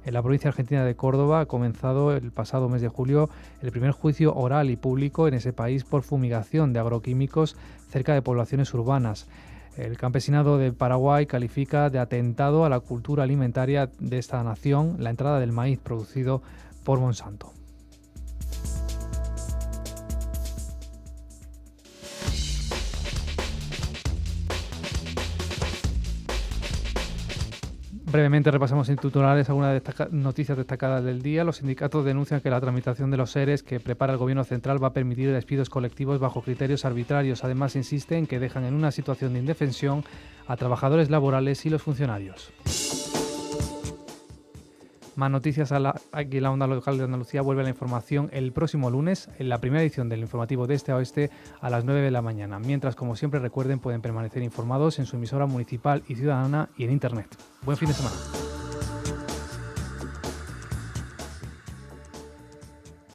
En la provincia argentina de Córdoba ha comenzado el pasado mes de julio el primer juicio oral y público en ese país por fumigación de agroquímicos cerca de poblaciones urbanas. El campesinado de Paraguay califica de atentado a la cultura alimentaria de esta nación la entrada del maíz producido por Monsanto. Brevemente repasamos en titulares algunas noticias destacadas del día. Los sindicatos denuncian que la tramitación de los EREs que prepara el Gobierno central va a permitir despidos colectivos bajo criterios arbitrarios. Además, insisten en que dejan en una situación de indefensión a trabajadores laborales y los funcionarios. Más noticias aquí en la onda local de Andalucía. Vuelve la información el próximo lunes en la primera edición del informativo de Este a Oeste a las 9 de la mañana. Mientras, como siempre, recuerden, pueden permanecer informados en su emisora municipal y ciudadana y en Internet. Buen fin de semana.